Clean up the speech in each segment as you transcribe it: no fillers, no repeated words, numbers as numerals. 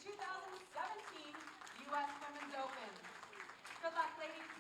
2017 U.S. Women's Open. Good luck, ladies.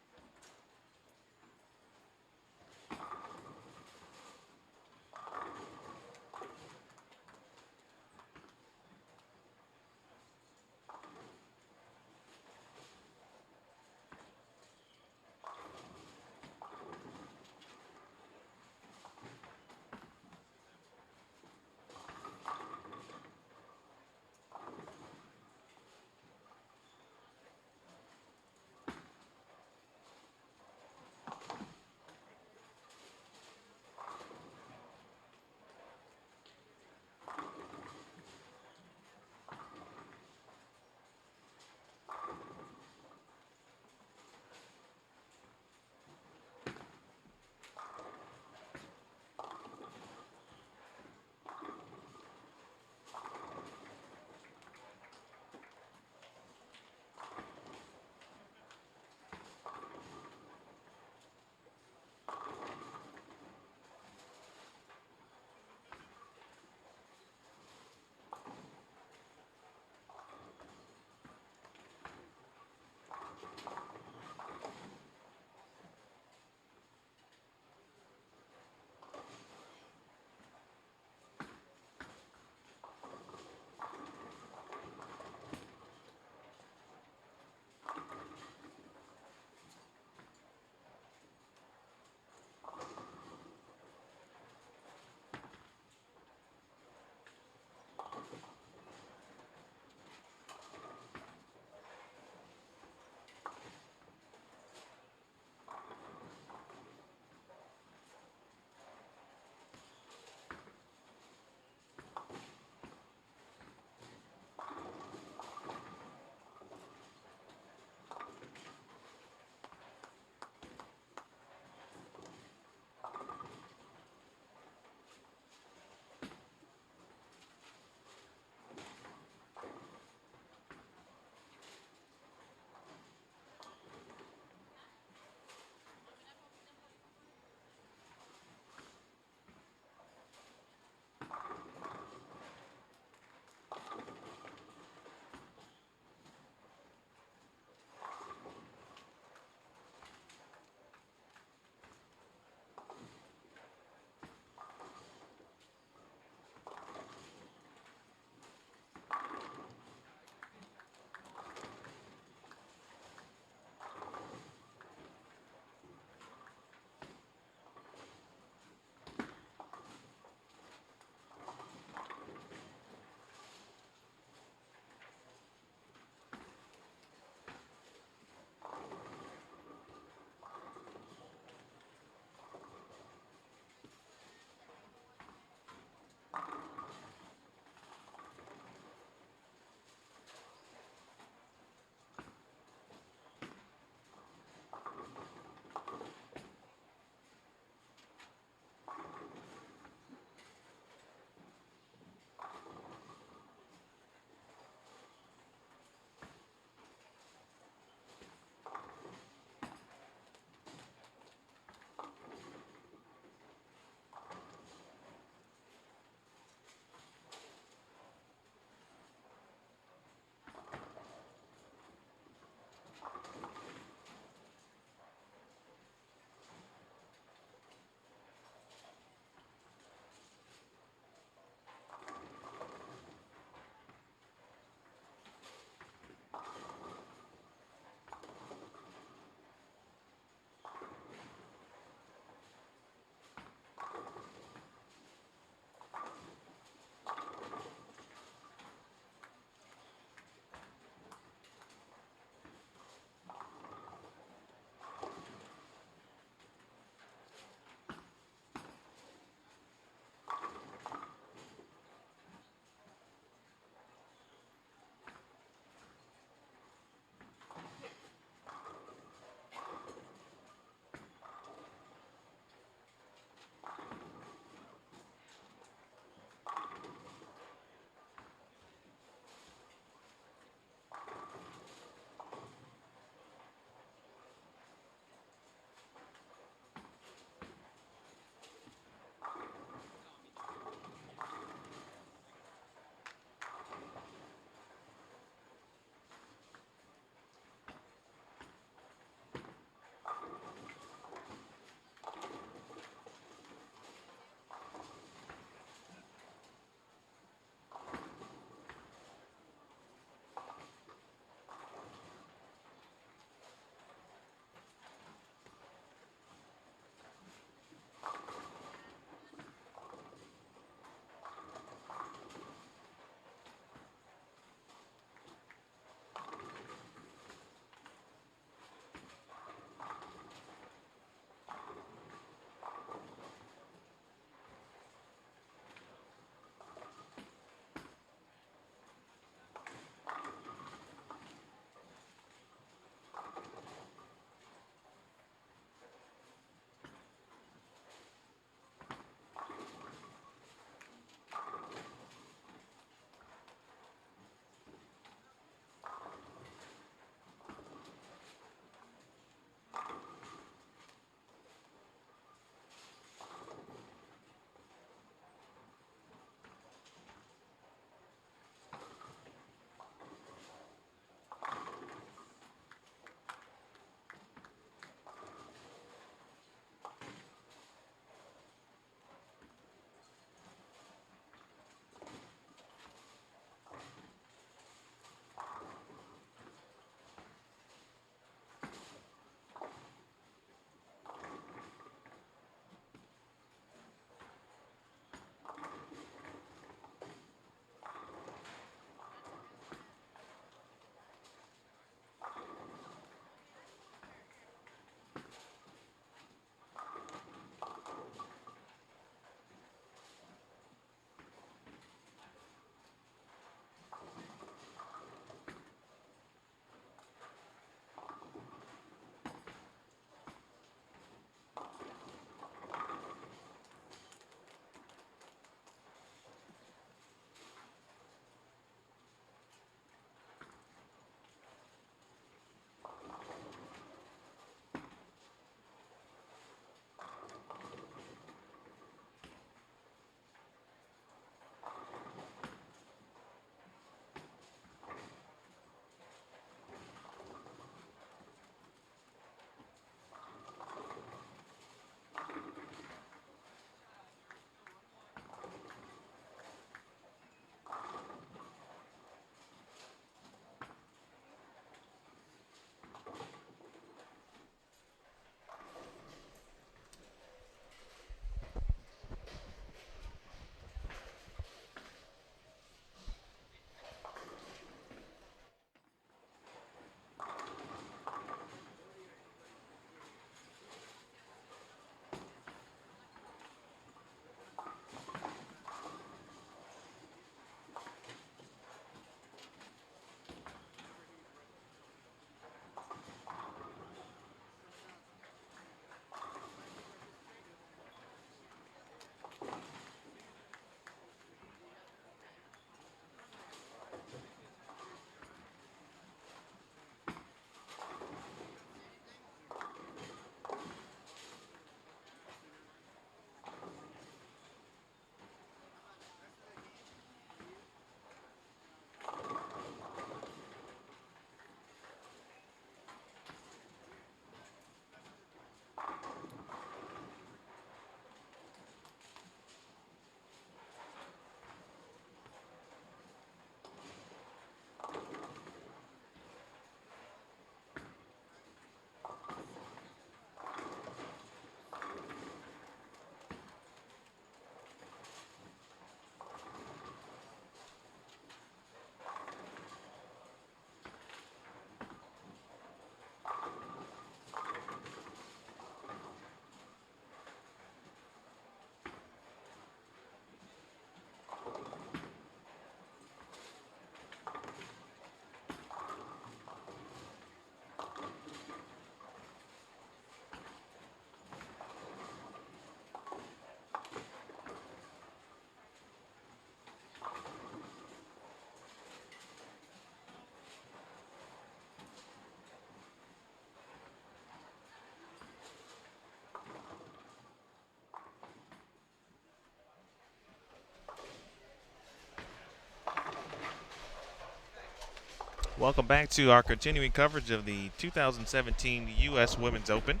Welcome back to our continuing coverage of the 2017 U.S. Women's Open.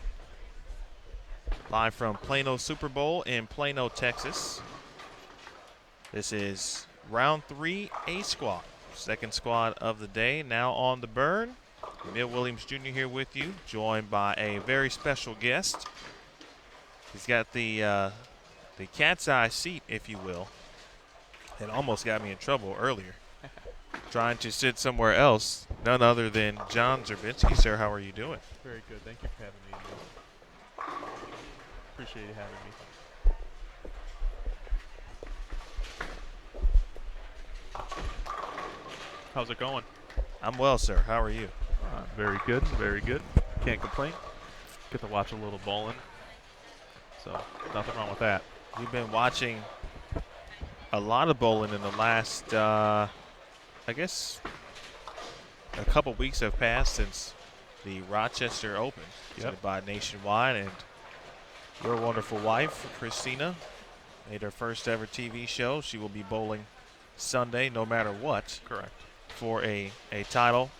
Live from Plano Super Bowl in Plano, Texas. This is round 3, A squad. Second squad of the day, now on the burn. Emil Williams Jr. here with you, joined by a very special guest. He's got the cat's eye seat, if you will. It almost got me in trouble earlier. Trying to sit somewhere else, none other than John Zerbinski. Sir, how are you doing? Very good. Thank you for having me. Appreciate you having me. How's it going? I'm well, sir. How are you? Very good. Very good. Can't complain. Get to watch a little bowling. So, nothing wrong with that. We've been watching a lot of bowling in the last, I guess, a couple weeks have passed since the Rochester Open, presented by Nationwide, and your wonderful wife, Christina, made her first ever TV show. She will be bowling Sunday, no matter what. Correct. For a title.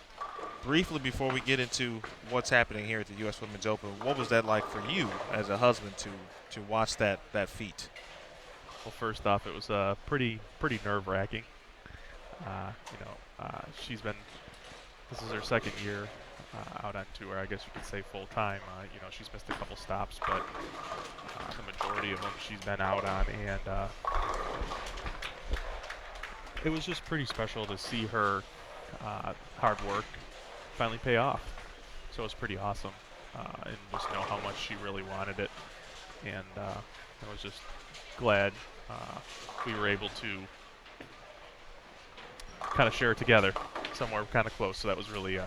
Briefly, before we get into what's happening here at the U.S. Women's Open, what was that like for you as a husband to watch that feat? Well, first off, it was pretty nerve-wracking. This is her second year out on tour, I guess you could say full-time. She's missed a couple stops, but the majority of them she's been out on, and it was just pretty special to see her hard work finally pay off. So it was pretty awesome, and just know how much she really wanted it, and I was just glad we were able to kind of share it together somewhere kind of close. So that was really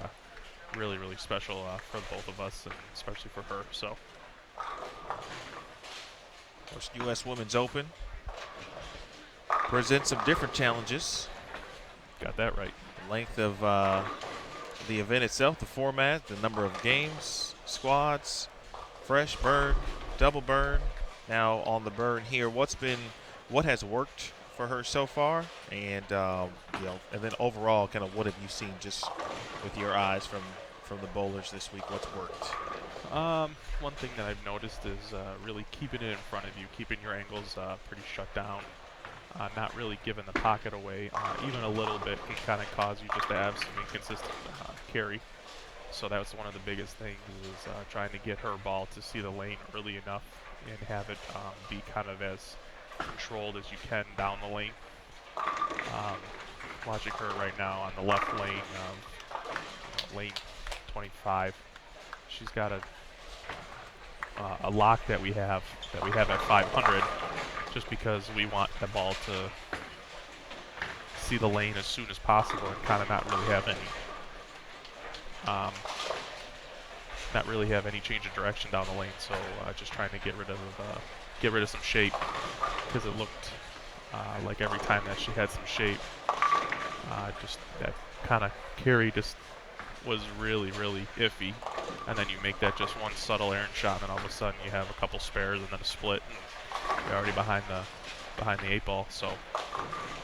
really special for both of us, and especially for her. So, of course, U.S. Women's Open presents some different challenges. Got that right. The length of the event itself, the format, the number of games, squads, fresh, burn, double burn. Now on the burn here, what has worked for her so far, and and then overall, kind of what have you seen just with your eyes from the bowlers this week? What's worked? One thing that I've noticed is really keeping it in front of you, keeping your angles pretty shut down, not really giving the pocket away. Even a little bit can kind of cause you just to have some inconsistent carry. So that was one of the biggest things, is trying to get her ball to see the lane early enough and have it be kind of as controlled as you can down the lane. Watching her right now on the left lane, lane 25, she's got a lock that we have at 500, just because we want the ball to see the lane as soon as possible and kind of not really have any change of direction down the lane. So just trying to get rid of some shape, because it looked like every time that she had some shape, just that kind of carry just was really iffy. And then you make that just one subtle errant shot, and then all of a sudden you have a couple spares and then a split, and you're already behind the 8 ball. So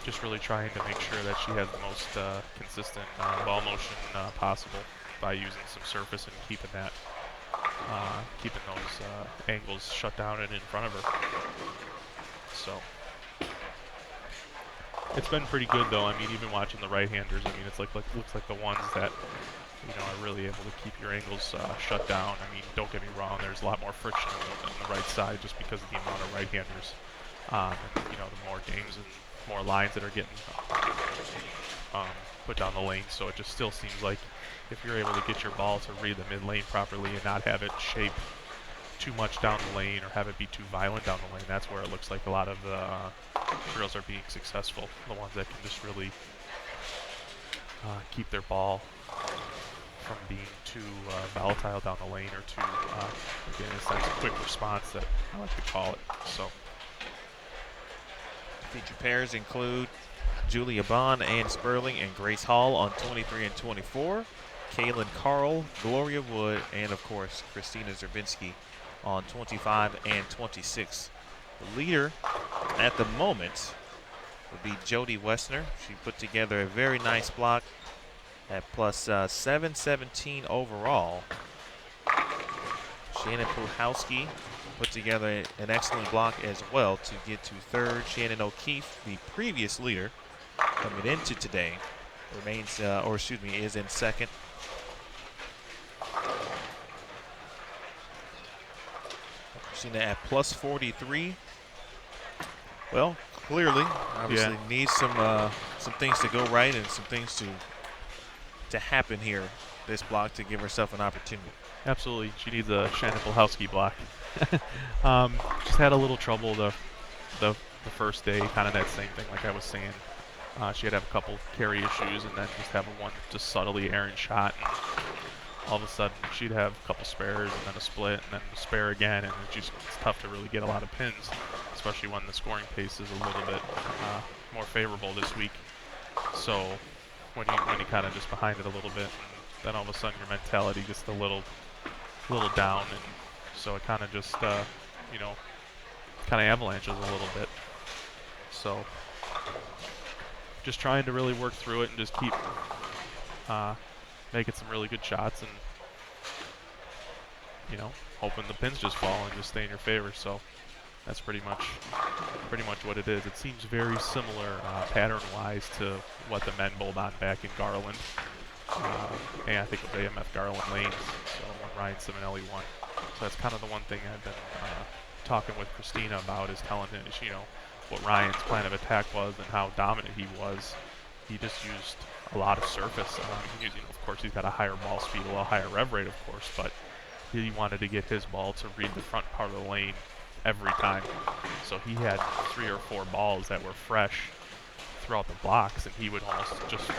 just really trying to make sure that she has the most consistent ball motion possible by using some surface and keeping those angles shut down and in front of her. So it's been pretty good, though. I mean, even watching the right-handers, I mean, looks like the ones that are really able to keep your angles shut down. I mean, don't get me wrong, there's a lot more friction on the right side just because of the amount of right-handers. And, the more games and more lines that are getting put down the lane. So it just still seems like if you're able to get your ball to read the mid lane properly and not have it shape too much down the lane or have it be too violent down the lane, that's where it looks like a lot of the girls are being successful. The ones that can just really keep their ball from being too volatile down the lane, or too, again, it's that quick response that I like to call it. So feature pairs include Julia Bond, Ann Sperling, and Grace Hall on 23 and 24. Kaylin Carl, Gloria Wood, and of course Christina Zerbinski on 25 and 26. The leader at the moment would be Jody Wessner. She put together a very nice block at plus 717 overall. Shannon Puhalski put together an excellent block as well to get to third. Shannon O'Keefe, the previous leader coming into today, remains, is in second. Christina at plus 43. Well, clearly, obviously needs some things to go right and some things to happen here this block to give herself an opportunity. Absolutely, she needs a Shannon Polhowski block. Just had a little trouble the first day, kind of that same thing like I was saying. She had to have a couple carry issues and then just have one just subtly errant shot. And all of a sudden, she'd have a couple spares and then a split and then a spare again, and it's tough to really get a lot of pins, especially when the scoring pace is a little bit more favorable this week. So when you kind of just behind it a little bit, and then all of a sudden your mentality just a little down, and so it kind of just kind of avalanches a little bit. So just trying to really work through it and just keep making some really good shots, and hoping the pins just fall and just stay in your favor. So that's pretty much what it is. It seems very similar pattern-wise to what the men bowled on back in Garland, and I think it was AMF Garland Lanes, so when Ryan Simonelli won. So that's kind of the one thing I've been talking with Christina about, is telling him, what Ryan's plan of attack was and how dominant he was. He just used a lot of surface. Of course, he's got a higher ball speed, a little higher rev rate, of course, but he wanted to get his ball to read the front part of the lane every time. So he had 3 or 4 balls that were fresh throughout the blocks, and he would almost just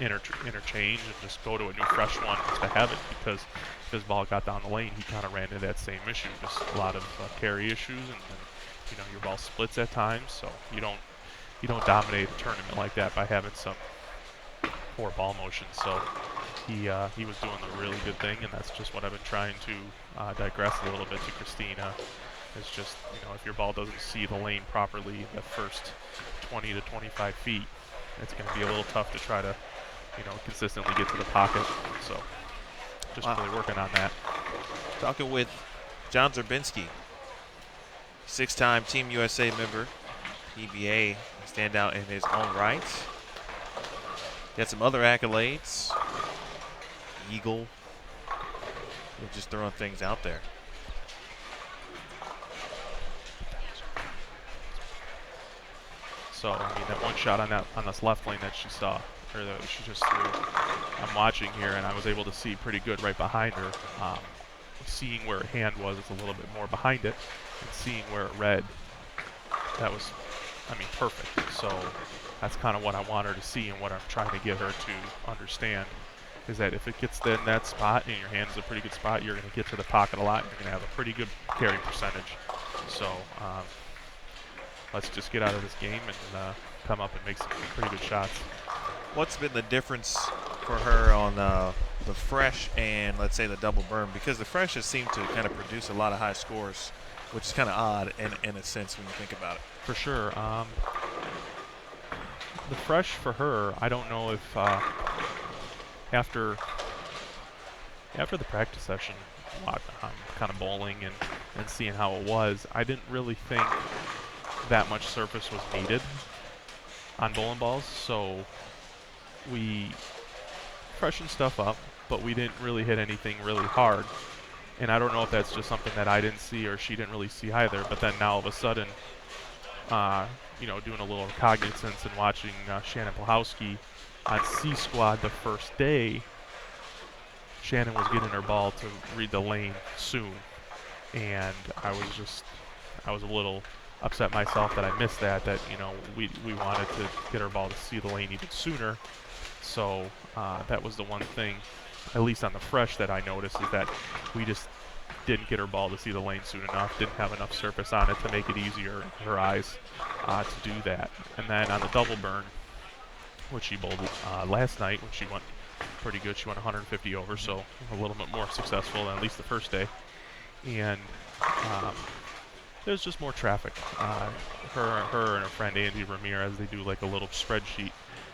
interchange and just go to a new fresh one just to have it, because if his ball got down the lane, he kind of ran into that same issue, just a lot of carry issues, and then your ball splits at times. So you don't dominate a tournament like that by having some poor ball motion. So he was doing the really good thing, and that's just what I've been trying to digress a little bit to Christina. Is just, if your ball doesn't see the lane properly the first 20 to 25 feet, it's going to be a little tough to try to, consistently get to the pocket. So just really working on that. Talking with John Zerbinski, 6-time Team USA member, PBA standout in his own right. Got some other accolades. Eagle. We're just throwing things out there. So that one shot on this left lane that she saw, or that she just threw, I'm watching here, and I was able to see pretty good right behind her. Seeing where her hand was, it's a little bit more behind it, and seeing where it read, that was, perfect. So that's kind of what I want her to see, and what I'm trying to get her to understand, is that if it gets in that spot and your hand is a pretty good spot, you're going to get to the pocket a lot, and you're going to have a pretty good carry percentage. So let's just get out of this game and come up and make some pretty good shots. What's been the difference for her on the fresh and, let's say, the double burn? Because the fresh has seemed to kind of produce a lot of high scores, which is kind of odd in a sense when you think about it. For sure. The fresh for her, I don't know if after the practice session, kind of bowling and seeing how it was, I didn't really think that much surface was needed on bowling balls, so we freshened stuff up, but we didn't really hit anything really hard. And I don't know if that's just something that I didn't see or she didn't really see either, but then now all of a sudden, doing a little recognizance and watching Shannon Polhowski on C Squad the first day, Shannon was getting her ball to read the lane soon, and I was a little upset myself that I missed that we wanted to get our ball to see the lane even sooner. So that was the one thing, at least on the fresh, that I noticed, is that we just didn't get her ball to see the lane soon enough, didn't have enough surface on it to make it easier in her eyes to do that. And then on the double burn, which she bowled last night, when she went pretty good, she went 150 over, so a little bit more successful than at least the first day. And there's just more traffic. Her and her friend Andy Ramirez, they do like a little spreadsheet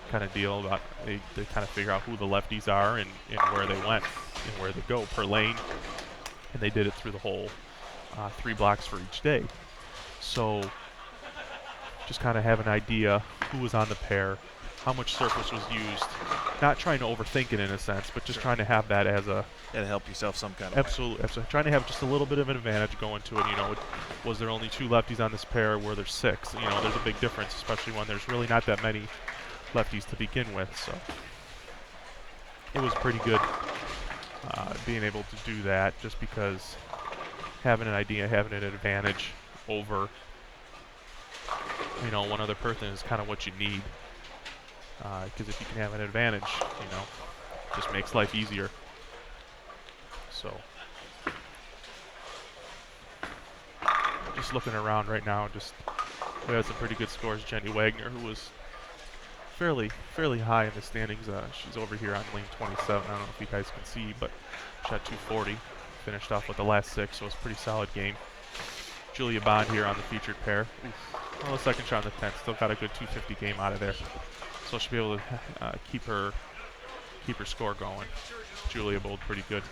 kind of deal about they kind of figure out who the lefties are and where they went and where they go per lane, and they did it through the whole 3 blocks for each day. So just kind of have an idea who was on the pair, how much surface was used, not trying to overthink it in a sense, but just trying to have that as a Gotta help yourself some kind of absolutely trying to have just a little bit of an advantage going to it. You know, was there only 2 lefties on this pair? Were there 6? You know, there's a big difference, especially when there's really not that many lefties to begin with. So it was pretty good being able to do that, just because having an idea, having an advantage over, you know, one other person is kind of what you need. Because if you can have an advantage, you know, it just makes life easier. So just looking around right now, we had some pretty good scores. Jenny Wagner, who was fairly high in the standings, she's over here on lane 27. I don't know if you guys can see, but shot 240, finished off with the last 6, so it's a pretty solid game. Julia Bond here on the featured pair. Well, the second shot on the 10th, still got a good 250 game out of there, so she'll be able to keep her score going. Julia bowled pretty good.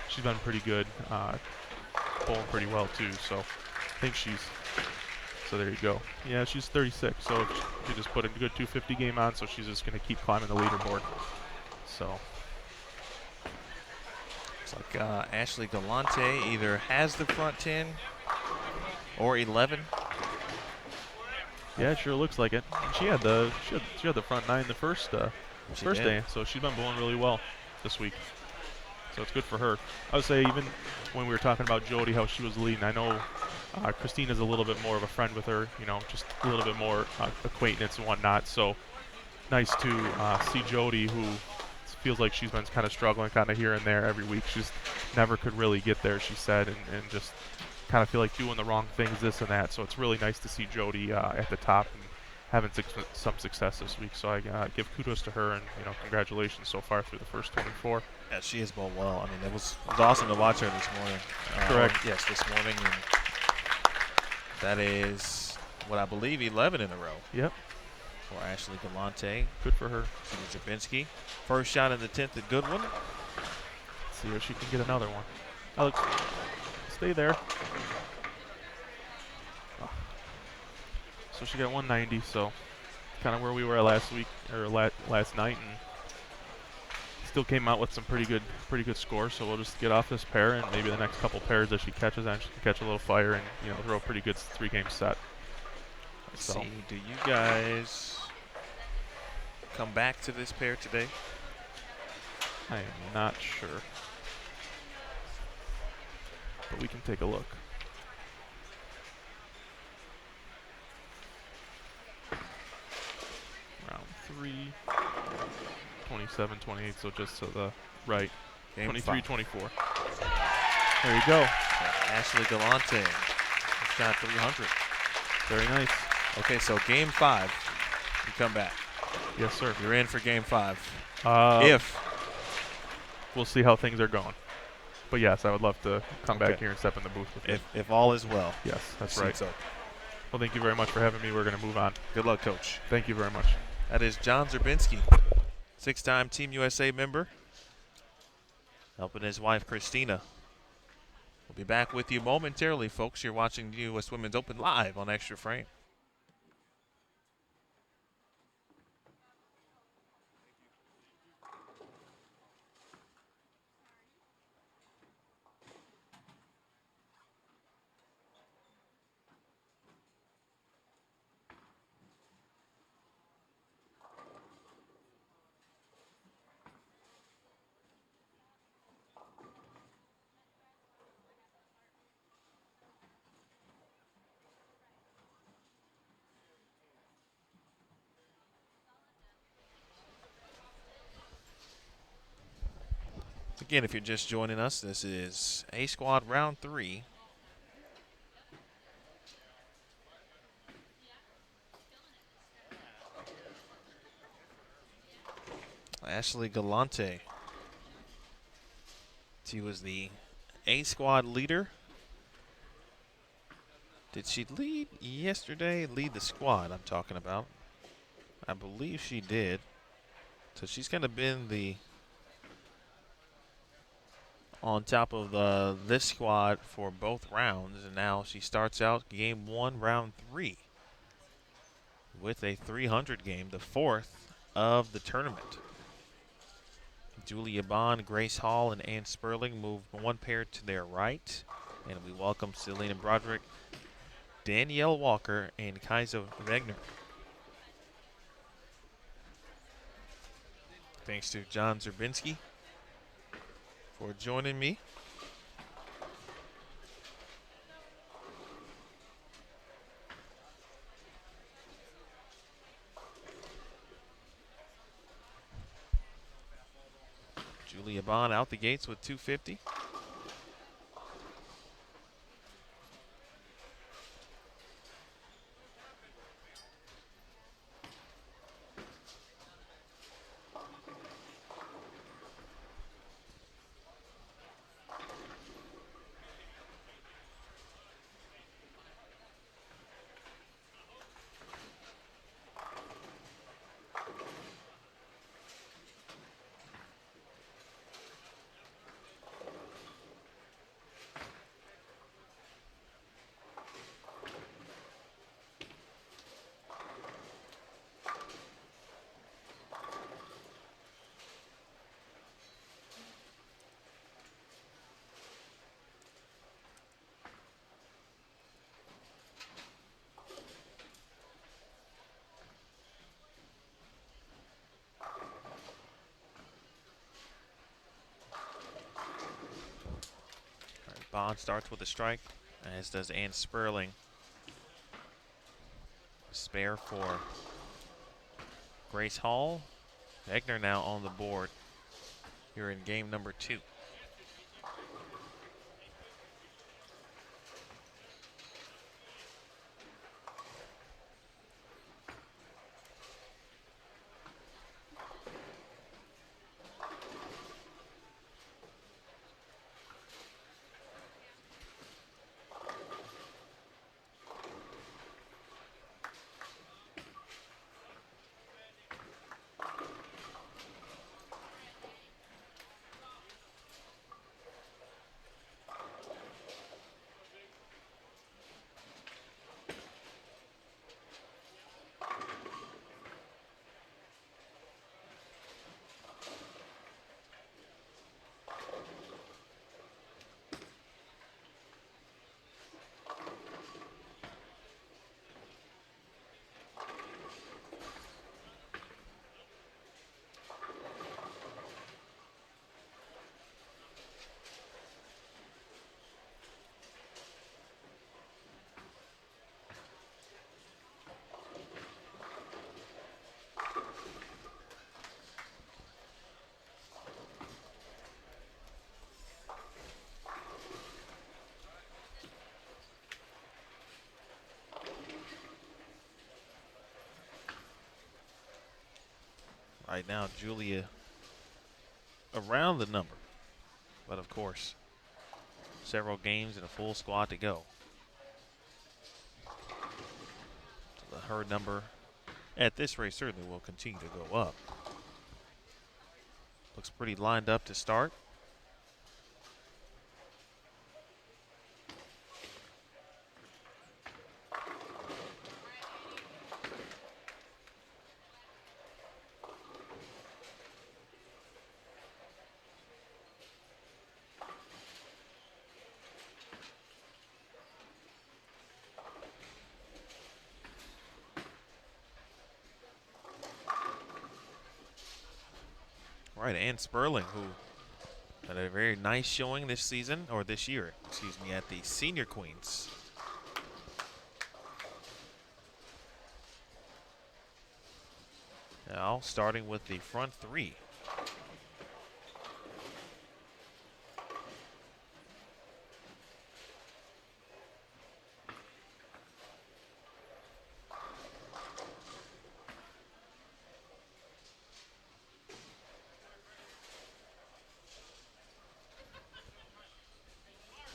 She's been pretty good, bowling pretty well too. So I think so there you go. Yeah, she's 36. So she just put a good 250 game on. So she's just going to keep climbing the leaderboard. So Looks like Ashley Galante either has the front 10 or 11. yeah, it sure looks like it. And she had the front 9 the first day. So she's been bowling really well this week. So it's good for her. I would say even when we were talking about Jody, how she was leading, I know Christina's a little bit more of a friend with her, you know, just a little bit more acquaintance and whatnot. So nice to see Jody, who feels like she's been kind of struggling kind of here and there every week. She's never could really get there, she said, and just kind of feel like doing the wrong things, this and that. So it's really nice to see Jody at the top and having some success this week. So I give kudos to her, and, you know, congratulations so far through the first 24. Yeah, she has bowled well. I mean, it was awesome to watch her this morning. Correct. Yes, this morning. And that is what I believe 11 in a row. Yep. For Ashley Galante. Good for her. Judy Jabinski. First shot in the 10th, a good one. Let's see if she can get another one. Alex, stay there. So she got 190, so kind of where we were last week, or last night, and still came out with some pretty good scores. So we'll just get off this pair, and maybe the next couple pairs that she catches, and she can catch a little fire and, you know, throw a pretty good 3-game set. Let's see, do you guys come back to this pair today? I am not sure, but we can take a look. Round 3, 27, 28, so just to the right. Game 23, 5. 24. There you go. Ashley Galante shot 300. Very nice. Okay, so game 5, you come back. Yes, sir. You're in for game 5. If we'll see how things are going. But yes, I would love to come back here and step in the booth with you. If all is well. Yes, that's right. So. Well, thank you very much for having me. We're going to move on. Good luck, Coach. Thank you very much. That is John Zerbinski, 6-time Team USA member, helping his wife, Christina. We'll be back with you momentarily, folks. You're watching the U.S. Women's Open live on Extra Frame. Again, if you're just joining us, this is A Squad Round 3. Ashley Galante. She was the A Squad leader. Did she lead yesterday? Lead the squad, I'm talking about. I believe she did. So she's kind of been the on top of this squad for both rounds, and now she starts out game 1, round 3 with a 300 game, the 4th of the tournament. Julia Bond, Grace Hall, and Ann Sperling move one pair to their right, and we welcome Selena Broderick, Danielle Walker, and Kaiser Wegner. Thanks to John Zerbinski for joining me. Julia Bond out the gates with 250. Bond starts with a strike, as does Ann Sperling. Spare for Grace Hall. Wegner now on the board here in game number 2. Right now, Julia around the number, but of course, several games and a full squad to go. So her number at this race certainly will continue to go up. Looks pretty lined up to start. Right, Ann Sperling, who had a very nice showing this season, or this year, excuse me, at the Senior Queens. Now, starting with the front 3.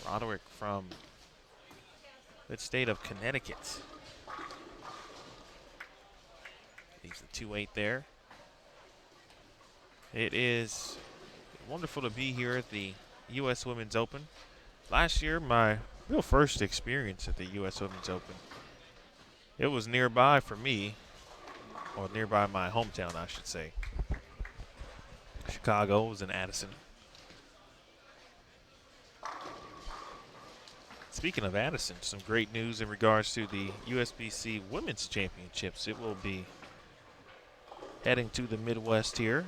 Broderick from the state of Connecticut. He's the 2-8 there. It is wonderful to be here at the U.S. Women's Open. Last year, my real first experience at the U.S. Women's Open. It was nearby for me, or nearby my hometown, I should say. Chicago was in Addison. Speaking of Addison, some great news in regards to the USBC Women's Championships. It will be heading to the Midwest here.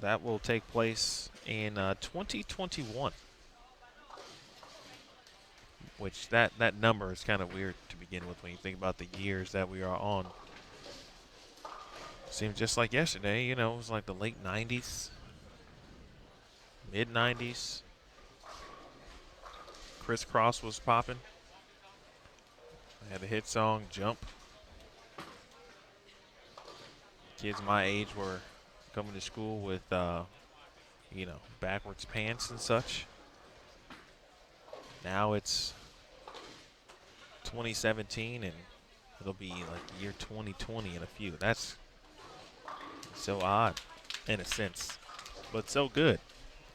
That will take place in 2021, which that number is kind of weird to begin with when you think about the years that we are on. Seems just like yesterday, you know, it was like the late 90s, mid 90s. Criss Cross was popping. I had the hit song Jump. Kids my age were coming to school with, you know, backwards pants and such. Now it's 2017 and it'll be like year 2020 in a few. That's so odd in a sense, but so good.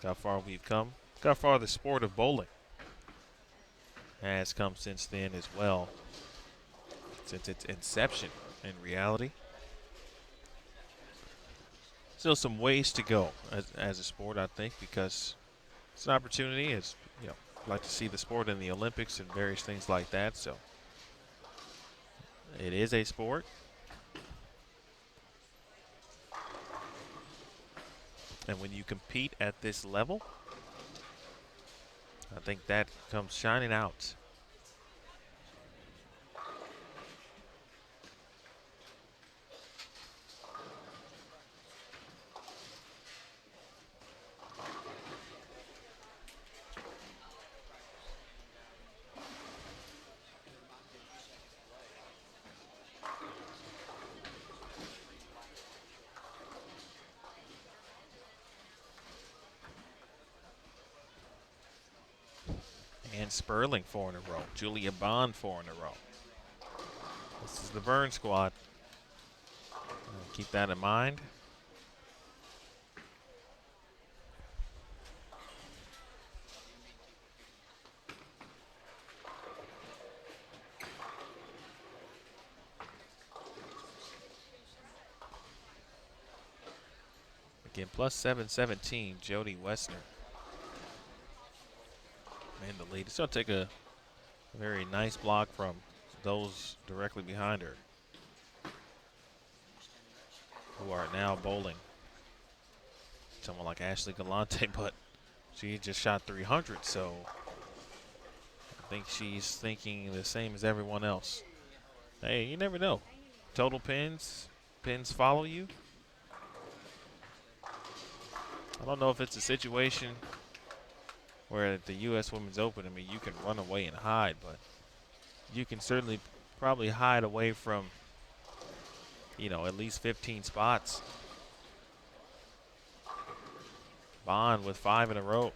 How far we've come. How far the sport of bowling has come since then as well. Since its inception in reality. Still some ways to go as a sport, I think, because it's an opportunity. It's, you know, I'd like to see the sport in the Olympics and various things like that. So it is a sport. And when you compete at this level, I think that comes shining out. And Sperling 4 in a row. Julia Bond 4 in a row. This is the Burn squad. Keep that in mind. Again, plus 717, Jody Wessner. Man, the lead. It's going to take a very nice block from those directly behind her, who are now bowling. Someone like Ashley Galante, but she just shot 300, so I think she's thinking the same as everyone else. Hey, you never know. Total pins follow you. I don't know if it's a situation where at the U.S. Women's Open, I mean, you can run away and hide, but you can certainly probably hide away from, you know, at least 15 spots. Bond with 5 in a row.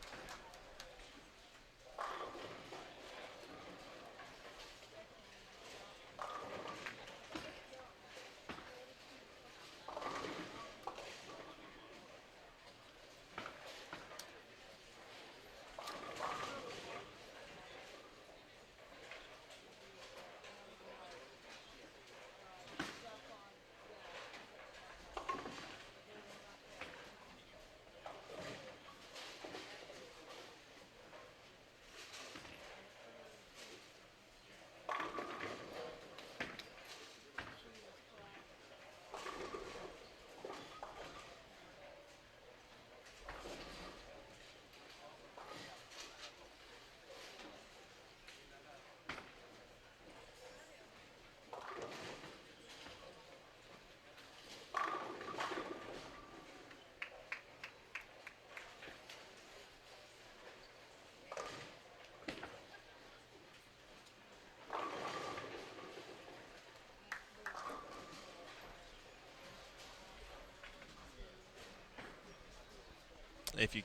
If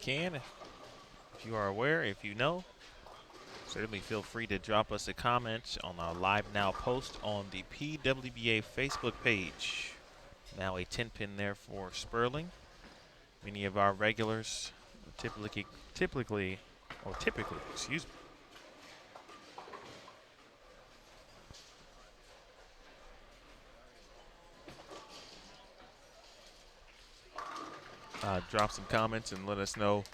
you you are aware, if you know, certainly feel free to drop us a comment on our Live Now post on the PWBA Facebook page. Now a 10-pin there for Sperling. Many of our regulars typically, excuse me. Drop some comments and let us know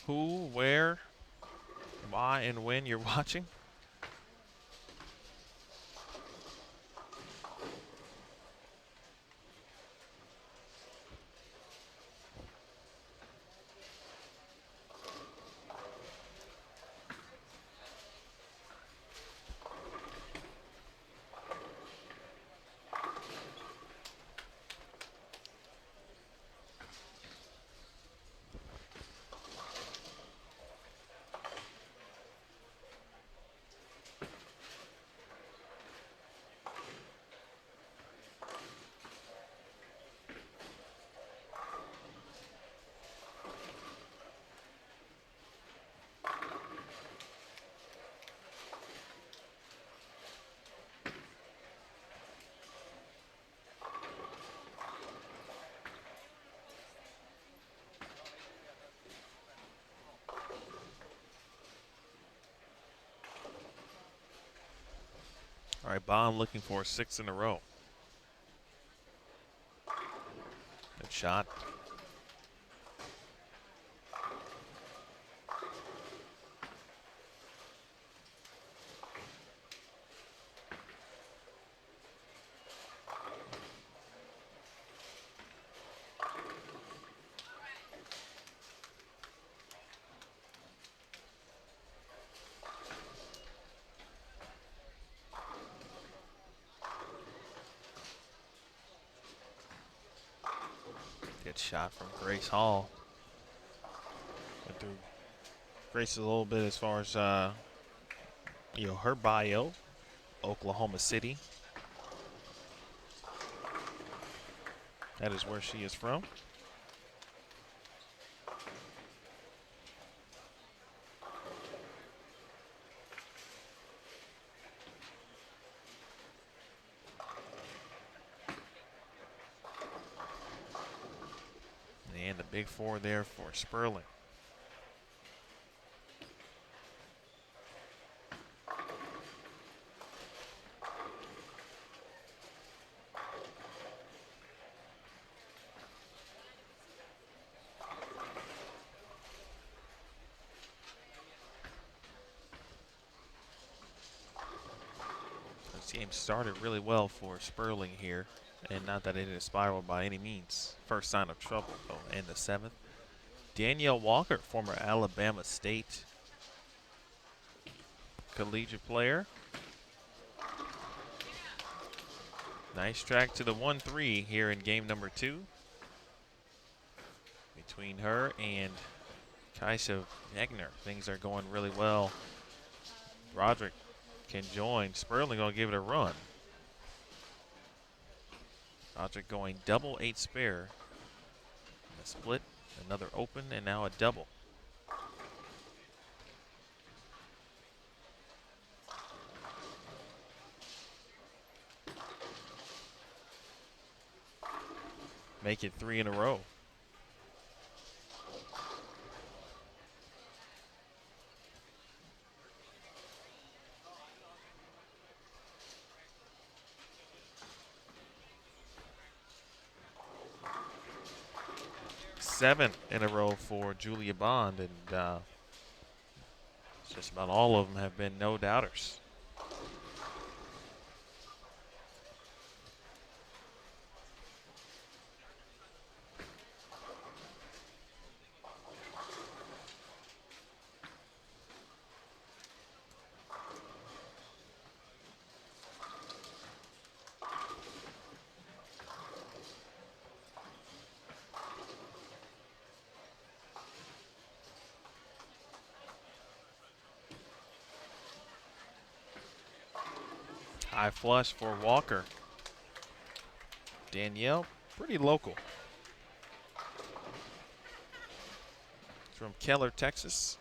who, where, why, and when you're watching. All right, Bond looking for 6 in a row. Good shot. Good shot from Grace Hall. Went through Grace a little bit as far as her bio. Oklahoma City. That is where she is from. And the big 4 there for Sperling. This game started really well for Sperling here, and not that it is spiral by any means. First sign of trouble, though, in the 7th. Danielle Walker, former Alabama State collegiate player. Nice track to the 1-3 here in game number 2. Between her and Kaisa Wegner, things are going really well. Roderick can join. Sperling gonna give it a run. Roderick going double 8 spare. A split, another open, and now a double. Make it 3 in a row. Seven in a row for Julia Bond, and just about all of them have been no doubters. High flush for Walker. Danielle, pretty local. from Keller, Texas.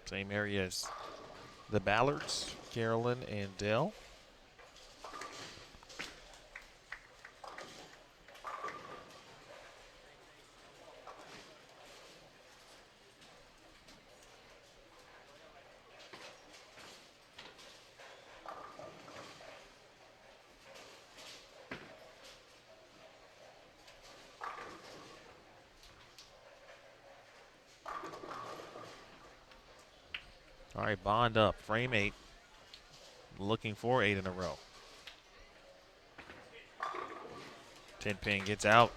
Same area as the Ballards, Carolyn and Dell. All right, Bond up, frame 8. Looking for 8 in a row. 10 pin gets out.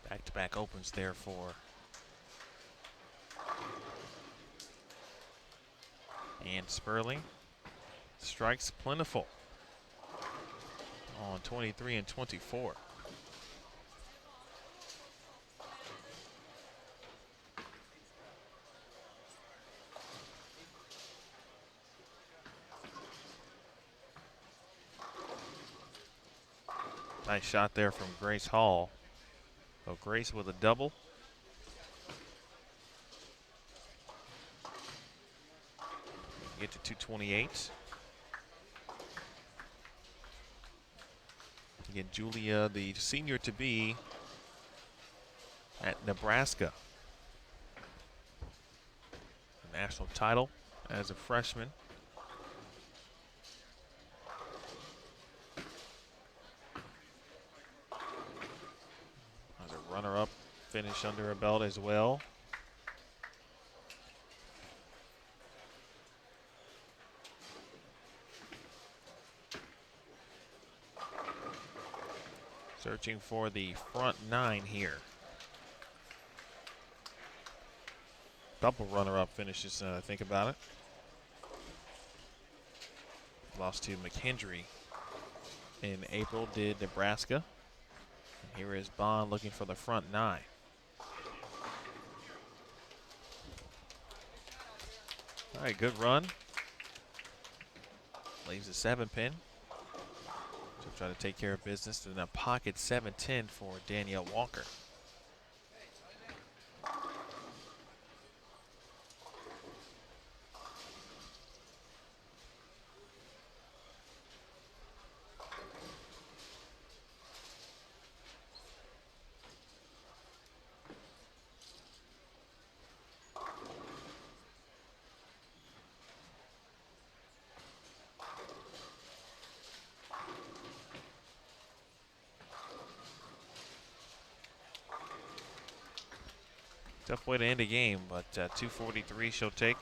Back-to-back opens there for Ann Sperling. Strikes plentiful on 23 and 24. Nice shot there from Grace Hall. So Grace with a double. Get to 228. Again, Julia, the senior to be at Nebraska. A national title as a freshman. As a runner-up finish under her belt as well. Searching for the front 9 here. Couple runner-up finishes, think about it. Lost to McHenry in April, did Nebraska. And here is Bond looking for the front 9. All right, good run. Leaves a 7 pin. So try to take care of business. And a pocket 7-10 for Danielle Walker. Tough way to end a game, but 243 she'll take.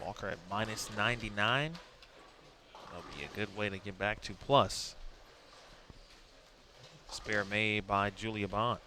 Walker at minus 99. That'll be a good way to get back to plus. Spare made by Julia Bond.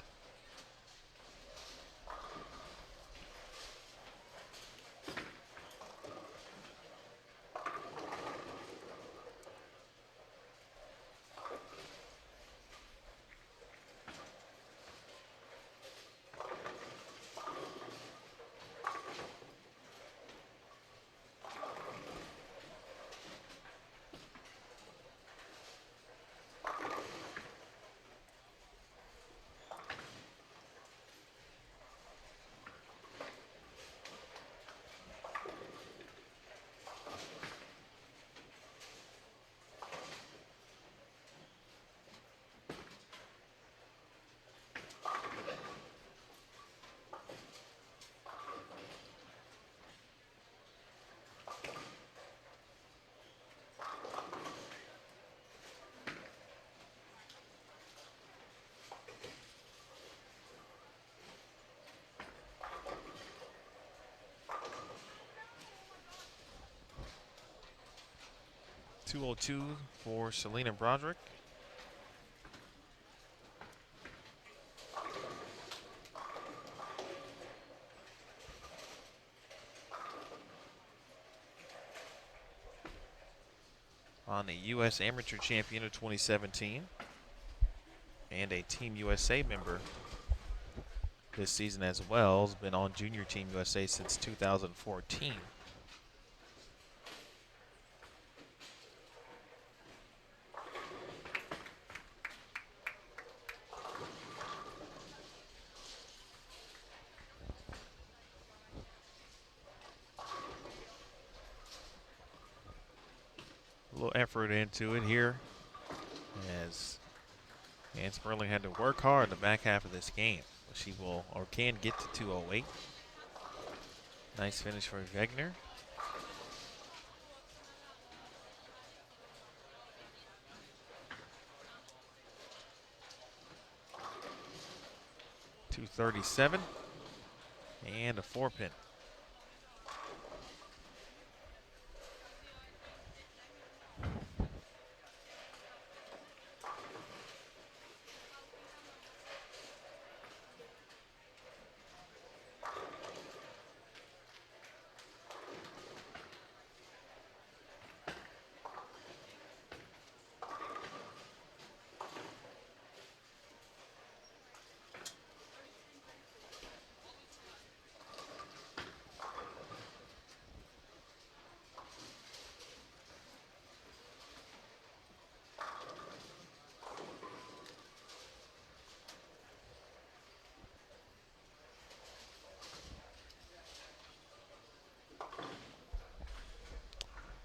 202 for Selena Broderick. On the U.S. Amateur Champion of 2017 and a Team USA member this season as well. Has been on Junior Team USA since 2014. A little effort into it here as Ann Sperling had to work hard in the back half of this game. She will or can get to 208. Nice finish for Wegner. .237 and a 4-pin.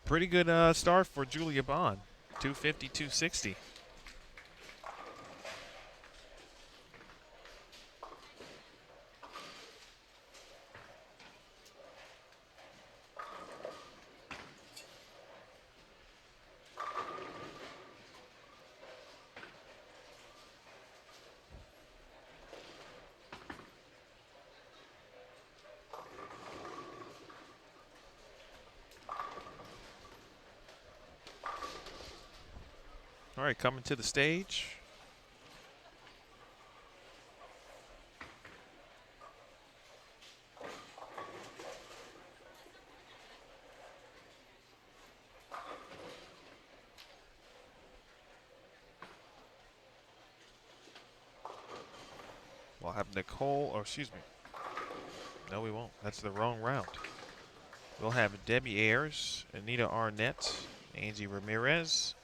Pretty good start for Julia Bond. 250, 260. All right, coming to the stage. We'll have Nicole, or excuse me. No, we won't. That's the wrong round. We'll have Debbie Ayers, Anita Arnett, Angie Ramirez.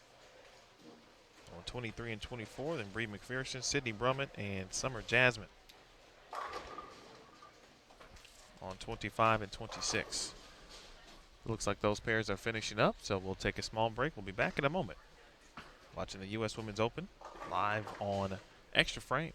On 23 and 24, then Bree McPherson, Sydney Brummett, and Summer Jasmine. On 25 and 26. Looks like those pairs are finishing up, so we'll take a small break. We'll be back in a moment. Watching the U.S. Women's Open live on Extra Frame.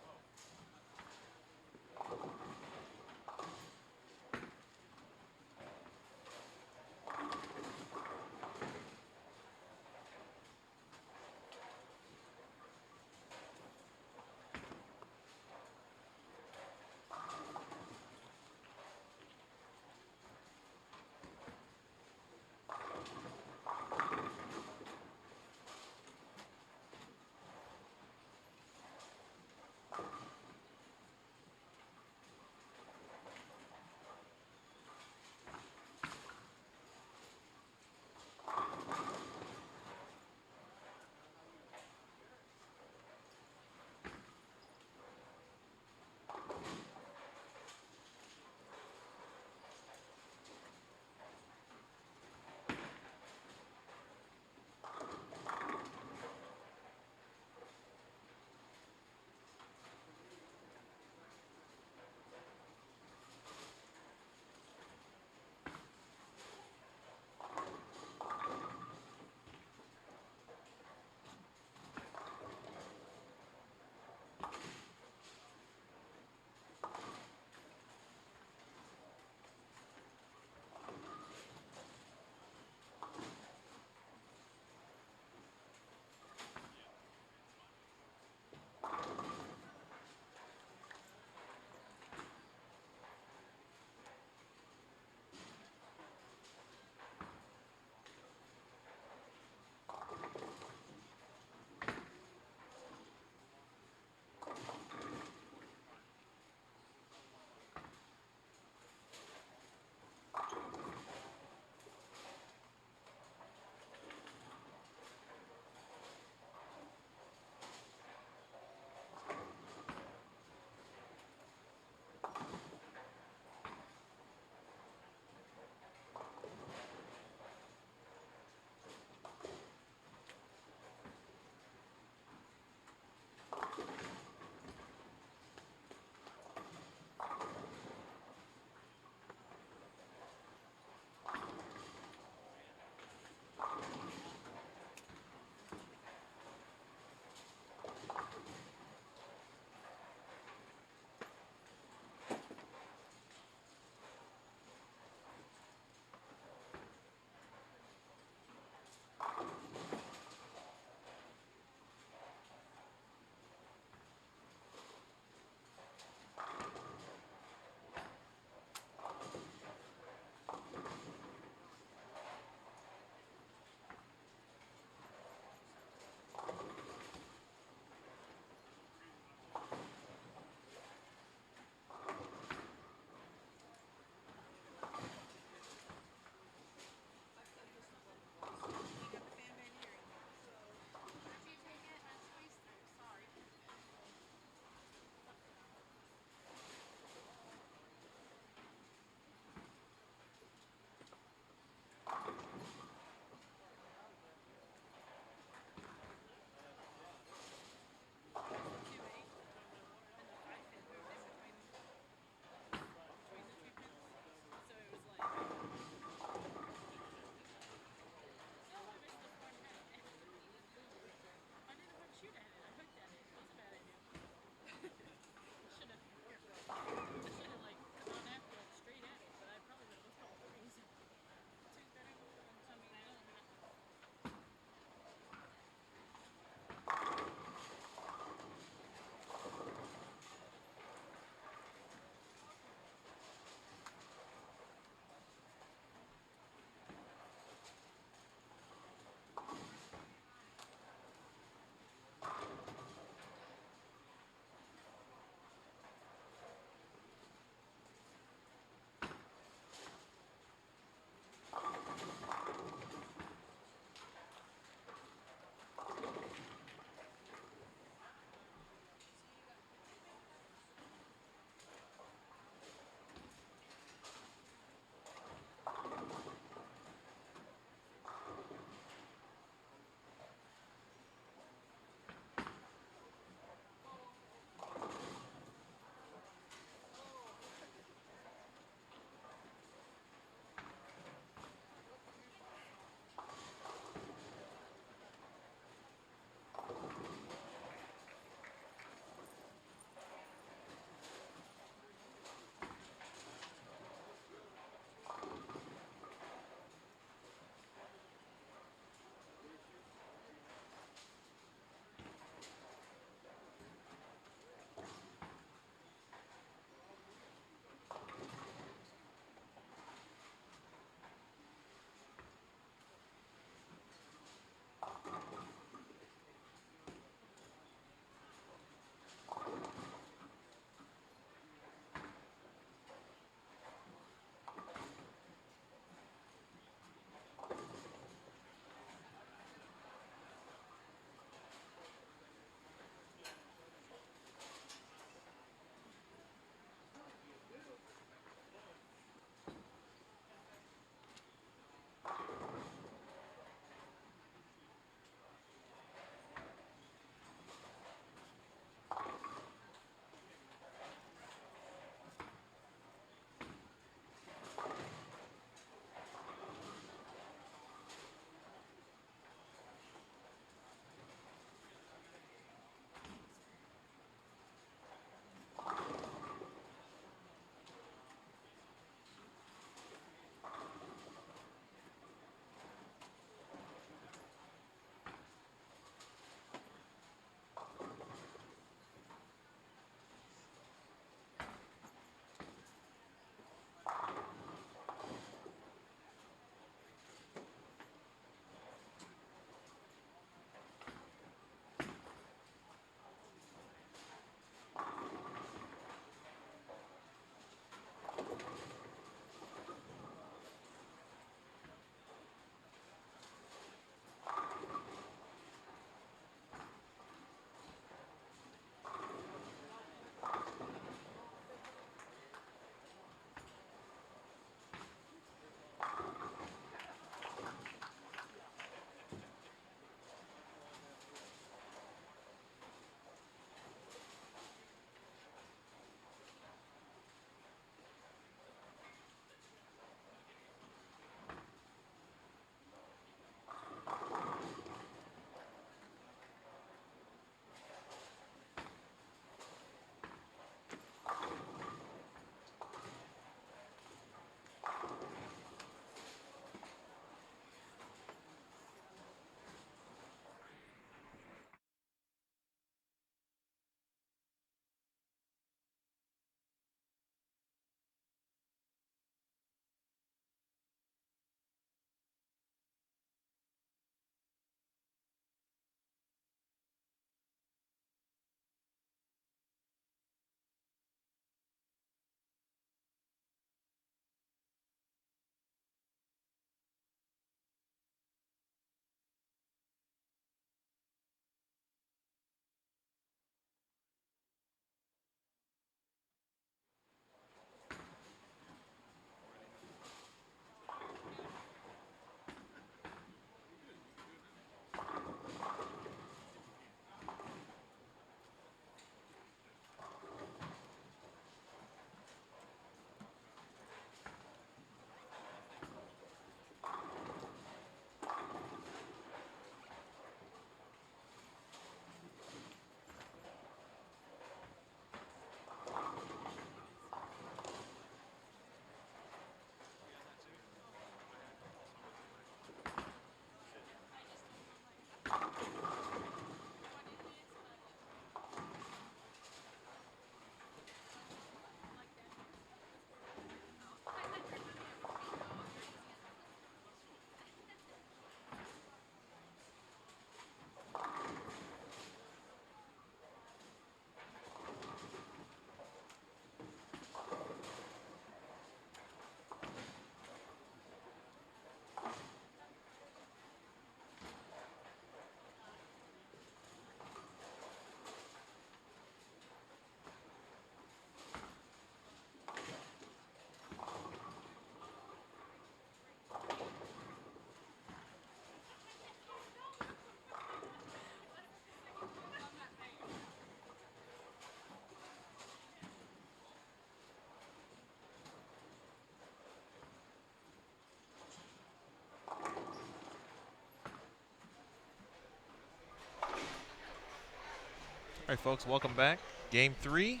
All right, folks, welcome back. Game 3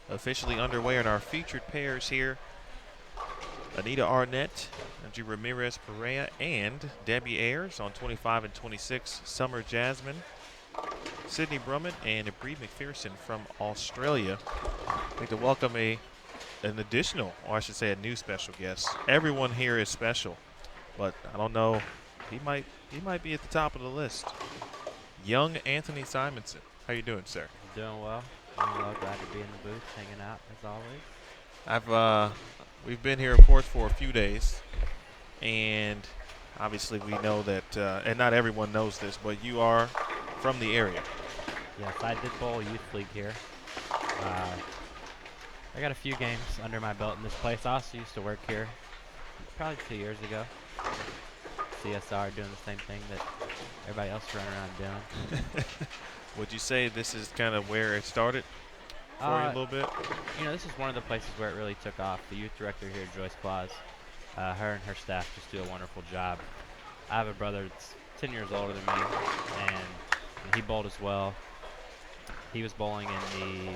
officially underway in our featured pairs here. Anita Arnett, Angie Ramirez Perea, and Debbie Ayers on 25 and 26. Summer Jasmine, Sydney Brummett, and Bree McPherson from Australia. I'd like to welcome an additional, or I should say a new special guest. Everyone here is special, but I don't know. He might be at the top of the list. Young Anthony Simonson. How you doing, sir? Doing well. Glad to be in the booth, hanging out as always. We've been here, of course, for a few days, and obviously we know that, and not everyone knows this, but you are from the area. Yes, I did bowl youth league here. I got a few games under my belt in this place. I also used to work here probably 2 years ago. CSR doing the same thing that everybody else running around doing. Would you say this is kind of where it started for you a little bit? You know, this is one of the places where it really took off. The youth director here, Joyce Claus, her and her staff just do a wonderful job. I have a brother that's 10 years older than me, and he bowled as well. He was bowling in the,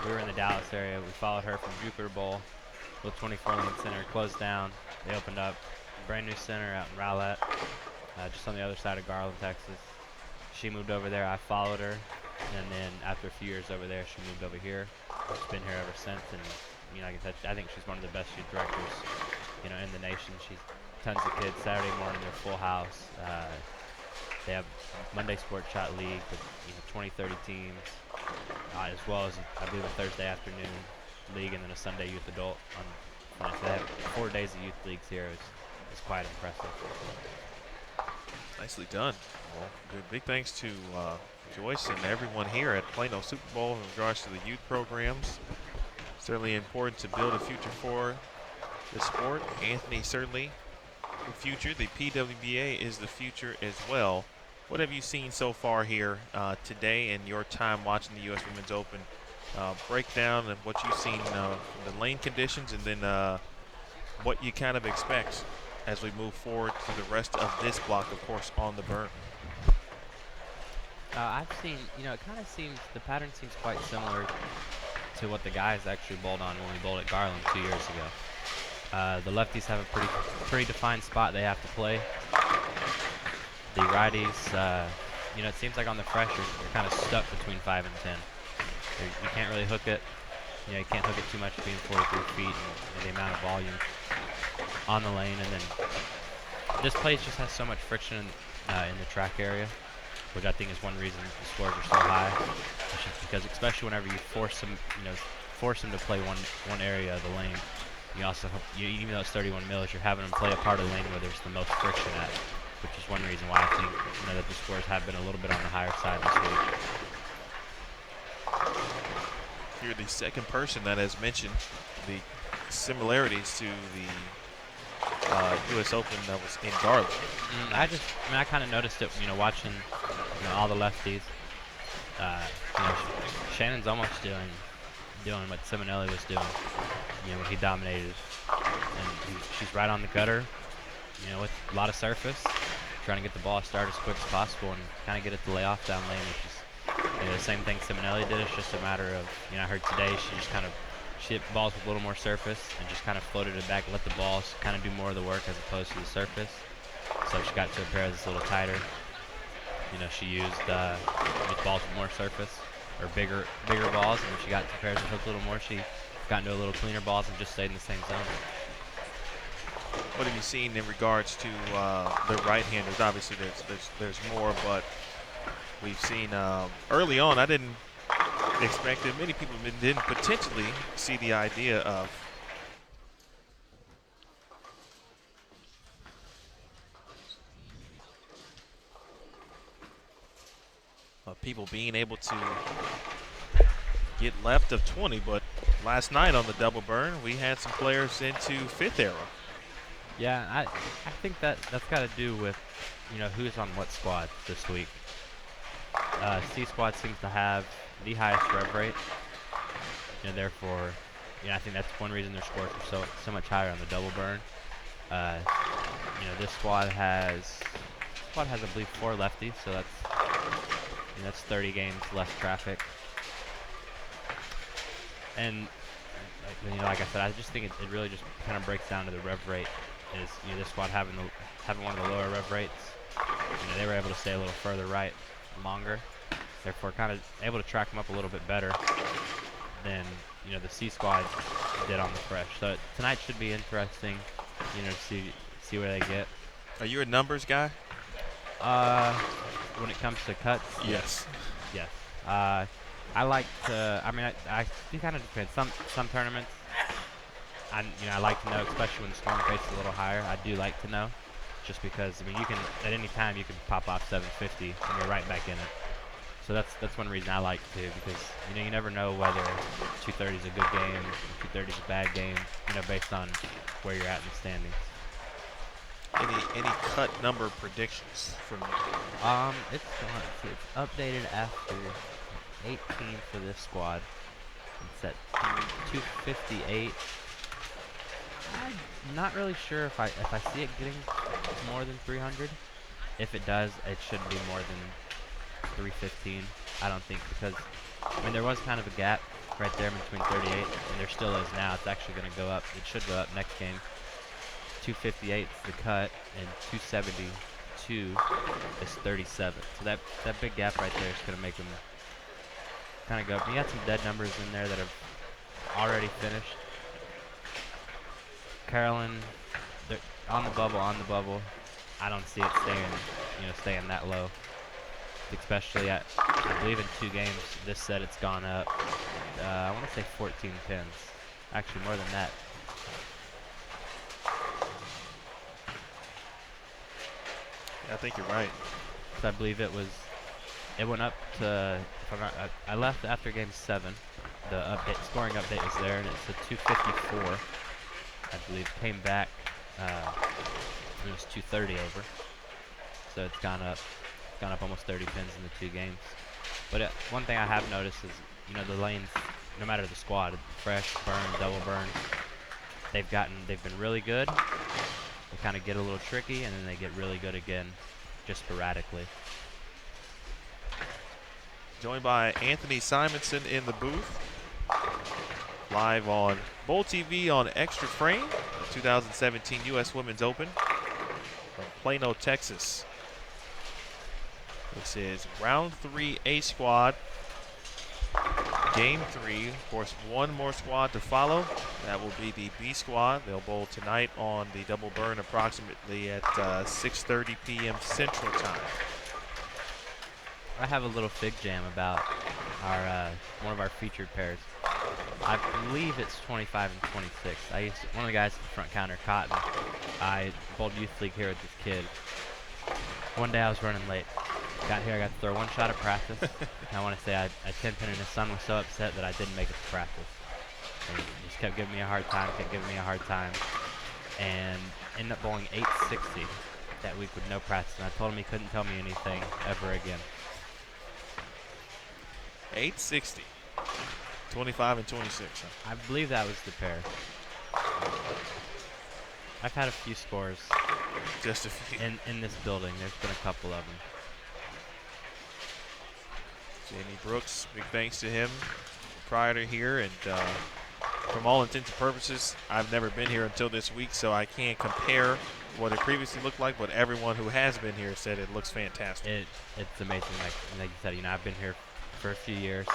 we were in the Dallas area. We followed her from Jupiter Bowl. Little 24-lane center closed down. They opened up a brand new center out in Rowlett, just on the other side of Garland, Texas. She moved over there. I followed her, and then after a few years over there, she moved over here. She's been here ever since, and you know, I think she's one of the best youth directors, you know, in the nation. She's tons of kids. Saturday morning, they're full house. They have Monday Sports Shot League with 20, 30 teams, as well as I believe a Thursday afternoon league and then a Sunday youth adult. So they have 4 days of youth leagues here. It's quite impressive. Nicely done. Well, good. Big thanks to Joyce and everyone here at Plano Super Bowl in regards to the youth programs. Certainly important to build a future for the sport. Anthony, certainly the future. The PWBA is the future as well. What have you seen so far here today in your time watching the U.S. Women's Open? Breakdown of what you've seen from the lane conditions, and then what you kind of expect as we move forward to the rest of this block, of course, on the burn. I've seen, it kind of seems, the pattern seems quite similar to what the guys actually bowled on when we bowled at Garland 2 years ago. The lefties have a pretty defined spot they have to play. The righties, it seems like on the fresh, you're kind of stuck between 5 and 10. You can't really hook it. You can't hook it too much being 43 feet and the amount of volume on the lane. And then this place just has so much friction in the track area, which I think is one reason the scores are so high. Because especially whenever you force them to play one area of the lane, you also even though it's 31 mils, you're having them play a part of the lane where there's the most friction at, which is one reason why I think that the scores have been a little bit on the higher side this week. You're the second person that has mentioned the similarities to the U.S. Open that was in Garland. I kind of noticed it, watching, all the lefties. Shannon's almost doing what Simonelli was doing, when he dominated. And she's right on the gutter, with a lot of surface, trying to get the ball started as quick as possible and kind of get it to lay off down lane, which is the same thing Simonelli did. It's just a matter of, I heard today she hit balls with a little more surface and just kind of floated it back, let the balls kind of do more of the work as opposed to the surface. So she got to a pair that's a little tighter. She used balls with more surface or bigger balls, and when she got to pairs that hooked a little more, she got into a little cleaner balls and just stayed in the same zone. What have you seen in regards to the right-handers? Obviously, there's more, but we've seen early on, I didn't expect it. Many people didn't potentially see the idea of people being able to get left of 20, but last night on the double burn, we had some players into fifth arrow. Yeah, I think that's got to do with, who's on what squad this week. C squad seems to have the highest rev rate, therefore, I think that's one reason their scores are so much higher on the double burn. This squad has I believe 4 lefties, so And that's 30 games less traffic. And like I said, I just think it really just kind of breaks down to the rev rate. Is this squad having one of the lower rev rates? They were able to stay a little further right longer, therefore kind of able to track them up a little bit better than the C squad did on the fresh. So tonight should be interesting, to see where they get. Are you a numbers guy? When it comes to cuts, Yes. yes. I like to. I mean, I it kind of depends. Some tournaments, I like to know, especially when the scoring pace is a little higher. I do like to know, just because you can at any time you can pop off 750 and you're right back in it. So that's one reason I like to, because you never know whether 230 is a good game, 230 is a bad game, based on where you're at in the standings. Any cut number predictions from you? It's updated after 18 for this squad. It's at 258. I'm not really sure if I see it getting more than 300. If it does, it shouldn't be more than 315. I don't think, because there was kind of a gap right there between 38, and there still is now. It's actually going to go up. It should go up next game. 258 is the cut, and 272 is 37. So that big gap right there is going to make them kind of go up. You got some dead numbers in there that have already finished. Carolyn, they're on the bubble. I don't see it staying that low. Especially I believe in 2 games this set it's gone up. I want to say 14 pins. Actually, more than that. I think you're right. So I believe it went up to, if I'm not, I left after game 7. The scoring update was there, and it's a 254. I believe came back. It was 230 over. So it's gone up almost 30 pins in the 2 games. But one thing I have noticed is, the lanes, no matter the squad, fresh, burn, double burn, they've been really good. They kind of get a little tricky, and then they get really good again, just sporadically. Joined by Anthony Simonson in the booth. Live on Bowl TV on Extra Frame, the 2017 U.S. Women's Open from Plano, Texas. This is round 3 A squad. Game 3, of course, one more squad to follow. That will be the B squad. They'll bowl tonight on the double burn approximately at 6:30 p.m. Central Time. I have a little fig jam about our one of our featured pairs. I believe it's 25 and 26. One of the guys at the front counter, Cotton. I bowled youth league here with this kid. One day I was running late. Got here, I got to throw one shot at practice. And I want to say I 10-pin, and his son was so upset that I didn't make it to practice. And he just kept giving me a hard time, and ended up bowling 860 that week with no practice. And I told him he couldn't tell me anything ever again. 860. 25 and 26. Huh? I believe that was the pair. I've had a few scores. Just a few. In this building. There's been a couple of them. Jamie Brooks, big thanks to him prior to here, and from all intents and purposes, I've never been here until this week, so I can't compare what it previously looked like, but everyone who has been here said it looks fantastic. It's amazing. Like you said, I've been here for a few years.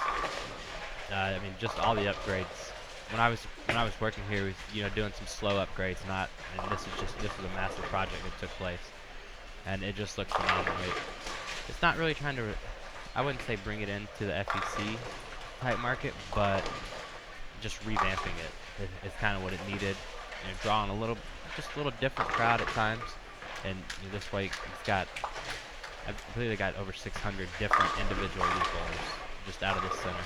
Just all the upgrades. When I was working here, we was doing some slow upgrades, and this is a massive project that took place, and it just looks phenomenal. It's not really trying to, I wouldn't say bring it into the FEC type market, but just revamping it. It's kind of what it needed. Drawing a little different crowd at times, and this way it's got, I believe they got over 600 different individual youth bowlers just out of this center.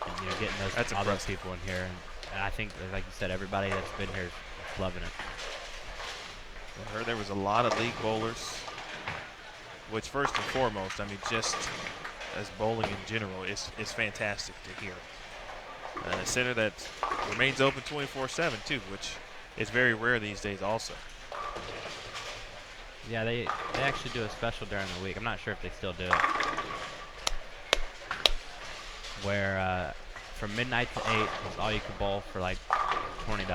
And, getting all those people in here, and I think, like you said, everybody that's been here is loving it. I heard there was a lot of league bowlers, which first and foremost, just as bowling in general, is fantastic to hear. And a center that remains open 24/7 too, which is very rare these days also. Yeah, they actually do a special during the week. I'm not sure if they still do it. where from midnight to 8 was all you could bowl for like $20.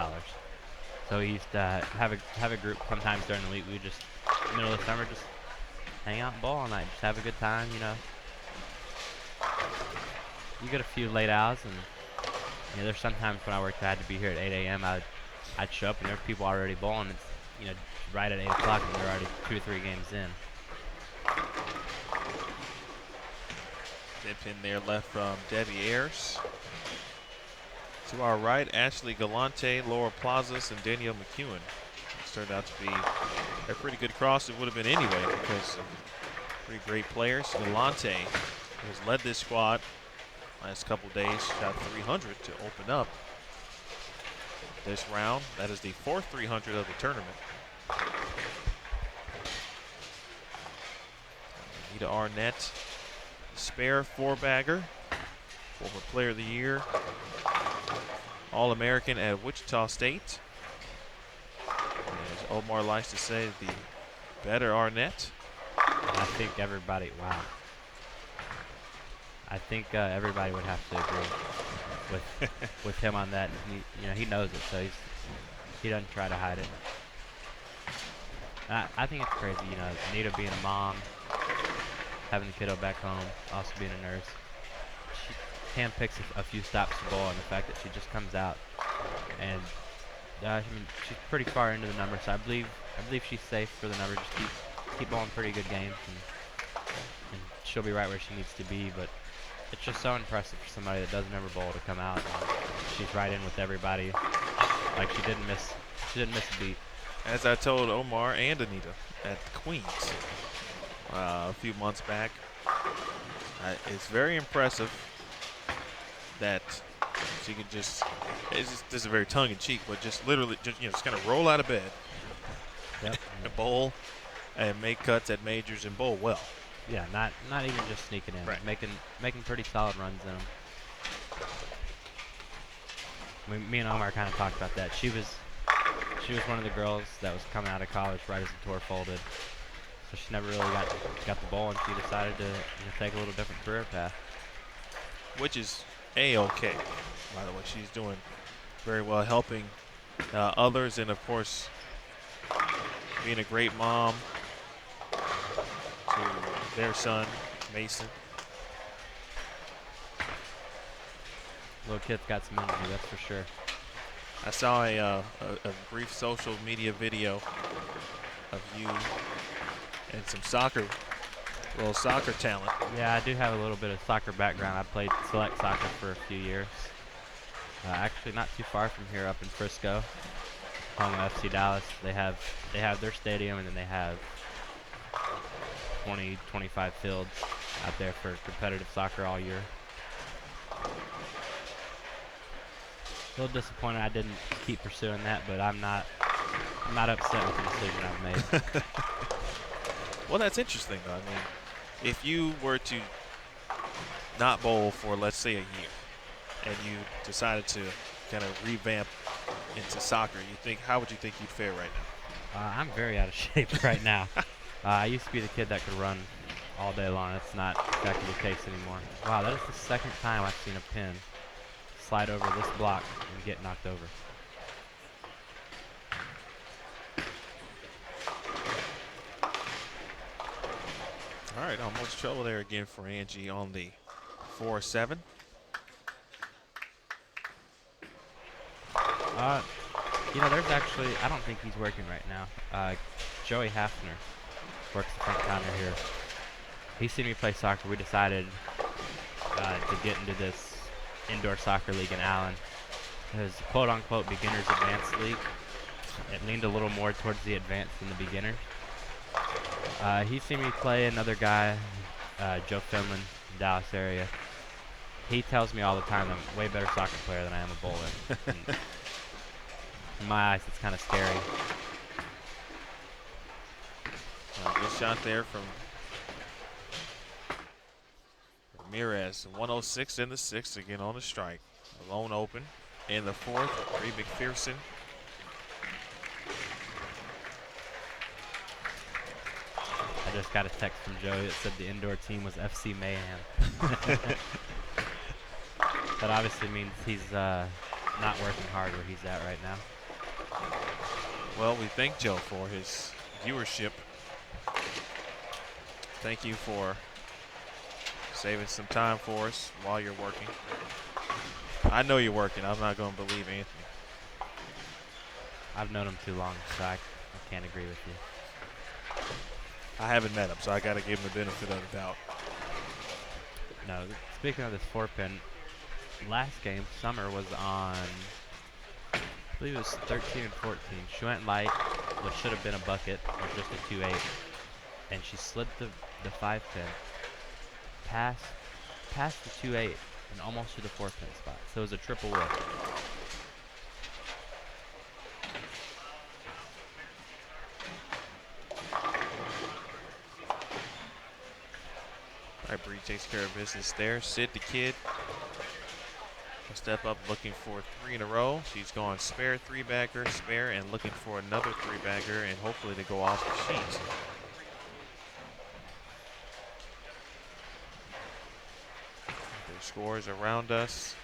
So he used to have a group sometimes during the week. We would just middle of the summer just hang out and bowl all night, just have a good time, you know. You get a few late hours, and you know, there's sometimes when I worked, I had to be here at 8 a.m. I'd show up and there were people already bowling. It's, you know, right at 8 o'clock, and they're already 2 or 3 games in. Dip in there left from Debbie Ayers. To our right, Ashley Galante, Laura Plazas, and Danielle McEwen. This turned out to be a pretty good cross. It would have been anyway because pretty great players. Galante has led this squad last couple days, shot 300 to open up this round. That is the fourth 300 of the tournament. Anita Arnett, spare 4-bagger, former player of the year, All-American at Wichita State. As Omar likes to say, the better Arnett. I think everybody, wow. I think everybody would have to agree with him on that. And he knows it, so he doesn't try to hide it. I think it's crazy, you know, Anita being a mom, having the kiddo back home, also being a nurse. She handpicks a few stops to bowl, and the fact that she just comes out, and I mean, she's pretty far into the number, so I believe she's safe for the number. Just keep bowling pretty good games, and she'll be right where she needs to be. But it's just so impressive for somebody that doesn't ever bowl to come out. And she's right in with everybody, like she didn't miss a beat. As I told Omar and Anita at Queens a few months back, it's very impressive that she can just, this is very tongue-in-cheek, but just literally just kind of roll out of bed, Yep. and bowl and make cuts at majors and bowl well. Yeah, not even just sneaking in, Right. making pretty solid runs in them. Me and Omar kind of talked about that. She was one of the girls that was coming out of college right as the tour folded, so she never really got the ball, and she decided to take a little different career path. Which is A-okay, by the way. She's doing very well, helping others, and of course being a great mom to their son, Mason. Little kid's got some energy, that's for sure. I saw a brief social media video of you and some little soccer talent. Yeah, I do have a little bit of soccer background. I played select soccer for a few years. Actually, not too far from here, up in Frisco, home of FC Dallas. They have their stadium, and then they have 20, 25 fields out there for competitive soccer all year. A little disappointed I didn't keep pursuing that, but I'm not upset with the decision I've made. Well, that's interesting, though. I mean, if you were to not bowl for, let's say, a year, and you decided to kind of revamp into soccer, how would you think you'd fare right now? I'm very out of shape right now. I used to be the kid that could run all day long. That's not exactly the case anymore. Wow, that is the second time I've seen a pin slide over this block and get knocked over. All right, almost trouble there again for Angie on the 4-7. There's actually, I don't think he's working right now. Joey Hafner works the front counter here. He's seen me play soccer. We decided to get into this indoor soccer league in Allen. His quote-unquote beginner's advanced league. It leaned a little more towards the advanced than the beginner. He's seen me play another guy, Joe Finland, in Dallas area. He tells me all the time I'm a way better soccer player than I am a bowler. In my eyes, it's kind of scary. Good shot there from Ramirez. 106 in the 6th, again on the strike. Alone open in the 4th. Bree McPherson. I just got a text from Joey that said the indoor team was FC Mayhem. That obviously means he's not working hard where he's at right now. Well, we thank Joe for his viewership. Thank you for saving some time for us while you're working. I know you're working. I'm not going to believe Anthony. I've known him too long, so I can't agree with you. I haven't met him, so I got to give him the benefit of the doubt. No, speaking of this 4-pin, last game, Summer was on, I believe it was 13 and 14. She went light, which should have been a bucket, or just a 2-8, and she slid the 5-pin past the 2-8 and almost to the 4-pin spot. So it was a triple whip. All right, Bree takes care of business there. Sid, the kid, will step up looking for 3 in a row. She's going spare 3-bagger, spare, and looking for another 3-bagger, and hopefully to go off the sheet. Their scores around us.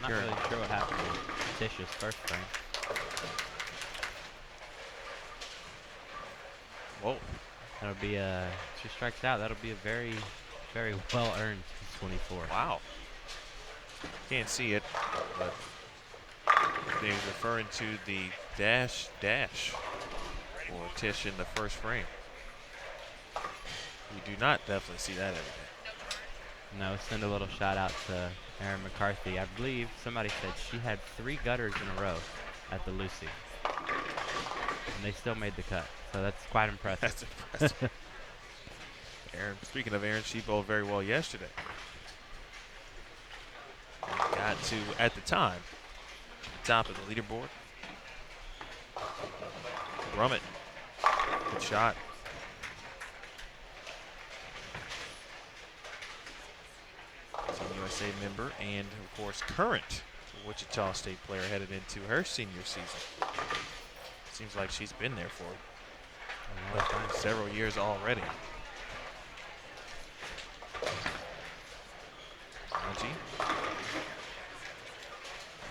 Not really sure what happened to Tish's first frame. Whoa. That'll be a, she strikes out, that'll be a very, very well-earned 24. Wow. Can't see it, but they're referring to the dash for Tish in the first frame. You do not definitely see that every day. No, send a little shout out to Erin McCarthy. I believe somebody said she had 3 gutters in a row at the Lucy. And they still made the cut. So that's quite impressive. That's impressive. Aaron, speaking of Aaron, she bowled very well yesterday. And got to, at the time, top of the leaderboard. Grummett. Good shot. Team USA member and, of course, current Wichita State player headed into her senior season. Seems like she's been there for several years already. Angie.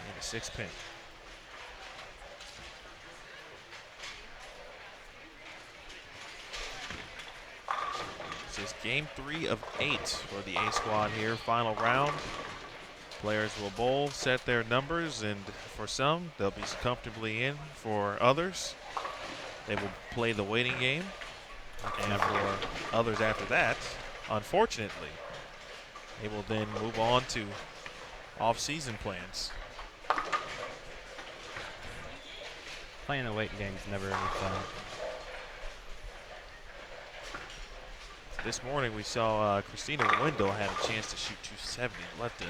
And a 6-pin. This is game 3 of 8 for the A squad here. Final round. Players will bowl, set their numbers, and for some, they'll be comfortably in. For others, they will play the waiting game. And for others after that, unfortunately, they will then move on to off-season plans. Playing the waiting game is never any fun. This morning we saw Christina Wendell had a chance to shoot 270. Left it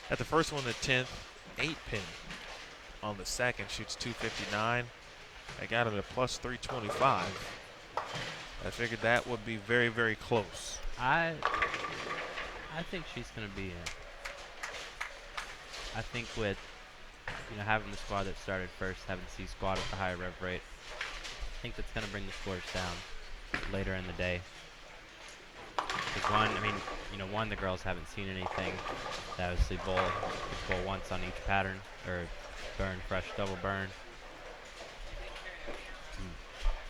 at the first one, the 10th, 8-pin. On the second, shoots 259. I got him at plus 325. I figured that would be very, very close. I think she's going to be in. I think with, having the squad that started first, having C squad at the higher rev rate, I think that's going to bring the scores down later in the day. Because one, the girls haven't seen anything. They obviously bowl once on each pattern, or burn, fresh double burn.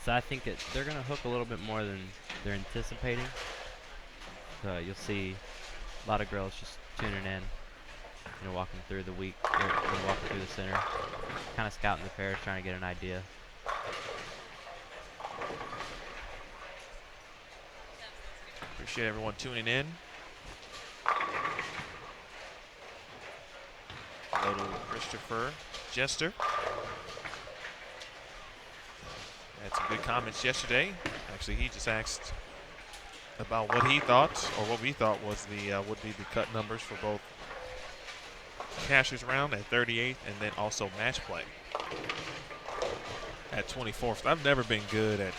So I think they're going to hook a little bit more than they're anticipating. So you'll see a lot of girls just tuning in, walking through the week, or walking through the center, kind of scouting the pairs, trying to get an idea. Appreciate everyone tuning in. Hello to Christopher Jester. Had some good comments yesterday. Actually, he just asked about what he thought, or what we thought was would be the cut numbers for both Cashers round at 38th and then also match play at 24th. I've never been good at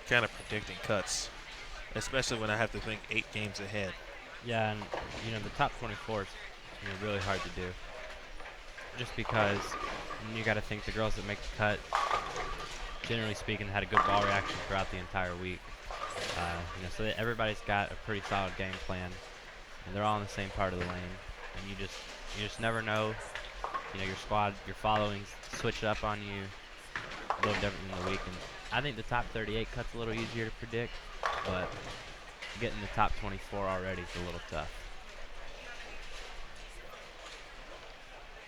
kind of predicting cuts, especially when I have to think 8 games ahead. Yeah, and the top 24 is really hard to do. Just because you got to think the girls that make the cut, generally speaking, had a good ball reaction throughout the entire week. So that everybody's got a pretty solid game plan. and they're all in the same part of the lane, and you just never know. You know, your squad, your followings switch up on you a little different than the week. And I think the top 38 cut's a little easier to predict, but getting the top 24 already is a little tough.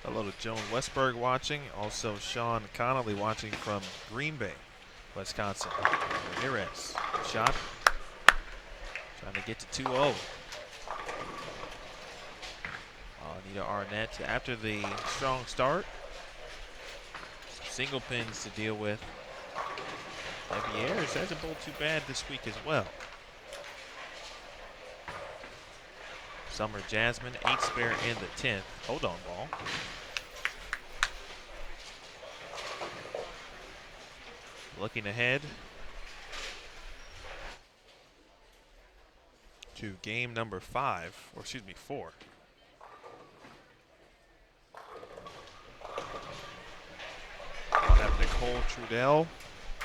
Hello to Joan Westberg watching. Also Sean Connolly watching from Green Bay, Wisconsin. Ramirez, shot. Trying to get to 2-0. Anita Arnett after the strong start. Some single pins to deal with. Debbie Ayers hasn't bowled too bad this week as well. Summer Jasmine, 8 spare in the 10th. Hold on, ball. Looking ahead to game number 5, or excuse me, 4. We'll have Nicole Trudell,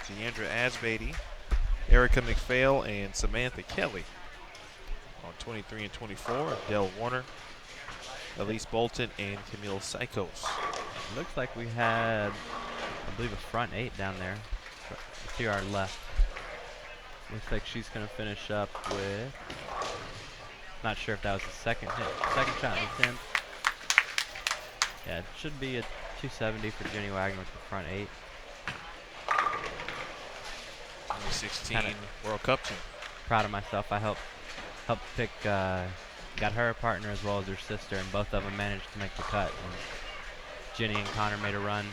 Deandra Asbeatty, Erica McPhail, and Samantha Kelly on 23 and 24. Dell Warner, Elise Bolton, and Camille Sykos. Looks like we had, I believe, a front 8 down there to our left. Looks like she's going to finish up with, not sure if that was the second shot in the 10th. Yeah, it should be a 270 for Jenny Wagner with the front 8. 2016 World Cup team. Proud of myself. I helped pick, got her a partner as well as her sister, and both of them managed to make the cut. And Jenny and Connor made a run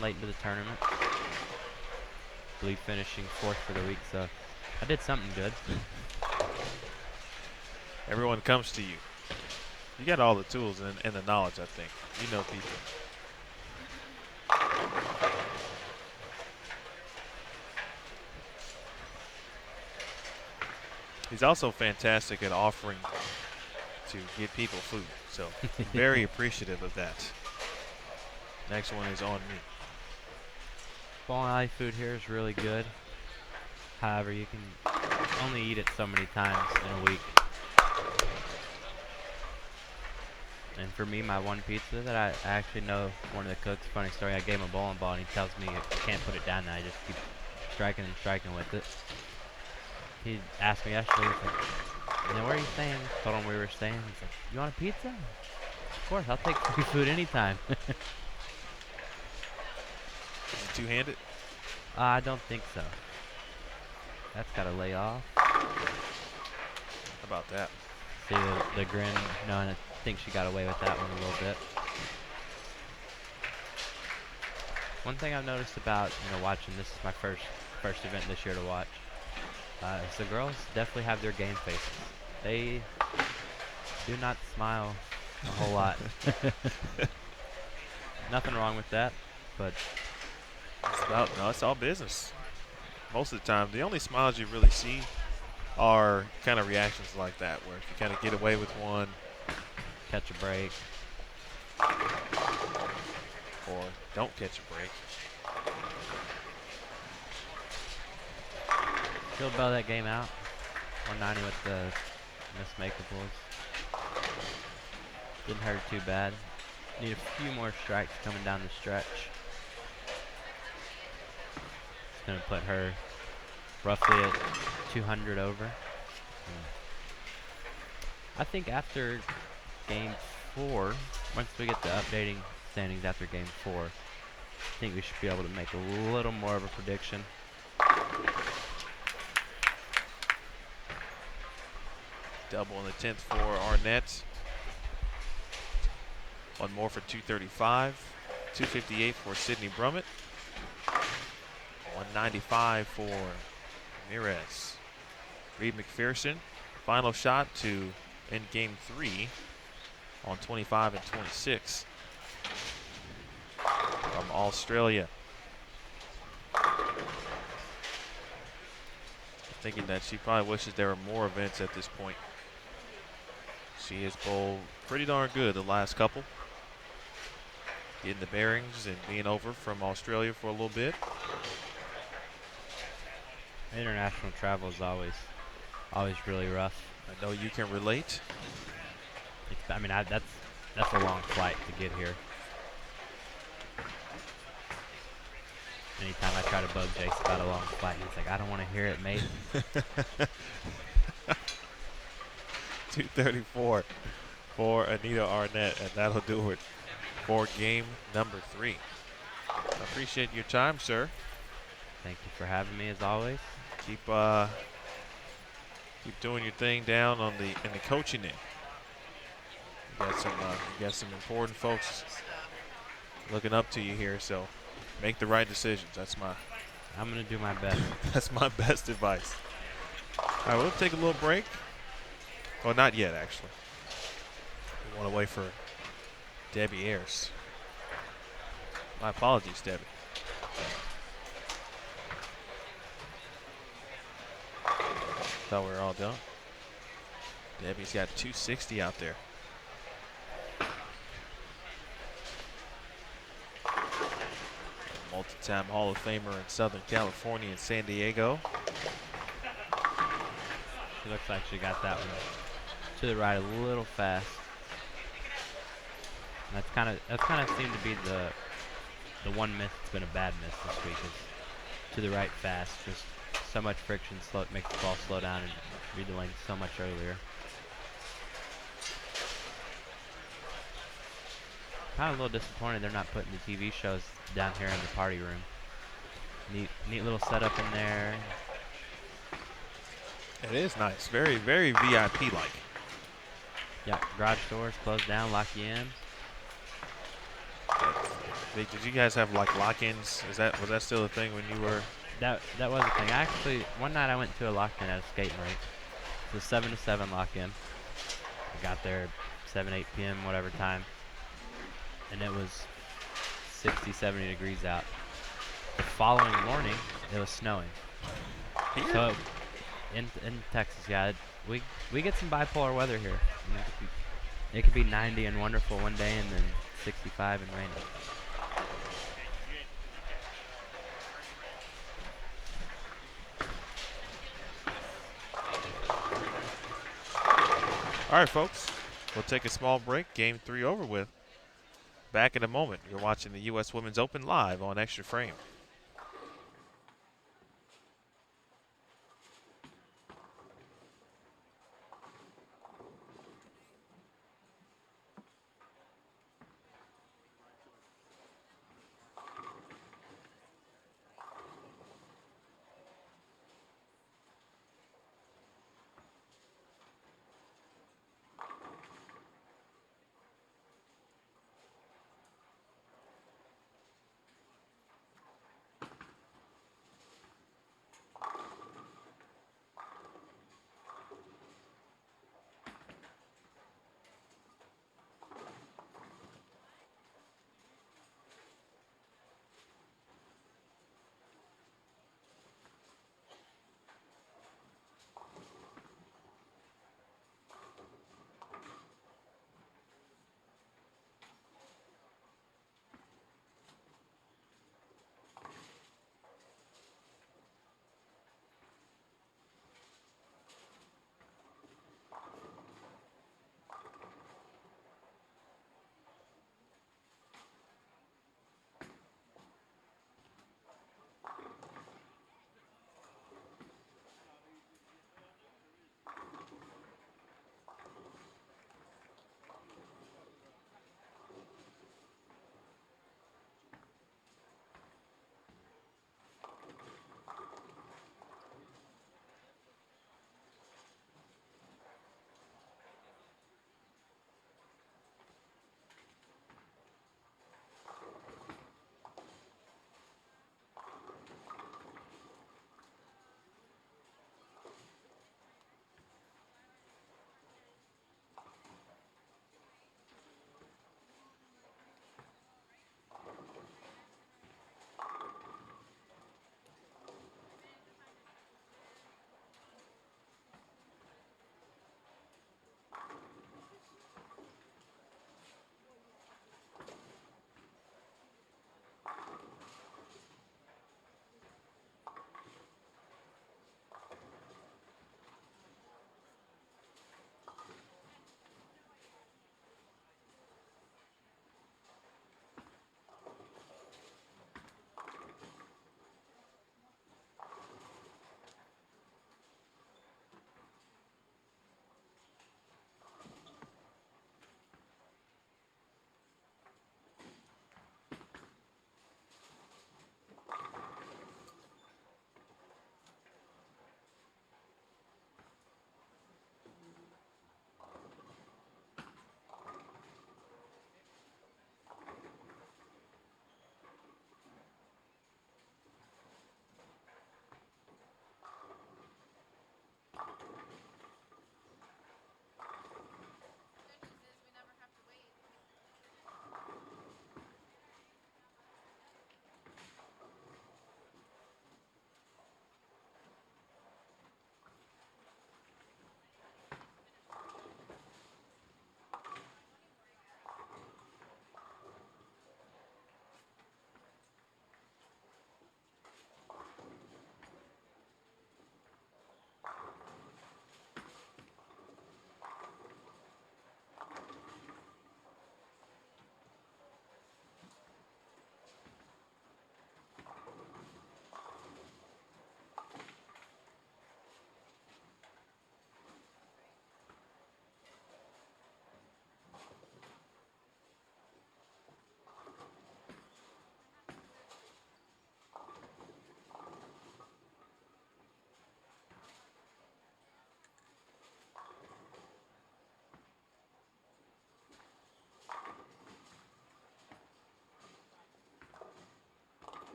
late into the tournament. I believe finishing 4th for the week, so I did something good. Everyone comes to you. You got all the tools and the knowledge, I think. You know people. He's also fantastic at offering to get people food, so very appreciative of that. Next one is on me. Bowling alley food here is really good. However, you can only eat it so many times in a week. And for me, my one pizza that I actually know one of the cooks, funny story, I gave him a bowling ball and he tells me I can't put it down now, I just keep striking and striking with it. He asked me yesterday, he's like, you know, where are you staying? Told him we were staying. He's like, you want a pizza? Of course, I'll take free food anytime. Is it two-handed? I don't think so. That's got to lay off. How about that? See the grin, knowing I think she got away with that one a little bit. One thing I've noticed about, watching, this is my first event this year to watch, is the girls definitely have their game faces. They do not smile a whole lot. Nothing wrong with that, but it's all business. Most of the time, the only smiles you really see are kind of reactions like that, where if you kind of get away with one, catch a break, or don't catch a break. She'll bail that game out. 190 with the mismakeables. Didn't hurt too bad. Need a few more strikes coming down the stretch. It's going to put her roughly at 200 over. I think after game 4, once we get the updating standings after game 4, I think we should be able to make a little more of a prediction. Double in the 10th for Arnett. One more for 235. 258 for Sydney Brummett. 195 for Ramirez. Reed McPherson, final shot to end game 3 on 25 and 26 from Australia. Thinking that she probably wishes there were more events at this point. She has bowled pretty darn good the last couple. Getting the bearings and being over from Australia for a little bit. International travel is always always really rough. I know you can relate. I mean, that's a long flight to get here. Anytime I try to bug Jace about a long flight, he's like, I don't want to hear it, mate. 234 for Anita Arnett, and that'll do it for game number 3. I appreciate your time, sir. Thank you for having me, as always. Keep doing your thing down on in the coaching end. You got some important folks looking up to you here, so make the right decisions. I'm gonna do my best. That's my best advice. All right, we'll take a little break. Well, not yet, actually. We want to wait for Debbie Ayers. My apologies, Debbie. Thought we were all done. Debbie's got 260 out there. Multi-time Hall of Famer in Southern California and San Diego. She looks like she got that one to the right a little fast. And that's kind of seemed to be the one miss that's been a bad miss this week, is to the right fast. Just so much friction makes the ball slow down and read the lane so much earlier. Kind of a little disappointed they're not putting the TV shows down here in the party room. Neat little setup in there. It is nice. Very, very VIP-like. Yeah, garage doors closed down, lock you in. Did you guys have like lock-ins? Was that still a thing when you were? That was a thing. One night I went to a lock-in at a skating rink. It was 7 to 7 lock-in. I got there 7, 8 p.m. whatever time, and it was 60, 70 degrees out. The following morning, it was snowing. Here? So in Texas, yeah, we get some bipolar weather here. I mean, it could be 90 and wonderful one day, and then 65 and rainy. All right, folks. We'll take a small break. Game 3 over with. Back in a moment. You're watching the U.S. Women's Open live on Extra Frame.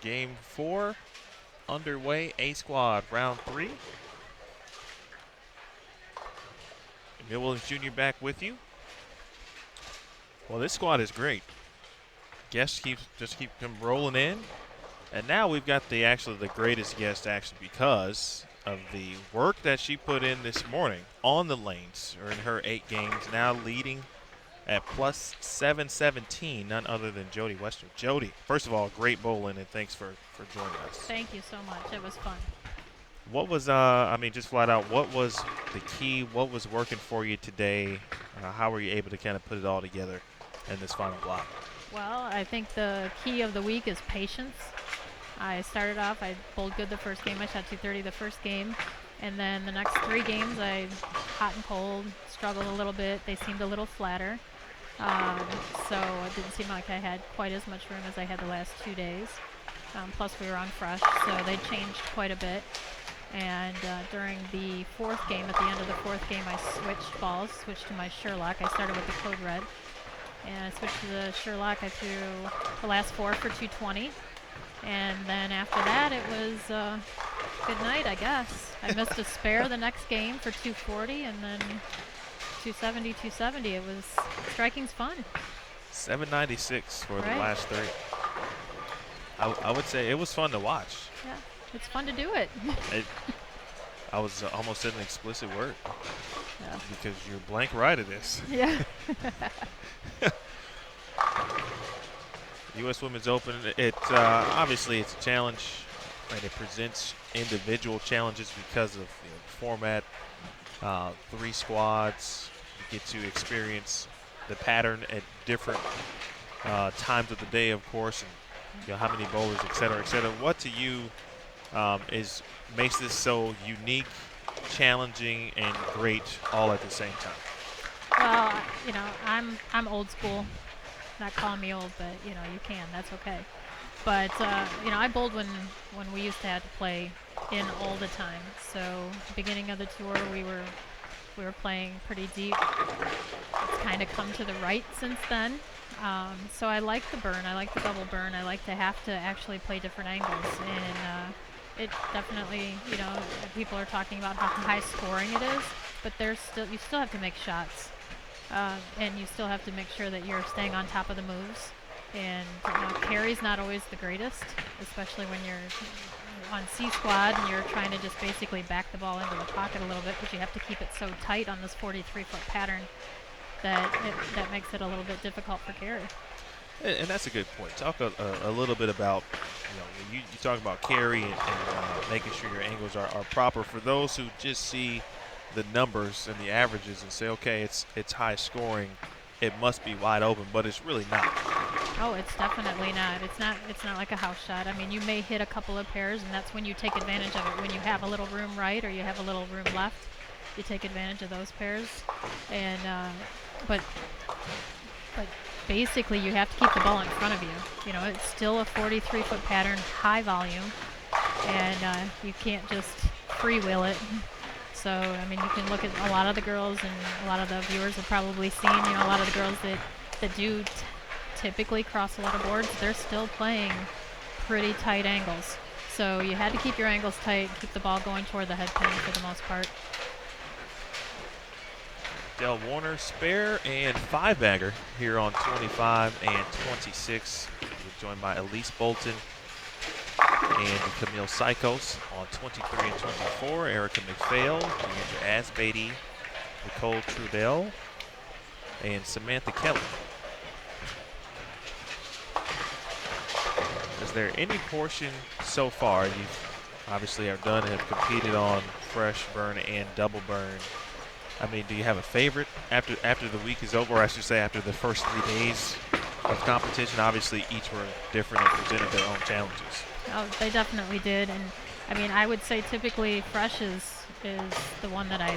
Game 4 underway. A squad, round 3. Emil Williams Jr. back with you. Well, this squad is great. Guests just keep them rolling in. And now we've got the greatest guest because of the work that she put in this morning on the lanes or in her 8 games, now leading at plus 717, none other than Jody Wester. Jody, first of all, great bowling, and thanks for joining us. Thank you so much. It was fun. What was, just flat out, what was the key? What was working for you today? How were you able to kind of put it all together in this final block? Well, I think the key of the week is patience. I started off, I bowled good the first game. I shot 230 the first game. And then the next 3 games, I hot and cold, struggled a little bit. They seemed a little flatter. So it didn't seem like I had quite as much room as I had the last 2 days. Plus we were on fresh, so they changed quite a bit. And during the 4th game, at the end of the 4th game, I switched balls, switched to my Sherlock. I started with the Code Red. And I switched to the Sherlock. I threw the last 4 for 220. And then after that, it was good night, I guess. I missed a spare the next game for 240, and then 270, 270. It was, striking's fun. 796 for the Right. last 3. I would say it was fun to watch. Yeah, it's fun to do it. I was almost said an explicit word Yeah. because you're blank right at this. Yeah. U.S. Women's Open, obviously it's a challenge, and it presents individual challenges because of format. 3 squads, you get to experience the pattern at different times of the day, of course, and how many bowlers, et cetera, et cetera. What to you makes this so unique, challenging, and great all at the same time? Well, I'm old school. Not calling me old, but you can. That's okay. But I bowled when we used to have to play in all the time. So at the beginning of the tour, we were playing pretty deep. It's kind of come to the right since then. So I like the burn. I like the double burn. I like to have to actually play different angles. And it definitely, people are talking about how high scoring it is, but you still have to make shots. And you still have to make sure that you're staying on top of the moves. And carry's not always the greatest, especially when you're on C squad and you're trying to just basically back the ball into the pocket a little bit, but you have to keep it so tight on this 43-foot pattern that makes it a little bit difficult for carry. And that's a good point. Talk a little bit about, when you talk about carry and making sure your angles are proper. For those who just see the numbers and the averages and say, okay, it's high scoring, it must be wide open, but it's really not. Oh, it's definitely not. It's not like a house shot. I mean, you may hit a couple of pairs, and that's when you take advantage of it. When you have a little room right or you have a little room left, you take advantage of those pairs. And but basically, you have to keep the ball in front of you. It's still a 43-foot pattern, high volume, and you can't just freewheel it. So, I mean, you can look at a lot of the girls, and a lot of the viewers have probably seen, a lot of the girls that do typically cross a lot of boards, they're still playing pretty tight angles. So you had to keep your angles tight, keep the ball going toward the head pin for the most part. Del Warner spare and 5-bagger here on 25 and 26. We're joined by Elise Bolton and Camille Sykos on 23 and 24. Erica McPhail, Andrew Asbeatty, Nicole Trudell, and Samantha Kelly. Is there any portion so far, you obviously are done and have competed on fresh burn and double burn? I mean, do you have a favorite after the week is over, or I should say after the first 3 days of competition? Obviously, each were different and presented their own challenges. Oh, they definitely did. And, I mean, I would say typically fresh is the one that I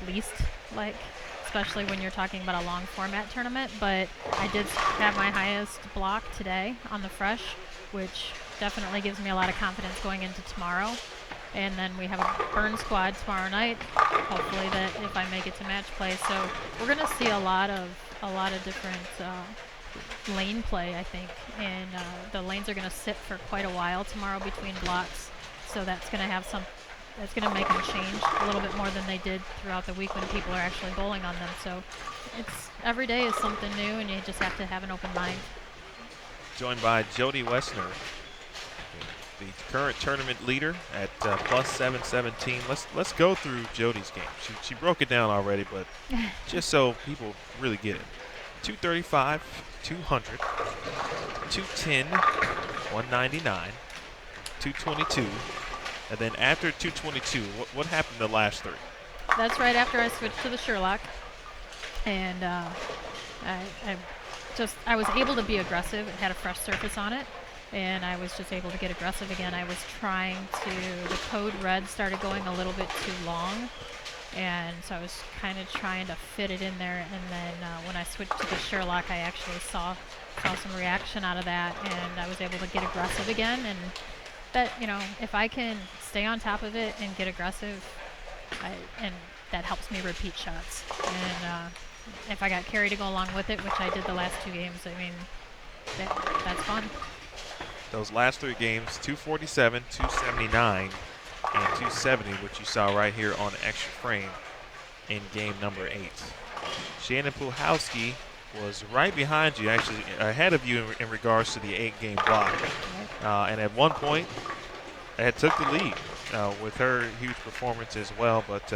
least like, especially when you're talking about a long format tournament. But I did have my highest block today on the fresh, which definitely gives me a lot of confidence going into tomorrow. And then we have a burn squad tomorrow night, hopefully that if I make it to match play. So we're going to see a lot of different lane play, I think, and the lanes are going to sit for quite a while tomorrow between blocks, so that's going to have some. That's going to make them change a little bit more than they did throughout the week when people are actually bowling on them. So it's every day is something new, and you just have to have an open mind. Joined by Jody Wessner, the current tournament leader at plus 717. Let's go through Jody's game. She broke it down already, but just so people really get it. 235, 200, 210, 199, 222. And then after 222, what happened the last three? That's right after I switched to the Sherlock, and I was able to be aggressive. It had a fresh surface on it, and I was just able to get aggressive again. I was the code red started going a little bit too long, and so I was kind of trying to fit it in there. And then when I switched to the Sherlock, I actually saw some reaction out of that, and I was able to get aggressive again. And that, if I can stay on top of it and get aggressive, and that helps me repeat shots. And if I got carry to go along with it, which I did the last two games, I mean, that's fun. Those last three games, 247, 279, and 270, which you saw right here on the extra frame in game number 8. Shannon Puhalski was right behind you, actually ahead of you in regards to the 8-game block. And at one point, had took the lead with her huge performance as well, but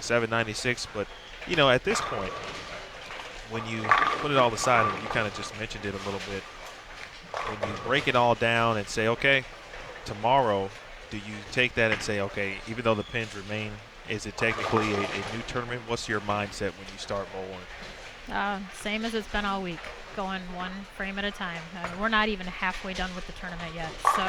796. But, at this point, when you put it all aside, and you kind of just mentioned it a little bit, when you break it all down and say, okay, tomorrow, do you take that and say, okay, even though the pins remain, is it technically a new tournament? What's your mindset when you start bowling? Same as it's been all week, going one frame at a time. We're not even halfway done with the tournament yet, so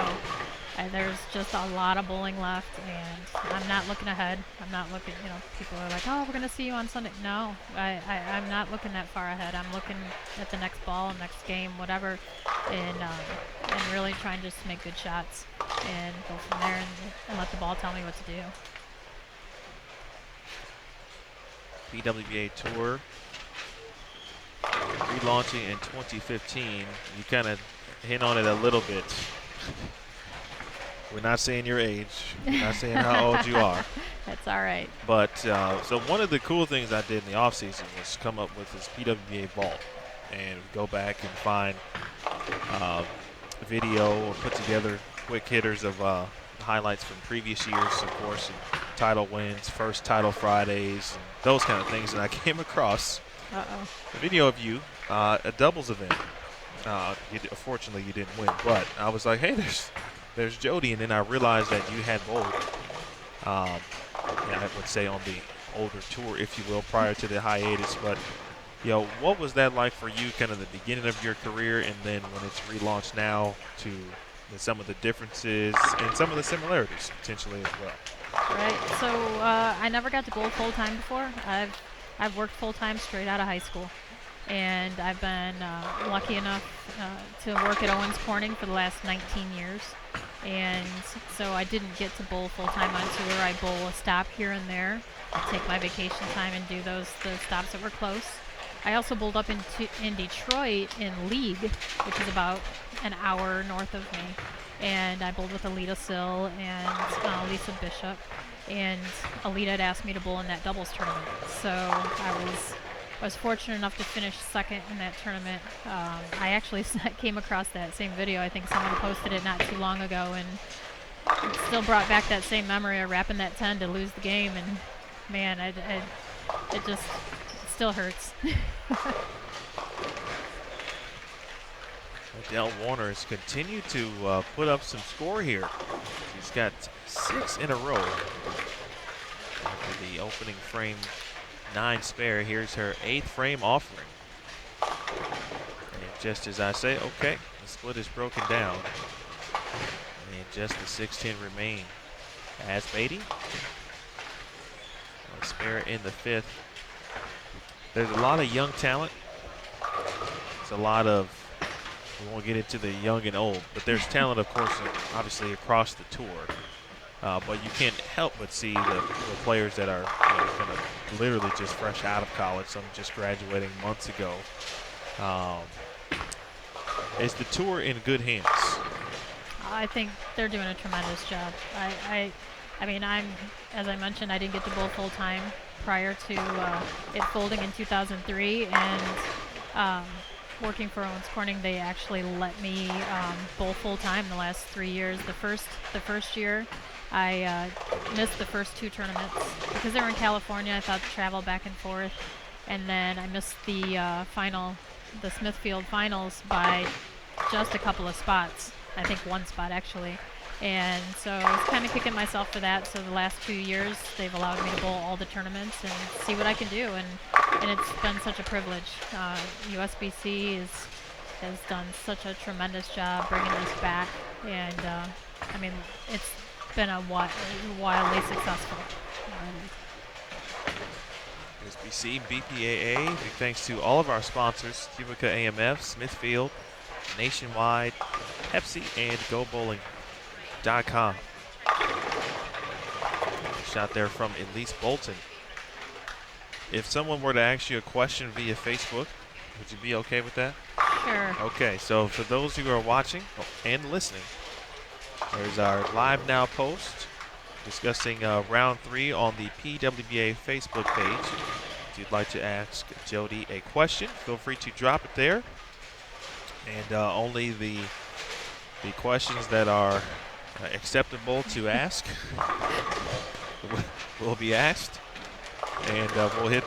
there's just a lot of bowling left, and I'm not looking ahead. I'm not looking, people are like, oh, we're going to see you on Sunday. No, I'm not looking that far ahead. I'm looking at the next ball, next game, whatever, and really trying just to make good shots and go from there and let the ball tell me what to do. PWBA Tour relaunching in 2015. You kind of hint on it a little bit. We're not saying your age. We're not saying how old you are. That's all right. But so one of the cool things I did in the offseason was come up with this PWBA vault and go back and find video or put together quick hitters of highlights from previous years, of course, and title wins, first title Fridays, and those kind of things. And I came across a video of you, a doubles event. Fortunately, you didn't win, but I was like, hey, there's Jody, and then I realized that you had bowled, I would say on the older tour, if you will, prior to the hiatus. But, what was that like for you, kind of the beginning of your career, and then when it's relaunched now to some of the differences and some of the similarities potentially as well? Right. So I never got to bowl full-time before. I've worked full-time straight out of high school. And I've been lucky enough to work at Owens Corning for the last 19 years. And so I didn't get to bowl full-time on tour. I bowl a stop here and there. I take my vacation time and do the stops that were close. I also bowled up in Detroit in League, which is about an hour north of me. And I bowled with Alita Sill and Lisa Bishop. And Alita had asked me to bowl in that doubles tournament. So I was fortunate enough to finish second in that tournament. I actually came across that same video. I think someone posted it not too long ago, and it still brought back that same memory of wrapping that 10 to lose the game. And man, it still hurts. Adele Warner has continued to put up some score here. She's got 6 in a row. After the opening frame 9 spare, here's her 8th frame offering. And just as I say, okay, the split is broken down. And just the 6-10 remain. As Beatty, a spare in the 5th. There's a lot of young talent. It's a lot of, we won't get into the young and old, but there's talent, of course, obviously across the tour. But you can't help but see the players that are kind of literally just fresh out of college. Some just graduating months ago. Is the tour in good hands? I think they're doing a tremendous job. I mean, as I mentioned, I didn't get to bowl full time prior to it folding in 2003, and working for Owens Corning, they actually let me bowl full time the last 3 years. The first year, I missed the first 2 tournaments because they were in California. I thought to travel back and forth, and then I missed the the Smithfield finals by just a couple of spots. I think 1 spot actually. And so I was kind of kicking myself for that. So the last 2 years, they've allowed me to bowl all the tournaments and see what I can do. And it's been such a privilege. USBC has done such a tremendous job bringing us back. And I mean, it's been a wildly successful. USBC, BPAA, big thanks to all of our sponsors, Cubica AMF, Smithfield, Nationwide, Pepsi, and GoBowling.com. Shot there from Elise Bolton. If someone were to ask you a question via Facebook, would you be okay with that? Sure. Okay, so for those who are watching and listening, there's our Live Now post discussing round 3 on the PWBA Facebook page. If you'd like to ask Jody a question, feel free to drop it there. And only the questions that are acceptable to ask will be asked. And we'll hit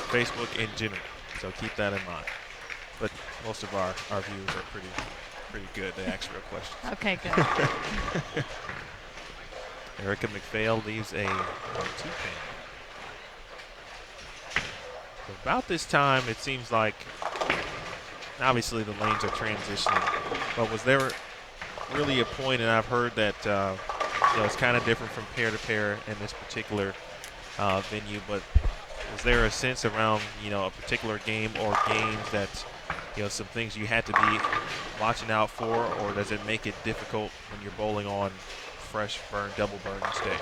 Facebook in general. So keep that in mind. But most of our viewers are pretty good. They ask real questions. Okay, good. Erica McPhail leaves a 2-pin. About this time, it seems like, obviously the lanes are transitioning, but was there really a point, and I've heard that it's kind of different from pair to pair in this particular venue, but is there a sense around a particular game or games that some things you had to be watching out for, or does it make it difficult when you're bowling on fresh burn, double burn instead?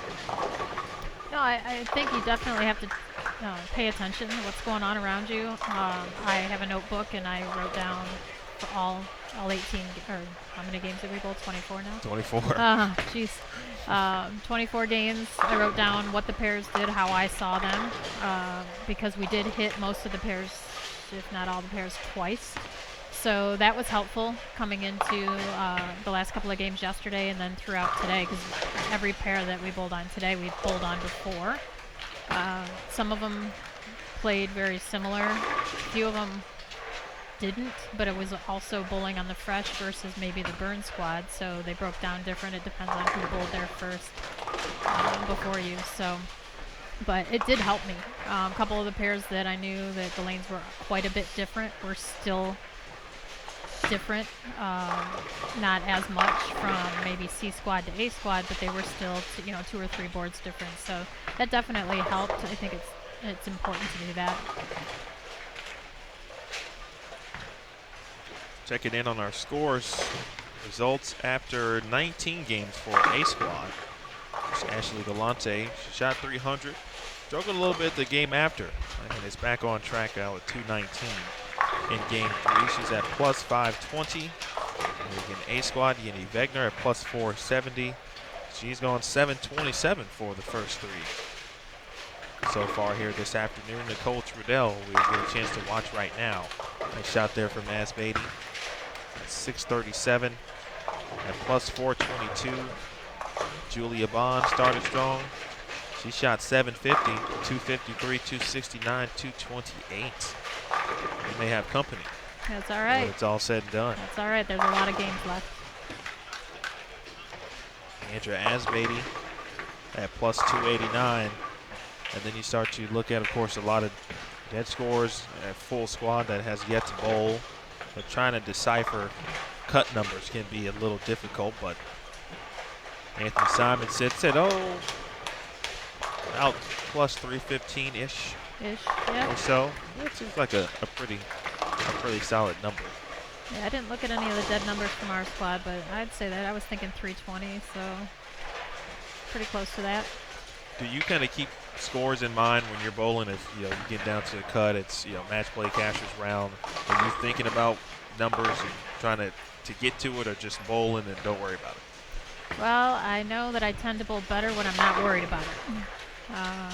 No, I think you definitely have to pay attention to what's going on around you. I have a notebook, and I wrote down for all 18, or how many games did we bowl? 24 now? 24. Jeez. 24 games. I wrote down what the pairs did, how I saw them, because we did hit most of the pairs, if not all the pairs, twice. So that was helpful coming into the last couple of games yesterday and then throughout today, because every pair that we bowled on today, we've bowled on before. Some of them played very similar. A few of them didn't, but it was also bowling on the fresh versus maybe the burn squad, so they broke down different. It depends on who bowled there first before you. So, but it did help me. A couple of the pairs that I knew that the lanes were quite a bit different were still different, not as much from maybe C squad to A squad, but they were still 2 or 3 boards different. So that definitely helped. I think it's important to do that. Checking in on our scores. Results after 19 games for A squad. Ashley Galante, she shot 300. Struggled a little bit the game after, and is back on track now with 219 in game 3. She's at plus 520. Again, A squad, Yenny Wegner at plus 470. She's gone 727 for the first 3 so far here this afternoon. Nicole Trudell, we get a chance to watch right now. Nice shot there from Maz Beatty. At 637 at plus 422. Julia Bond started strong. She shot 750, 253, 269, 228. We may have company. That's all right. When it's all said and done. That's all right. There's a lot of games left. Andrea Asbeatty at plus 289. And then you start to look at, of course, a lot of dead scores at full squad that has yet to bowl. But trying to decipher cut numbers can be a little difficult. But Anthony Simon sits at, about plus 315-ish. Yeah. Or so. That seems like a pretty solid number. Yeah, I didn't look at any of the dead numbers from our squad, but I'd say that I was thinking 320, so pretty close to that. Do you kind of keep scores in mind when you're bowling? If you get down to the cut, it's match play, cashier's round. Are you thinking about numbers and trying to get to it, or just bowling and don't worry about it? Well, I know that I tend to bowl better when I'm not worried about it.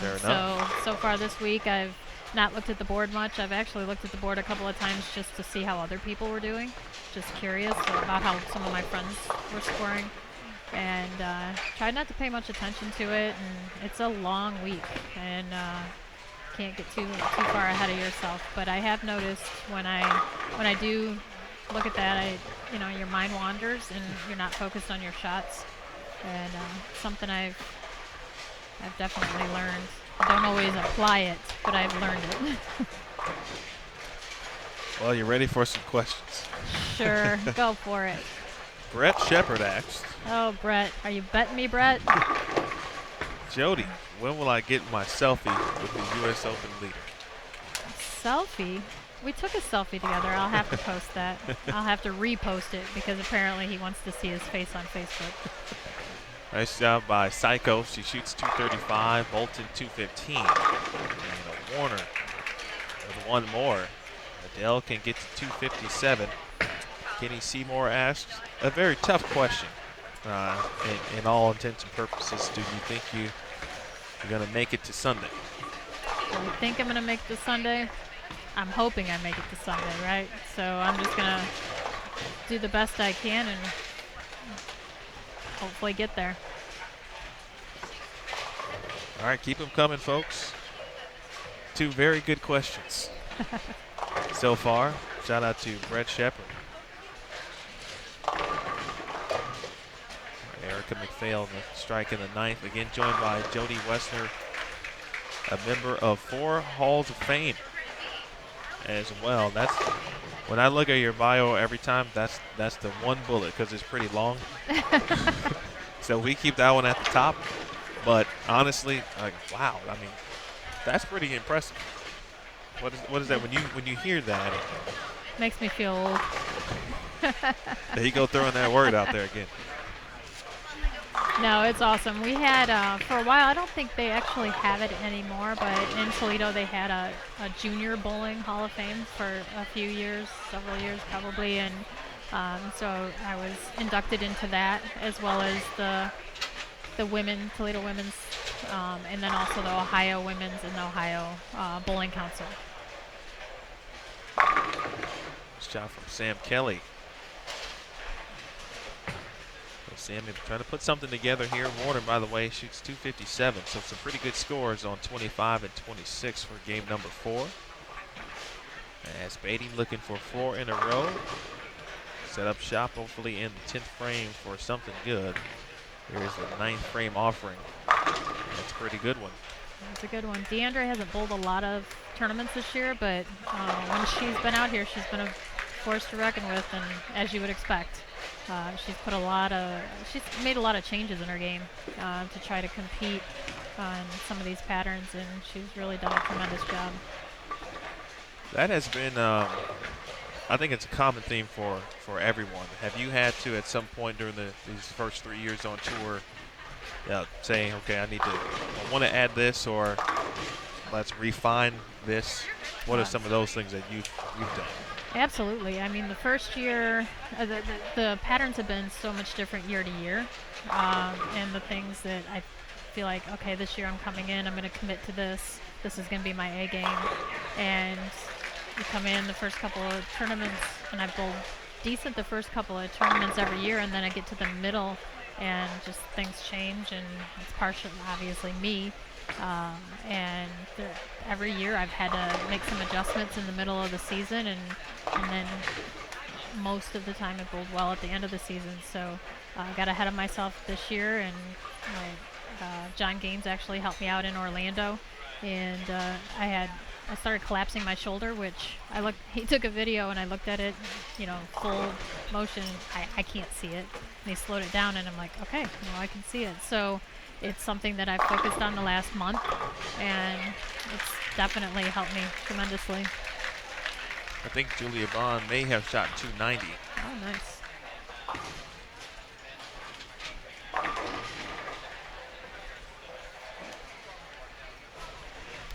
Fair enough. So far this week, I've not looked at the board much. I've actually looked at the board a couple of times just to see how other people were doing. Just curious about how some of my friends were scoring. And tried not to pay much attention to it. And it's a long week, and can't get too far ahead of yourself. But I have noticed when I do look at that, your mind wanders and you're not focused on your shots. And something I've definitely learned. I don't always apply it, but I've learned it. Well, you ready for some questions? Sure, go for it. Brett Shepard asked, Oh, Brett, are you betting me, Brett? Jody, when will I get my selfie with the U.S. Open leader? Selfie? We took a selfie together. I'll have to post that. I'll have to repost it because apparently he wants to see his face on Facebook. Nice job by Psycho. She shoots 235, Bolton 215. And Warner with one more. Adele can get to 257. Kenny Seymour asks a very tough question. In all intents and purposes, do you think you're going to make it to Sunday? I think I'm going to make it to Sunday. I'm hoping I make it to Sunday, right? So I'm just going to do the best I can and hopefully get there. All right, keep them coming, folks. Two very good questions so far. Shout out to Brett Shepard. Erica McPhail in the strike in the ninth. Again, joined by Jody Wessner, a member of 4 Halls of Fame as well. That's when I look at your bio every time, that's the one bullet because it's pretty long. So we keep that one at the top. But honestly, wow, I mean, that's pretty impressive. What is that when you hear that? Makes me feel old. There you go, throwing that word out there again. No, it's awesome. We had, for a while, I don't think they actually have it anymore, but in Toledo they had a junior bowling Hall of Fame for a few years, several years probably, and so I was inducted into that, as well as the Toledo Women's, and then also the Ohio Women's and the Ohio Bowling Council. Nice job from Sam Kelly. Sam trying to put something together here. Warner, by the way, shoots 257, so some pretty good scores on 25 and 26 for game number 4. As Beatty looking for 4 in a row. Set up shop hopefully in the 10th frame for something good. Here's the 9th frame offering. That's a pretty good one. That's a good one. Deandra hasn't bowled a lot of tournaments this year, but when she's been out here, she's been a force to reckon with, and as you would expect. She's made a lot of changes in her game to try to compete on some of these patterns, and she's really done a tremendous job. That has been, I think it's a common theme for everyone. Have you had to, at some point during these first 3 years on tour, saying, okay, I want to add this, or let's refine this? What are some of those things that you've done? Absolutely. I mean, the first year, the patterns have been so much different year to year. And the things that I feel like, okay, this year I'm coming in, I'm going to commit to this. This is going to be my A game. And you come in the first couple of tournaments, and I've bowled decent the first couple of tournaments every year, and then I get to the middle, and just things change, and it's partially, obviously, me. And every year I've had to make some adjustments in the middle of the season, and then most of the time I've bowled well at the end of the season. So I got ahead of myself this year, and John Gaines actually helped me out in Orlando, and I started collapsing my shoulder, which he took a video and I looked at it, full motion. I can't see it. And he slowed it down, and I'm like, okay, I can see it. So it's something that I've focused on the last month, and it's definitely helped me tremendously. I think Julia Bond may have shot 290. Oh, nice.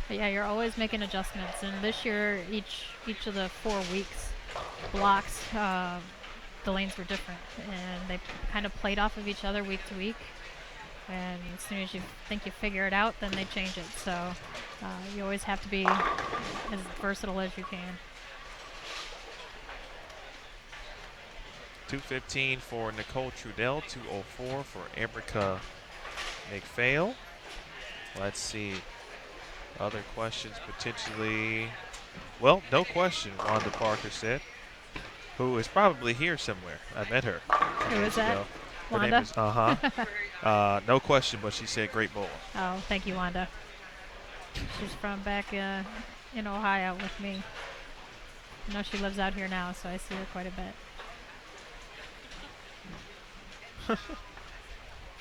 But yeah, you're always making adjustments. And this year, each of the 4 weeks blocks, the lanes were different, and they kind of played off of each other week to week. And as soon as you think you figure it out, then they change it. So you always have to be as versatile as you can. 2:15 for Nicole Trudell, 2:04 for Erica McPhail. Let's see. Other questions potentially. Well, no question, Wanda Parker said, who is probably here somewhere. I met her. Who is that? Her Wanda? name is, no question, but she said great bowl. Oh, thank you, Wanda. She's from back in Ohio with me. I know she lives out here now, so I see her quite a bit.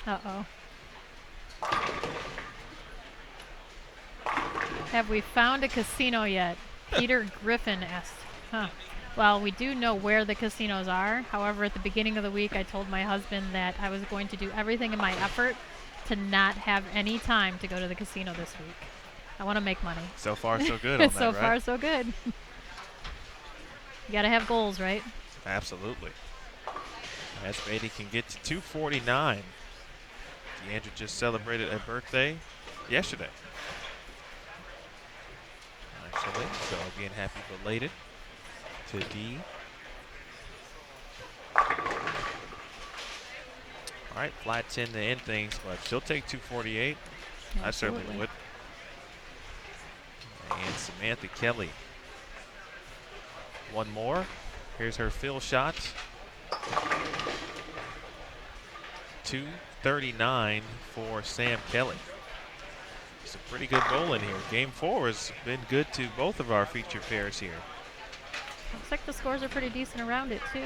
Uh-oh. Have we found a casino yet? Peter Griffin asked. Huh. Well, we do know where the casinos are. However, at the beginning of the week, I told my husband that I was going to do everything in my effort to not have any time to go to the casino this week. I want to make money. So far, so good on that, So right? far, so good. You got to have goals, right? Absolutely. As Beatty can get to 249. Deandra just celebrated a birthday yesterday. Actually, so again, happy belated to Dee. All right, flat 10 to end things, but she'll take 248. I certainly Absolutely. would. And Samantha Kelly. One more. Here's her fill shot. 239 for Sam Kelly. It's a pretty good bowl in here. Game 4 has been good to both of our featured pairs here. Looks like the scores are pretty decent around it, too.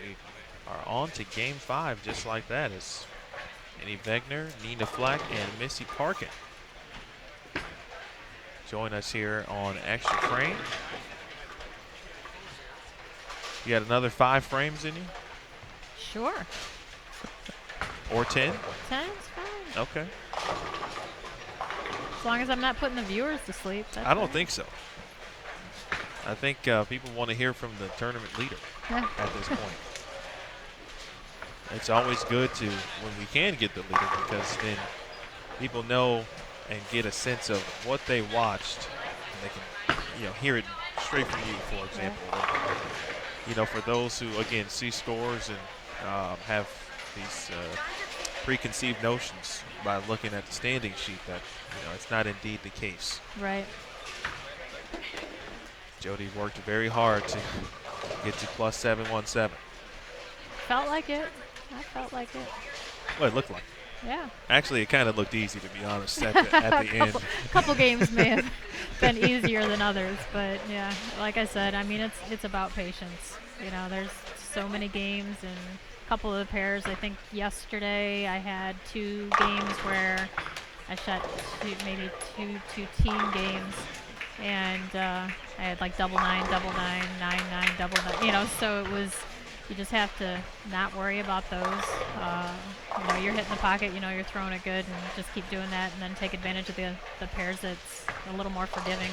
We are on to Game 5 just like that as Annie Wegner, Nina Flack, and Missy Parkin join us here on Extra Frame. You got another 5 frames in you? Sure. Or 10? 10's fine. Okay. As long as I'm not putting the viewers to sleep. That's I don't fine. think so. I think people want to hear from the tournament leader Yeah. at this point. It's always good to, when we can get the leader, because then people know and get a sense of what they watched, and they can, hear it straight from you, for example. And, for those who, again, see scores and have these preconceived notions by looking at the standing sheet, that it's not indeed the case. Right. Jody worked very hard to get to plus 717. Felt like it. I felt like it. Well, it looked like. Yeah. Actually, it kind of looked easy, to be honest, at the end. Couple games may have been easier than others, but yeah, like I said, I mean, it's about patience. There's so many games, and a couple of the pairs. I think yesterday I had 2 games where I shot maybe two team games, and I had like double 9, double 9, 9, 9, double 9. So it was. You just have to not worry about those. You're hitting the pocket, you're throwing it good, and just keep doing that, and then take advantage of the pairs that's a little more forgiving.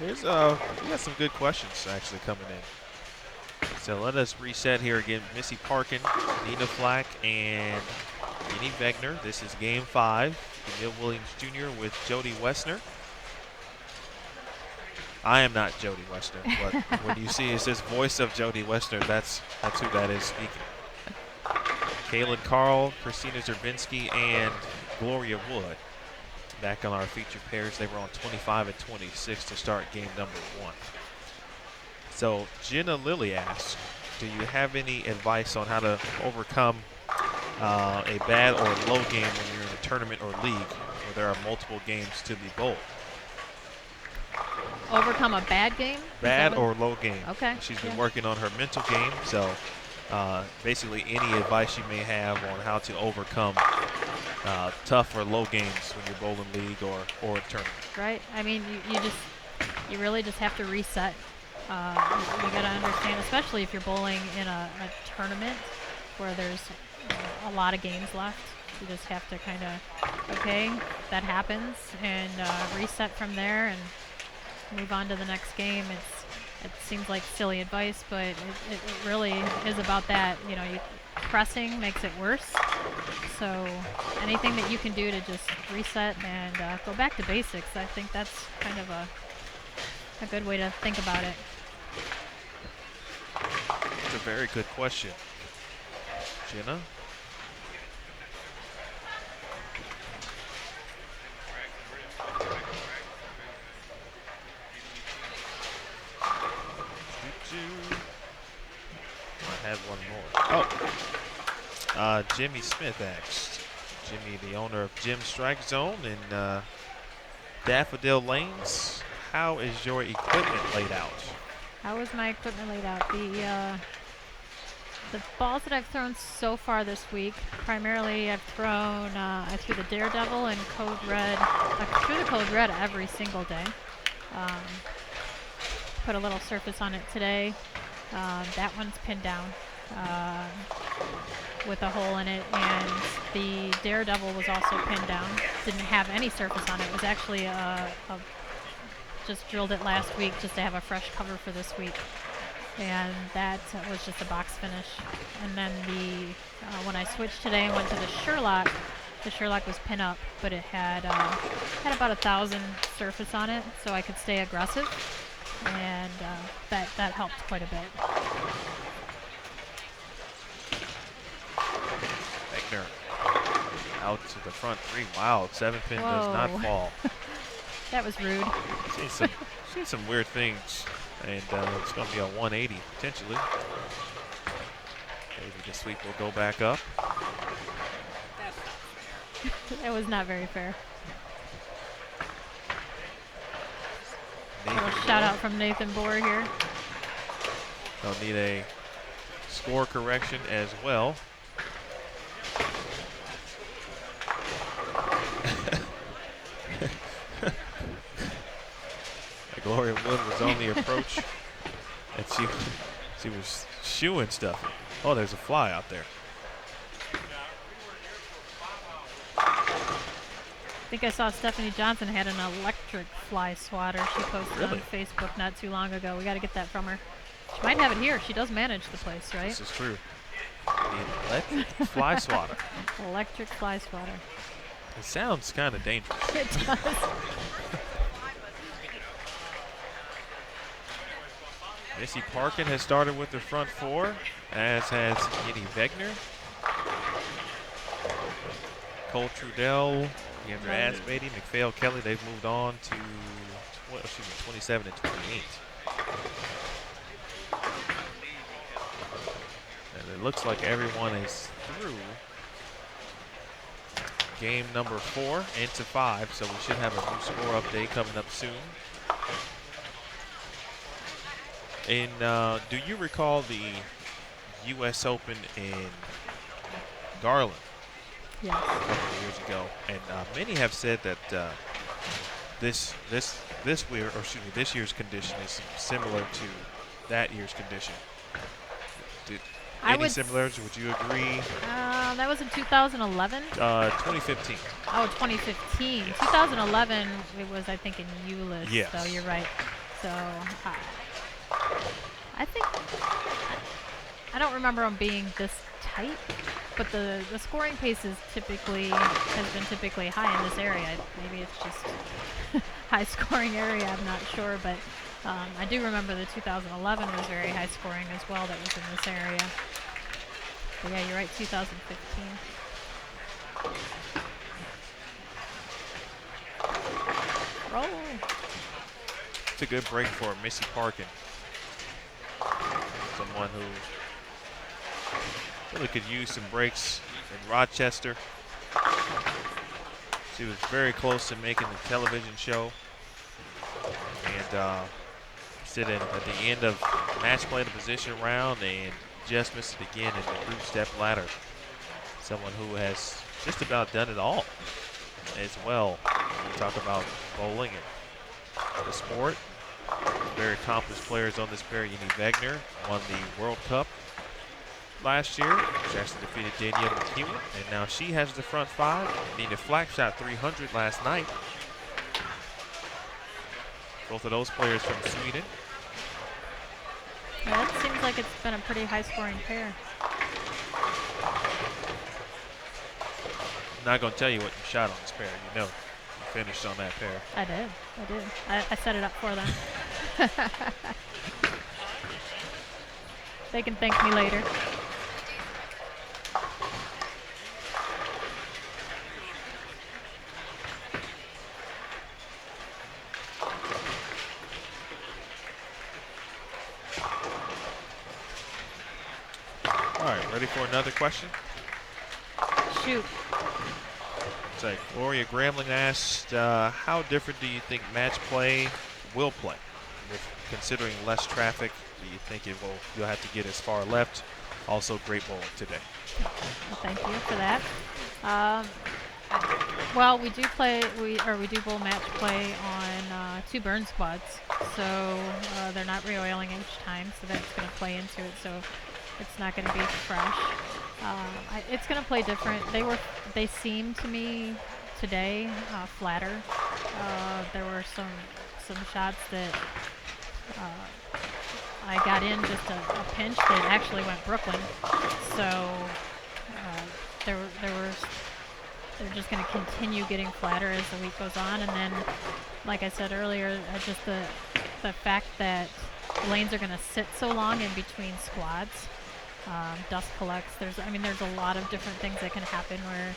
We got some good questions actually coming in. So let us reset here again. Missy Parkin, Nina Flack, and Annie Wegner. This is Game 5. Emil Williams Jr. with Jody Wessner. I am not Jody Wessner, but when you see it says voice of Jody Wessner, that's who that is speaking. Kaylin Carl, Christina Zerbinski, and Gloria Wood. Back on our featured pairs, they were on 25 and 26 to start game number 1. So Jenna Lilly asks, do you have any advice on how to overcome a bad or low game when you're in a tournament or league where there are multiple games to the bowl? Overcome a bad game? Bad or low game. Okay. She's been working on her mental game, so basically any advice you may have on how to overcome tough or low games when you're bowling league or a tournament. Right. I mean, you really just have to reset You got to understand, especially if you're bowling in a tournament where there's a lot of games left. You just have to kind of, okay, that happens, and reset from there and move on to the next game. It seems like silly advice, but it really is about that. You know, pressing makes it worse. So anything that you can do to just reset and go back to basics, I think that's kind of a good way to think about it. It's a very good question. Jenna? I had one more. Oh, Jimmy Smith asked. Jimmy, the owner of Jim Strike Zone in Daffodil Lanes. How is your equipment laid out? How is my equipment laid out? The balls that I've thrown so far this week, primarily I've thrown, I threw the Daredevil and Code Red. I threw the Code Red every single day. Put a little surface on it today. That one's pinned down with a hole in it, and the Daredevil was also pinned down. Didn't have any surface on it. It was actually just drilled it last week just to have a fresh cover for this week. And that was just a box finish. And then when I switched today and went to the Sherlock was pin up, but it had about 1,000 surface on it, so I could stay aggressive, and that helped quite a bit. Wegner out to the front three. Wow, 7-pin does not fall. That was rude. Seen some weird things, and it's going to be a 180 potentially. Maybe the sweep will go back up. It was not very fair. A little shout out from Nathan Bohr here. They'll need a score correction as well. Gloria Wood was on the approach, and she was shooing stuff. Oh, there's a fly out there. I think I saw Stephanie Johnson had an electric fly swatter she posted on Facebook not too long ago. We got to get that from her. She might have it here. She does manage the place, right? This is true. The electric fly swatter. Electric fly swatter. It sounds kind of dangerous. It does. Missy Parkin has started with the front four, as has Jenny Wegner. Cole Trudell, Andrew Asbeatty, McPhail Kelly, they've moved on to 27 and 28. And it looks like everyone is through game number 4 into 5, so we should have a new score update coming up soon. And do you recall the U.S. Open in Garland? Yes. A couple of years ago, and many have said that this year's condition is similar to that year's condition. Any similarities? Would you agree? That was in 2011. 2015. Oh, 2015. 2011. It was, I think, in Euless. Yes. So you're right. So I think I don't remember them being this tight, but the scoring pace has been typically high in this area. Maybe it's just high scoring area, I'm not sure, but I do remember the 2011 was very high scoring as well. That was in this area. But yeah, you're right. 2015. Roll. It's a good break for Missy Parkin. Someone who really could use some breaks in Rochester. She was very close to making the television show. And sitting at the end of match play the position round and just missed it again in the group step ladder. Someone who has just about done it all as well. We talk about bowling and the sport. Very accomplished players on this pair. Yeni Wagner won the World Cup last year. She actually defeated Danielle McEwen, and now she has the front five. Nina Flack shot 300 last night. Both of those players from Sweden. Yeah, it seems like it's been a pretty high-scoring pair. I'm not going to tell you what you shot on this pair. You know you finished on that pair. I did. I set it up for them. They can thank me later. All right, ready for another question? Shoot. It's like Gloria Gramling asked, how different do you think match play will play? With considering less traffic, do you think you'll have to get as far left? Also, great bowling today. Well, thank you for that. Well, we do bowl match play on 2 burn squads, so they're not re-oiling each time, so that's going to play into it. So it's not going to be fresh. It's going to play different. They seem to me today flatter. There were some shots that I got in just a pinch that actually went Brooklyn. So they're just going to continue getting flatter as the week goes on, and then, like I said earlier, just the fact that lanes are going to sit so long in between squads. Dust collects. There's a lot of different things that can happen where,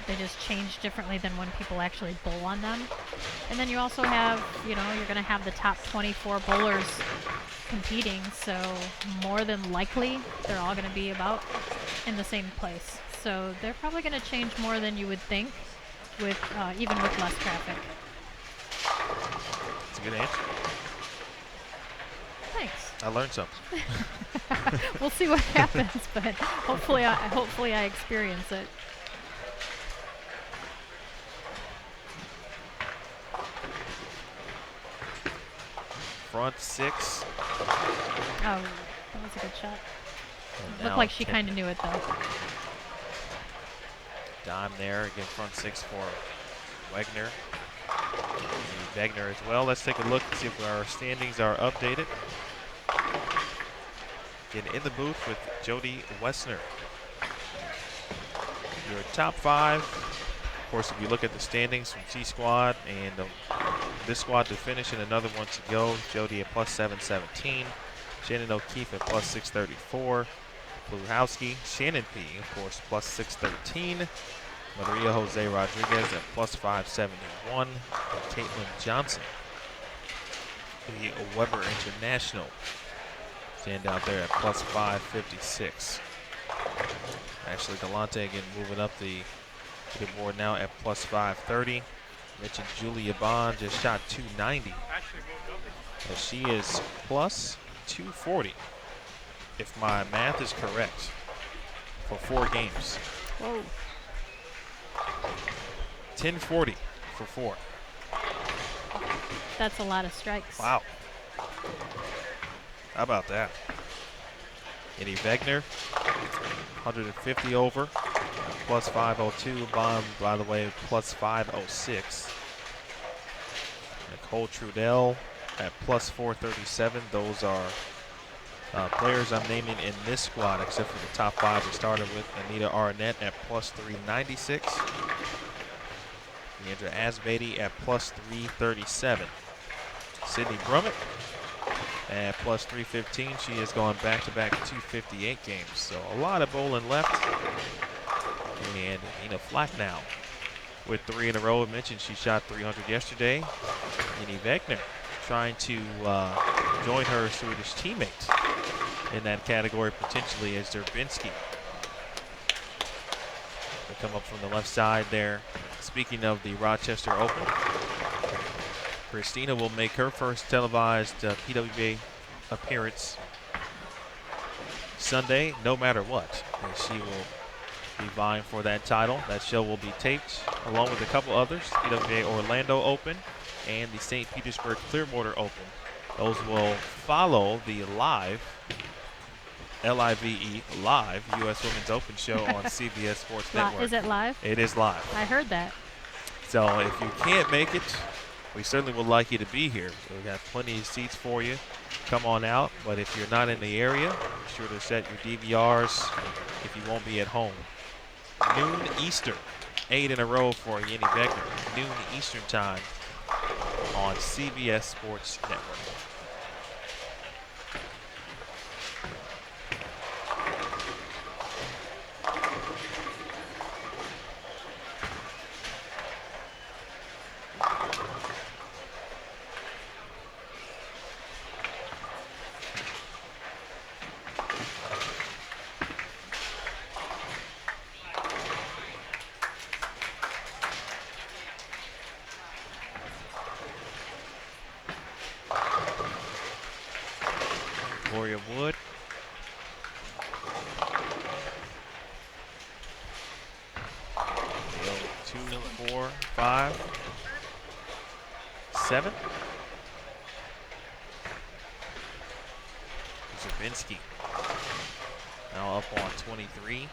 they just change differently than when people actually bowl on them. And then you also have, you're going to have the top 24 bowlers competing, so more than likely they're all going to be about in the same place. So they're probably going to change more than you would think, with even with less traffic. That's a good answer. Thanks. I learned something. We'll see what happens, but hopefully I experience it. Front 6. Oh, that was a good shot. Looked like she kind of knew it though. Dime there, again front 6 for Wagner. Wagner as well. Let's take a look and see if our standings are updated. Again, in the booth with Jody Wessner. Your top 5. Of course, if you look at the standings from C Squad and this squad to finish and another one to go, Jody at plus 717, Shannon O'Keefe at plus 634, Pluhowski, Shannon P, of course, plus 613, Maria Jose Rodriguez at plus 571, and Caitlin Johnson, the Weber International, stand out there at plus 556. Ashley Galante again moving up the board now at plus 530. Mentioned Julia Bond just shot 290. And she is plus 240, if my math is correct, for 4 games. Whoa. 1040 for 4. That's a lot of strikes. Wow. How about that? Eddie Wagner, 150 over, plus 502. Bond, by the way, plus 506. Nicole Trudell at plus 437. Those are players I'm naming in this squad, except for the top 5 we started with. Anita Arnett at plus 396. Leandra Asbeatty at plus 337. Sydney Brummett at plus 315. She has gone back-to-back 258 games. So a lot of bowling left. And Nina Flack now with 3 in a row. I mentioned she shot 300 yesterday. Jenny Wagner trying to join her Swedish teammate in that category potentially as Durbinski. They come up from the left side there. Speaking of the Rochester Open, Christina will make her first televised PWA appearance Sunday, no matter what. And she will be vying for that title. That show will be taped along with a couple others, PWA Orlando Open and the St. Petersburg Clearwater Open. Those will follow the live, L-I-V-E, live U.S. Women's Open show on CBS Sports Network. Is it live? It is live. I heard that. So if you can't make it, we certainly would like you to be here. We've got plenty of seats for you. Come on out. But if you're not in the area, be sure to set your DVRs if you won't be at home. Noon Eastern, 8 in a row for Yenny Beckner. Noon Eastern time on CBS Sports Network. Gloria Wood. They go 2, 4, 5, 7. Zabinski now up on 23.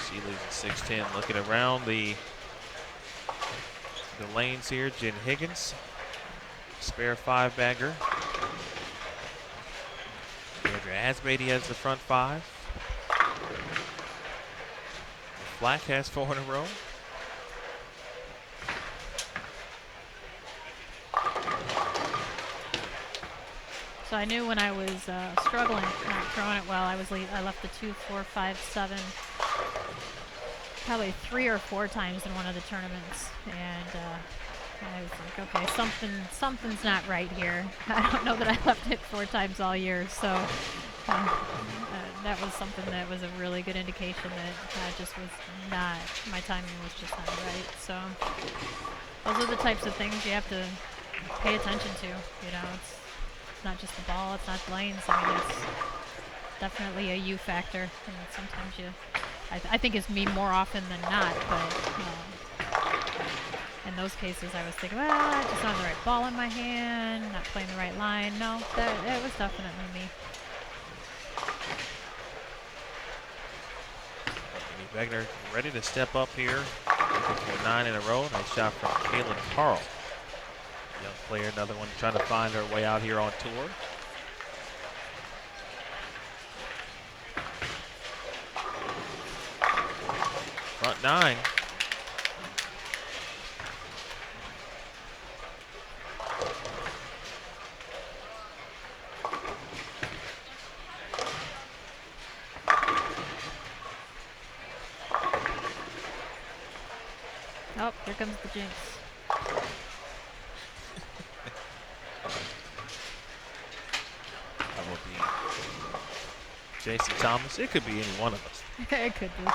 She leads at 6'10". Looking around the lanes here, Jen Higgins, spare 5-bagger. Andrea Asbeatty has the front 5. Flack has 4 in a row. So I knew when I was struggling, not throwing it well, I left the 2, 4, 5, 7 probably 3 or 4 times in one of the tournaments, and I was like, okay, something's not right here. I don't know that I left it 4 times all year, so that was something that was a really good indication that I just was not, my timing was just not right. So those are the types of things you have to pay attention to. You know, it's not just the ball, it's not the lanes. I mean, it's definitely a U factor, and sometimes I think it's me more often than not, but in those cases I was thinking, well, I just don't have the right ball in my hand, not playing the right line. No, it was definitely me. Wagner ready to step up here, looking for 9 in a row. Nice shot from Kaylin Carl. Young player, another one trying to find her way out here on tour. Front 9. Oh, here comes the jinx. That will be J.C. Thomas. It could be any one of us. It could be.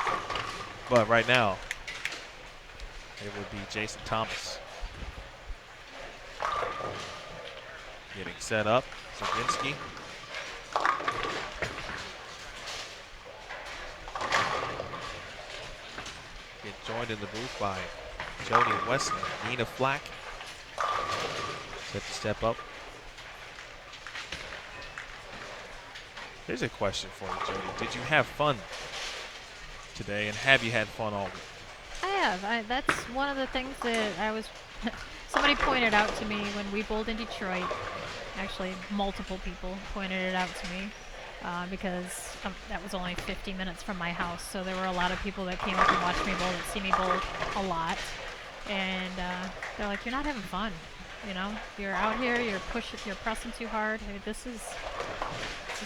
But right now, it would be Jason Thomas. Getting set up. Zabinski. Get joined in the booth by Jody Wesley. Nina Flack. Set to step up. Here's a question for you, Jody. Did you have fun today, and have you had fun all week? I have. That's one of the things that I was. Somebody pointed out to me when we bowled in Detroit. Actually, multiple people pointed it out to me because that was only 50 minutes from my house. So there were a lot of people that came up and watched me bowl that see me bowl a lot, and they're like, "You're not having fun. You know, you're out here, you're pressing too hard. Hey, this is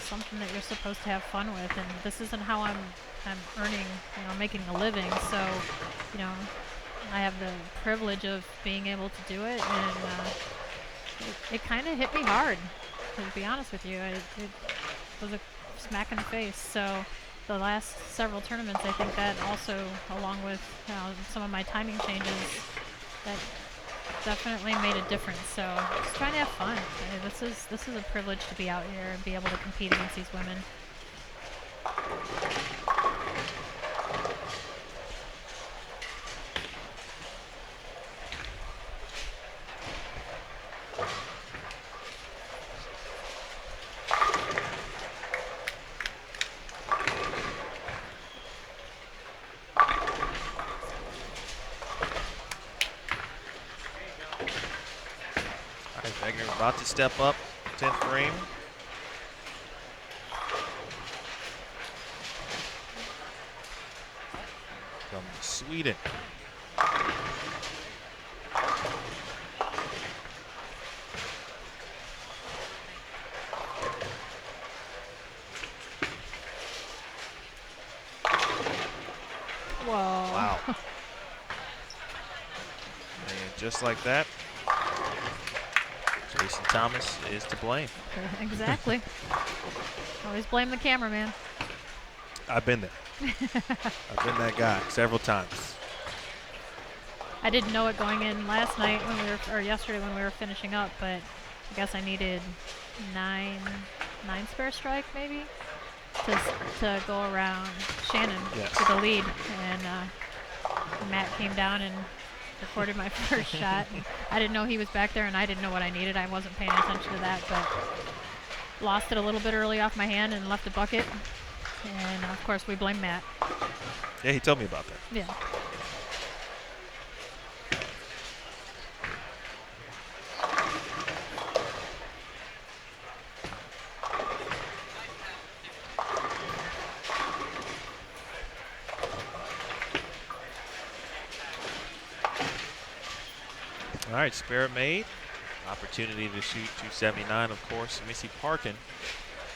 something that you're supposed to have fun with, and this isn't how I'm earning, you know, making a living. So, you know, I have the privilege of being able to do it, and it kind of hit me hard, to be honest with you. It was a smack in the face. So the last several tournaments, I think that also, along with some of my timing changes, that definitely made a difference. So just trying to have fun. This is a privilege to be out here and be able to compete against these women. All right, Wagner about to step up, 10th frame. From Sweden. Whoa. Wow. And just like that, Jason Thomas is to blame. Exactly. Always blame the cameraman. I've been there. I've been that guy several times. I didn't know it going in last night when we were, or yesterday when we were finishing up, but I guess I needed nine spare strike maybe to go around Shannon to the lead, and Matt came down and recorded my first shot. And I didn't know he was back there, and I didn't know what I needed. I wasn't paying attention to that, but lost it a little bit early off my hand and left the bucket. And of course, we blame Matt. Yeah, he told me about that. Yeah. All right, spare made. Opportunity to shoot 279, of course. Missy Parkin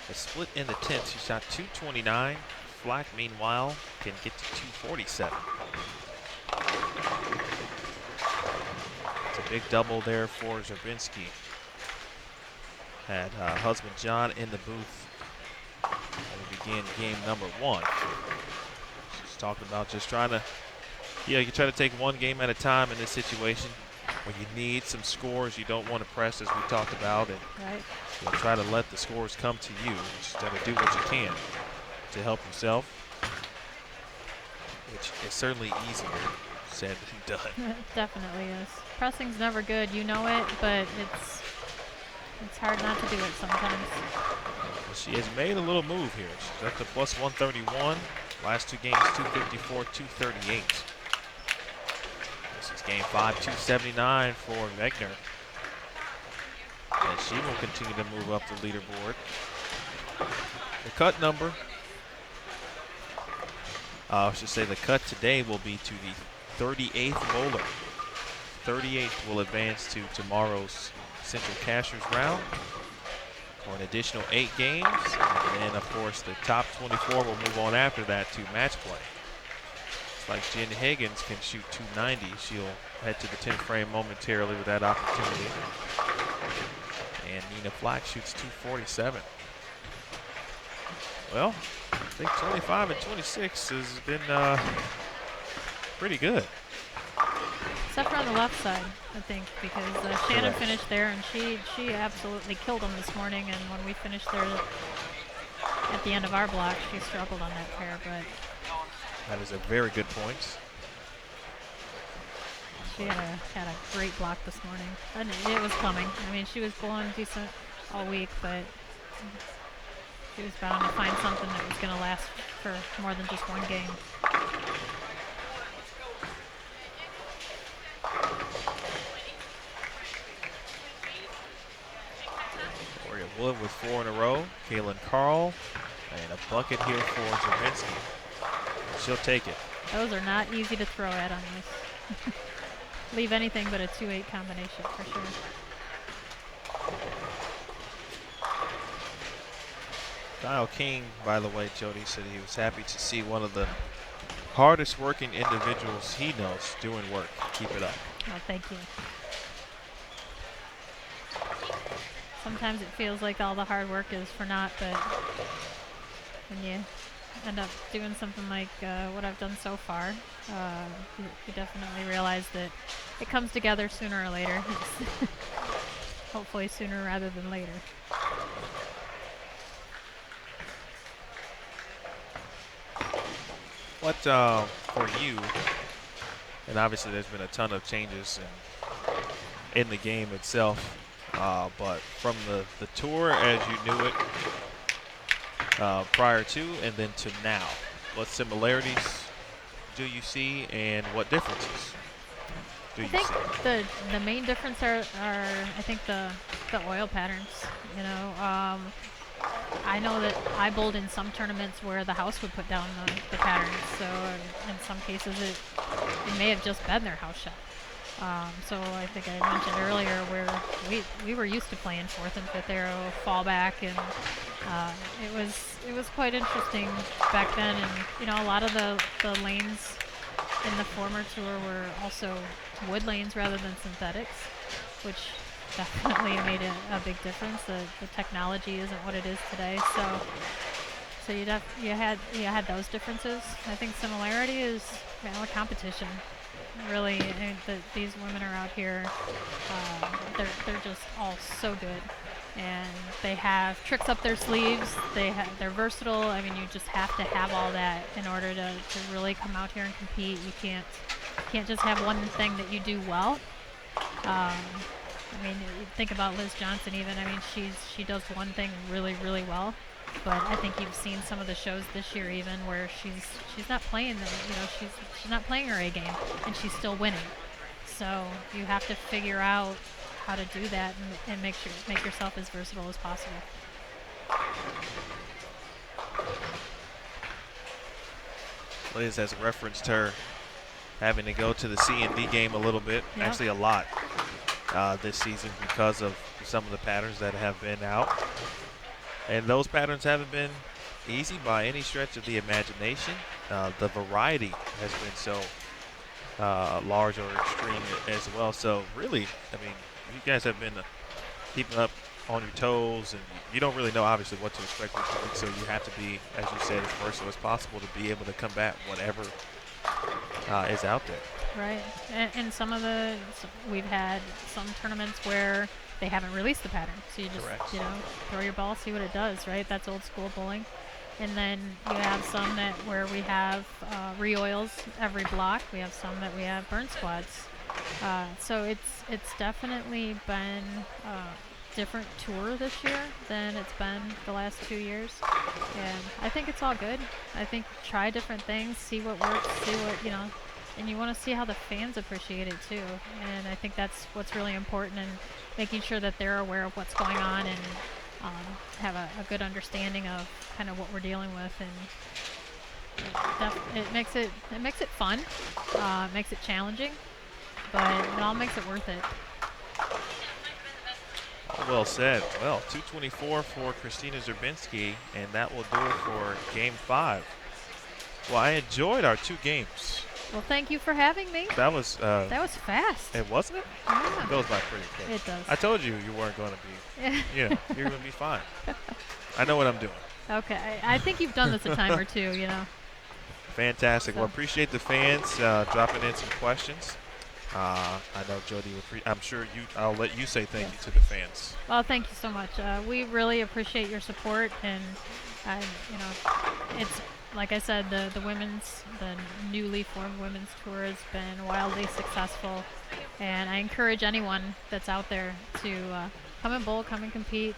has split in the 10th. She shot 229. Flack, meanwhile, can get to 247. It's a big double there for Zabinski. Had husband John in the booth when we began game number 1. She's talking about just trying to, you try to take one game at a time in this situation. When you need some scores, you don't want to press, as we talked about, and you'll try to let the scores come to you instead of do what you can to help yourself, which is certainly easier said than done. It definitely is. Pressing's never good, you know it, but it's hard not to do it sometimes. She has made a little move here. She's up to plus 131. Last 2 games, 254, 238. This is game 5, 279 for Wegner. And she will continue to move up the leaderboard. The cut number, I should say the cut today will be to the 38th bowler. 38th will advance to tomorrow's Central Cashers round for an additional 8 games. And then, of course, the top 24 will move on after that to match play. Like Jen Higgins can shoot 290. She'll head to the 10th frame momentarily with that opportunity. And Nina Flack shoots 247. Well, I think 25 and 26 has been pretty good. Except for on the left side, I think, because Shannon finished there, and she absolutely killed him this morning. And when we finished there at the end of our block, she struggled on that pair, but that is a very good point. She had a great block this morning. And it was coming. I mean, she was blowing decent all week, but she was bound to find something that was going to last for more than just one game. Gloria Wood with 4 in a row. Kaylin Carl, and a bucket here for Zabinski. She'll take it. Those are not easy to throw at on this. Leave anything but a 2-8 combination for sure. Kyle King, by the way, Jody said he was happy to see one of the hardest working individuals he knows doing work. Keep it up. Oh, thank you. Sometimes it feels like all the hard work is for naught, but when you end up doing something like what I've done so far, you definitely realize that it comes together sooner or later. Hopefully sooner rather than later. What for you? And obviously, there's been a ton of changes in the game itself. But from the tour as you knew it prior to and then to now, what similarities do you see and what differences do I you think see? the main difference are I think the oil patterns. You know, I know that I bowled in some tournaments where the house would put down the patterns. So in some cases it may have just been their house shot. So I think I mentioned earlier where we were used to playing fourth and fifth arrow fallback, and it was quite interesting back then. And you know, a lot of the lanes in the former tour were also wood lanes rather than synthetics, which definitely made a big difference. The technology isn't what it is today, so you had those differences. I think similarity is a competition. Really, these women are out here. They're just all so good, and they have tricks up their sleeves. They're versatile. I mean, you just have to have all that in order to really come out here and compete. You can't just have one thing that you do well. I mean, you think about Liz Johnson even. I mean, she does one thing really, really well. But I think you've seen some of the shows this year even where she's not playing she's not playing her A game and she's still winning. So you have to figure out how to do that and make yourself as versatile as possible. Liz has referenced her having to go to the C&D game a little bit, Yep. actually a lot this season because of some of the patterns that have been out. And those patterns haven't been easy by any stretch of the imagination. The variety has been so large or extreme as well. So really, I mean, you guys have been keeping up on your toes, and you don't really know obviously what to expect week to week. So you have to be, as you said, as versatile as possible to be able to combat whatever is out there. Right. And we've had some tournaments where they haven't released the pattern. So you just, Correct. throw your ball, see what it does, right? That's old school bowling. And then you have some where we have re-oils every block. We have some that we have burn squads. So it's definitely been a different tour this year than it's been the last 2 years. And I think it's all good. I think try different things, see what works, see what, and you want to see how the fans appreciate it too. And I think that's what's really important, and making sure that they're aware of what's going on and have a good understanding of kind of what we're dealing with. And it makes it fun, it makes it challenging, but it all makes it worth it. Well said. Well, 224 for Christina Zerbinski, and that will do it for Game 5. Well, I enjoyed our 2 games. Well, thank you for having me. That was fast. It wasn't it? Yeah. It goes by pretty quick. It does. I told you weren't going to be. You're going to be fine. I know what I'm doing. Okay, I think you've done this a time or two, Fantastic. So. Well, appreciate the fans dropping in some questions. I know Jody. I'm sure I'll let you say thank you to the fans. Well, thank you so much. We really appreciate your support, and it's like I said, the newly formed women's tour has been wildly successful, and I encourage anyone that's out there to come and bowl, come and compete,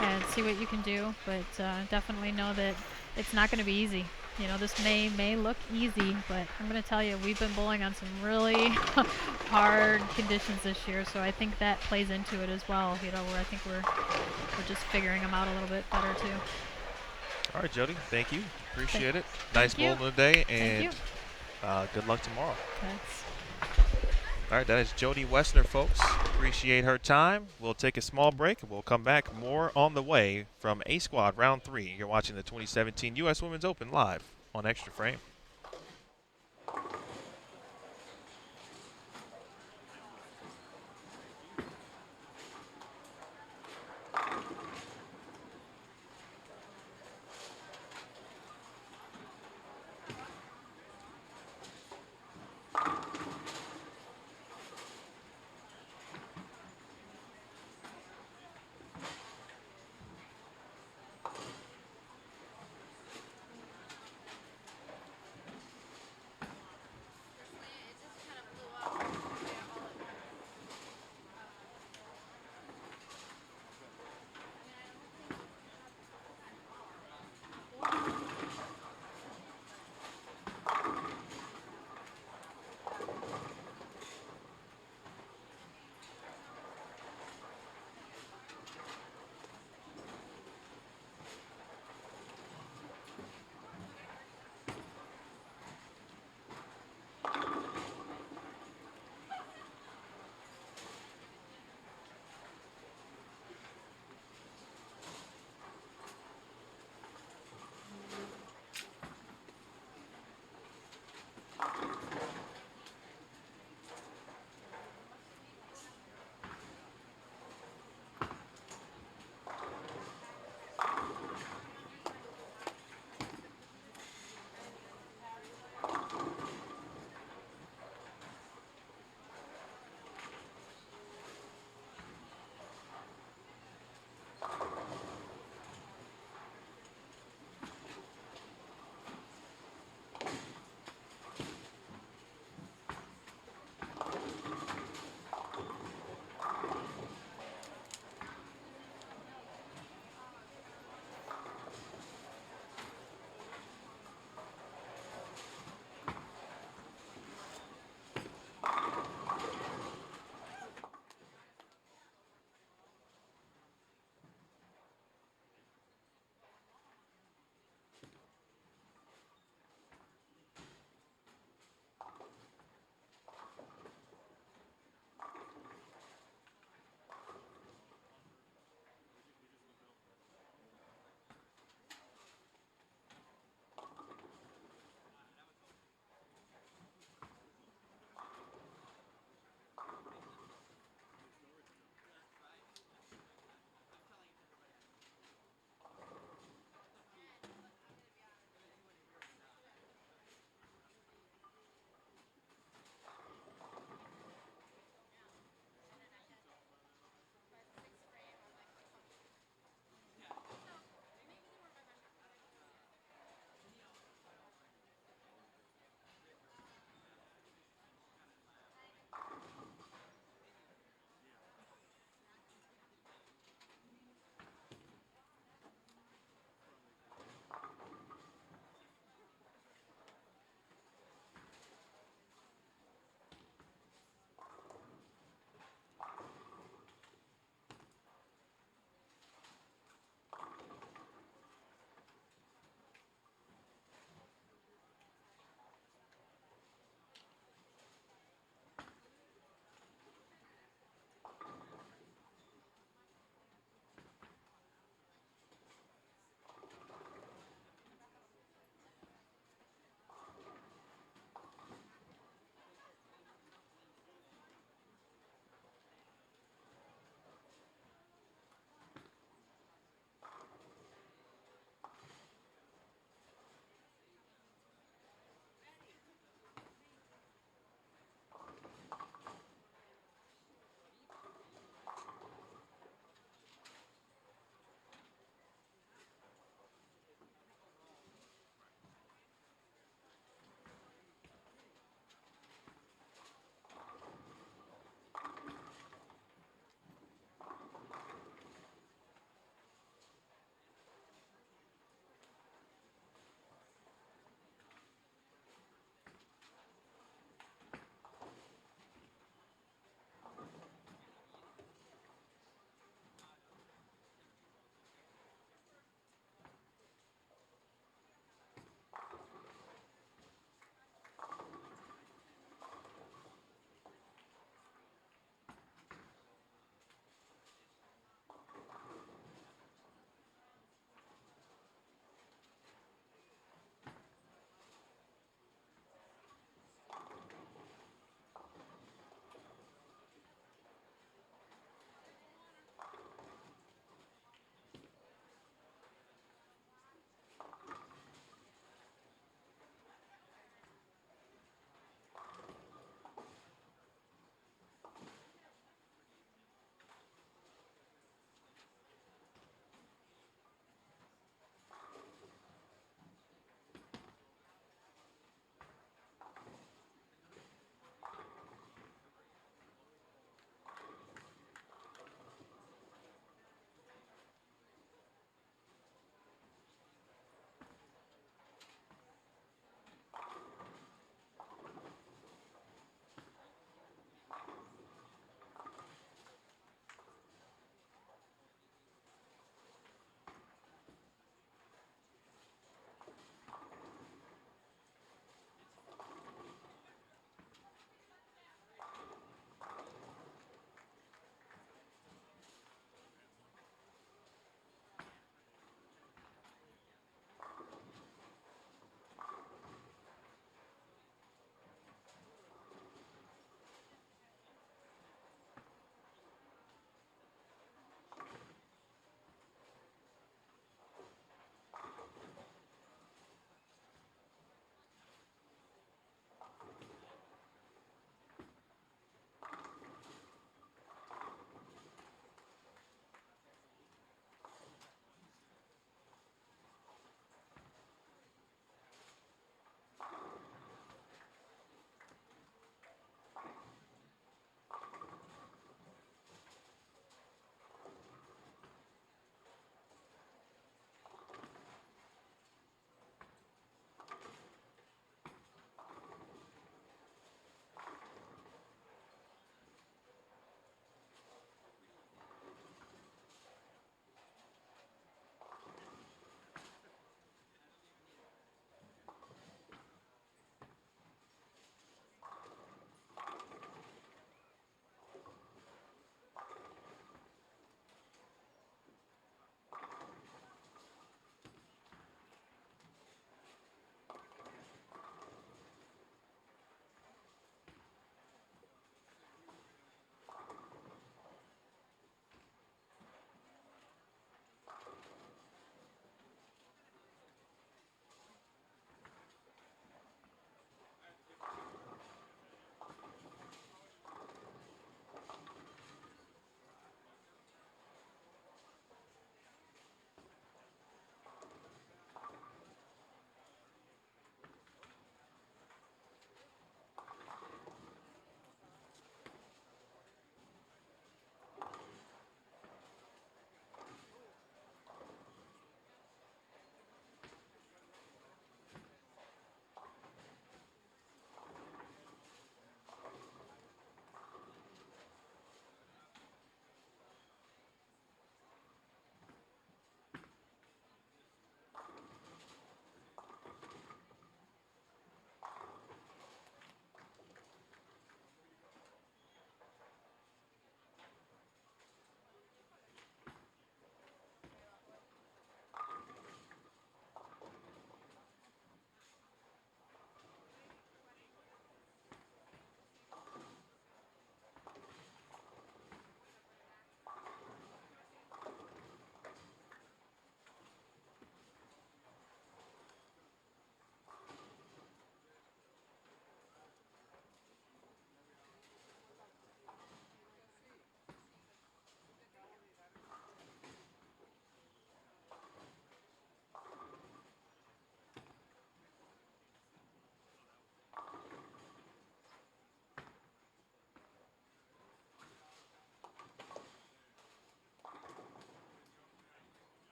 and see what you can do. But definitely know that it's not going to be easy. This may look easy, but I'm going to tell you, we've been bowling on some really hard conditions this year, so I think that plays into it as well. Where I think we're just figuring them out a little bit better too. All right, Jody. Thank you. Appreciate it. Thank Nice you. bowling today, Thank and good luck tomorrow. Thanks. All right, that is Jody Wessner, folks. Appreciate her time. We'll take a small break, and we'll come back. More on the way from A Squad Round 3. You're watching the 2017 U.S. Women's Open live on Extra Frame.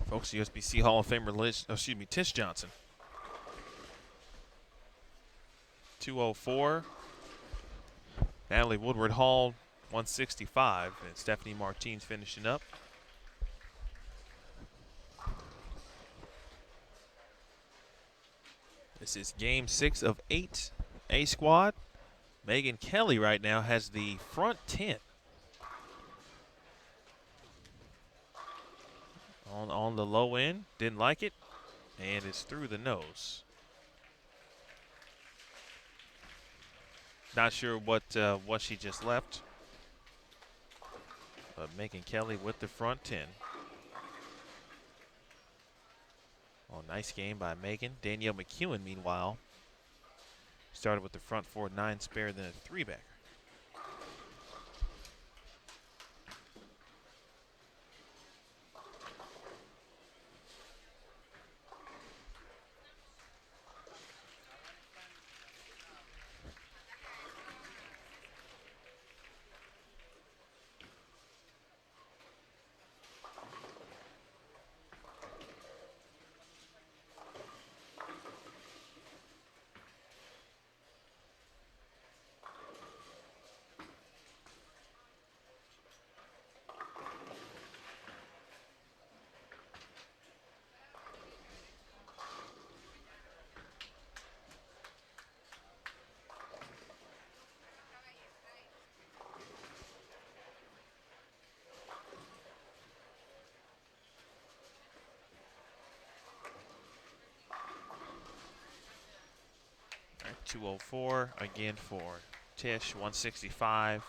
Folks, USBC Hall of Famer Tish Johnson. 204. Natalie Woodward Hall, 165. And Stephanie Martins finishing up. This is game 6 of 8. A squad. Megan Kelly right now has the front 10. On the low end, didn't like it, and it's through the nose. Not sure what she just left, but Megan Kelly with the front 10. Oh, nice game by Megan. Danielle McEwen, meanwhile, started with the front 4, 9 spare, then a 3-backer. All right, 204 again for Tish, 165.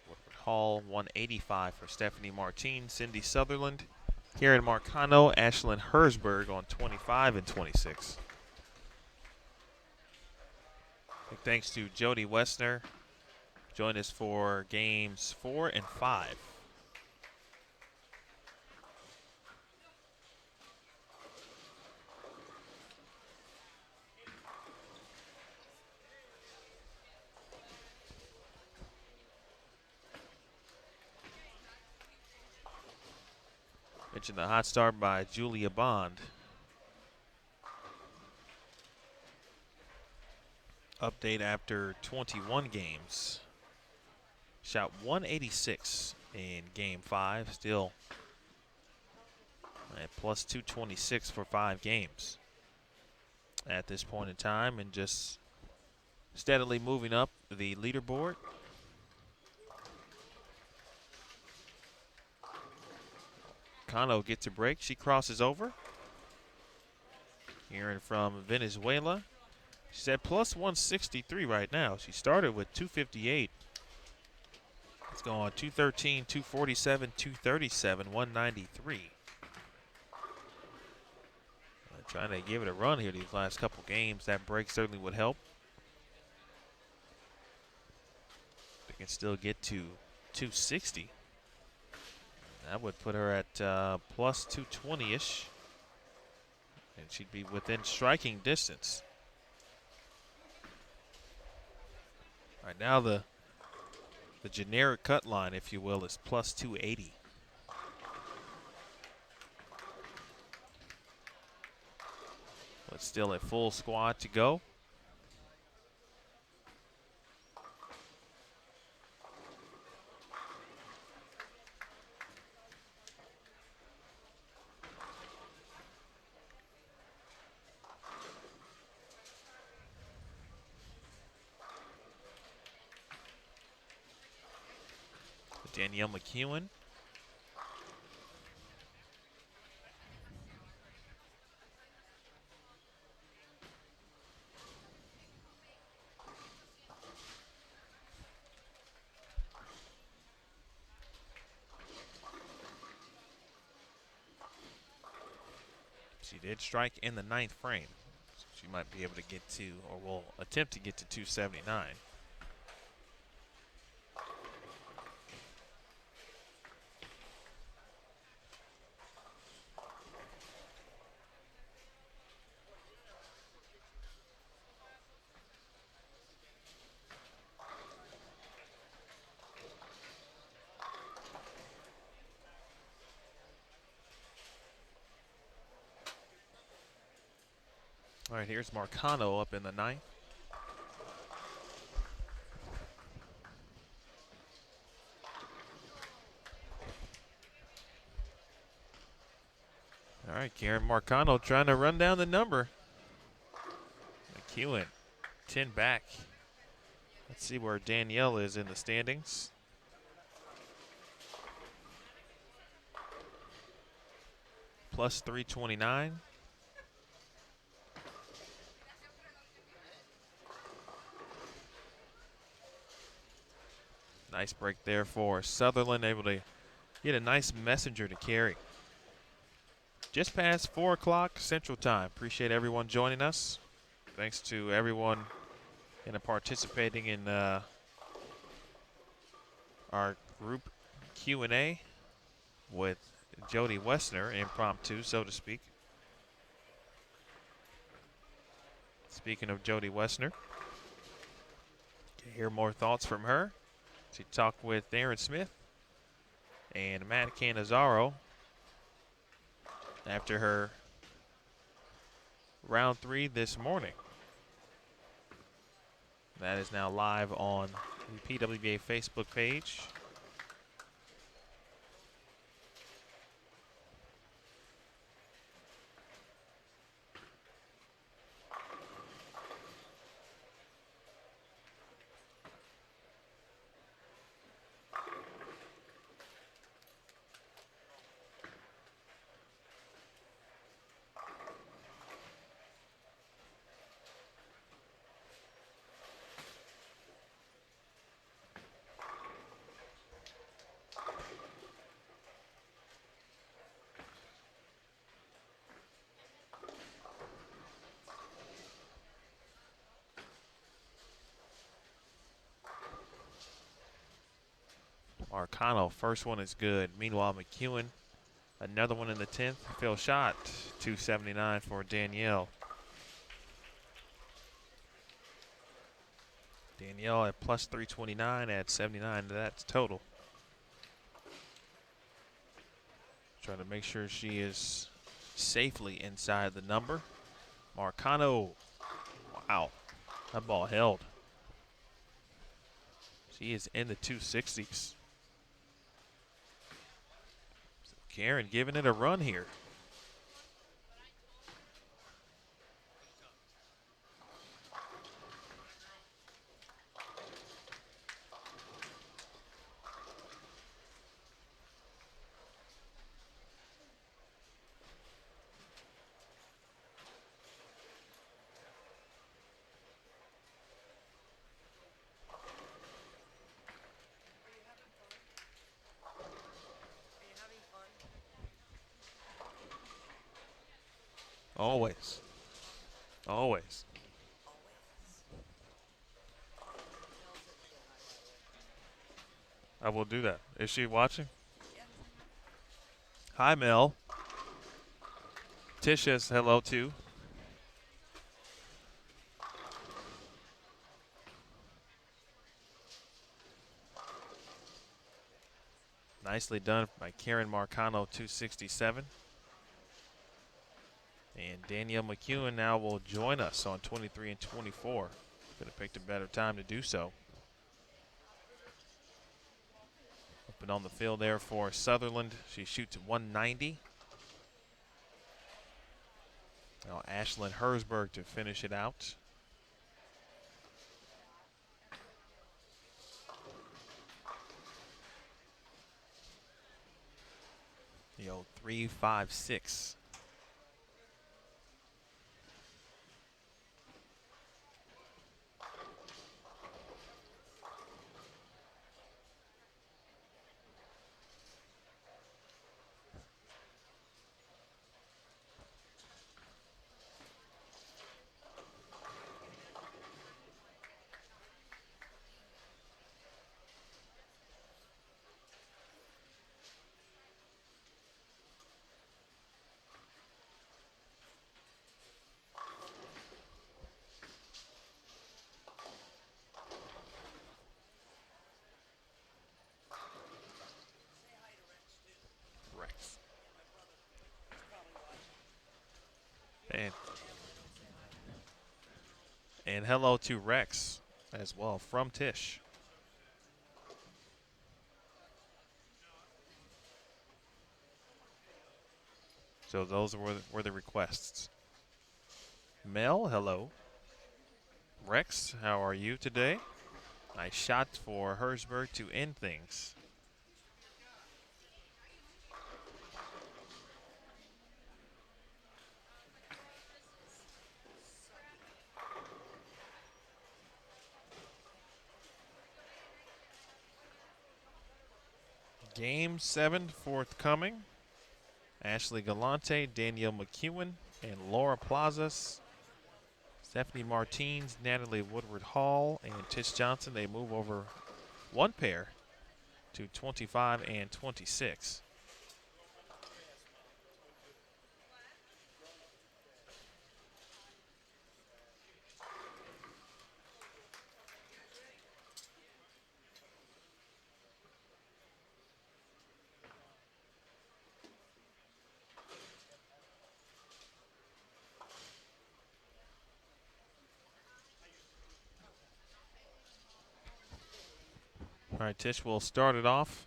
Woodward Hall, 185 for Stephanie Martins. Cindy Sutherland, Karen Marcano, Ashlyn Hersberg on 25 and 26. Big thanks to Jody Westner. Join us for games 4 and 5. Mentioned the hot start by Julia Bond. Update after 21 games. Shot 186 in game 5. Still at plus 226 for 5 games at this point in time, and just steadily moving up the leaderboard. Cano gets a break. She crosses over. Hearing from Venezuela. She's at plus 163 right now. She started with 258. It's going 213, 247, 237, 193. Trying to give it a run here these last couple games. That break certainly would help. They can still get to 260. That would put her at plus 220-ish. And she'd be within striking distance. All right, now the generic cut line, if you will, is plus 280. But still a full squad to go. Danielle McEwen. She did strike in the 9th frame. So she might be able to get to, or will attempt to get to 279. All right, here's Marcano up in the ninth. All right, Karen Marcano trying to run down the number. McEwen, 10 back. Let's see where Danielle is in the standings. Plus 329. Nice break there for Sutherland, able to get a nice messenger to carry. Just past 4 o'clock Central Time. Appreciate everyone joining us. Thanks to everyone participating in our group Q&A with Jody Wessner, impromptu, so to speak. Speaking of Jody Wessner, can hear more thoughts from her. She talked with Aaron Smith and Matt Cannizzaro after her round 3 this morning. That is now live on the PWBA Facebook page. Marcano, first one is good. Meanwhile, McEwen, another one in the 10th. Fail shot, 279 for Danielle. Danielle at plus 329, at 79 to that total. Trying to make sure she is safely inside the number. Marcano, wow, that ball held. She is in the 260s. So Karen giving it a run here. Always. Always. I will do that. Is she watching? Hi, Mel. Tish says hello, too. Nicely done by Karen Marcano, 267. And Danielle McEwen now will join us on 23 and 24. Could have picked a better time to do so. Open on the field there for Sutherland. She shoots 190. Now Ashlyn Hersberg to finish it out. The old 3-5-6. And hello to Rex as well from Tish. So those were the requests. Mel, hello. Rex, how are you today? Nice shot for Herzberg to end things. Game 7 forthcoming. Ashley Galante, Danielle McEwen, and Laura Plazas. Stephanie Martins, Natalie Woodward Hall, and Tish Johnson. They move over one pair to 25 and 26. All right, Tish will start it off.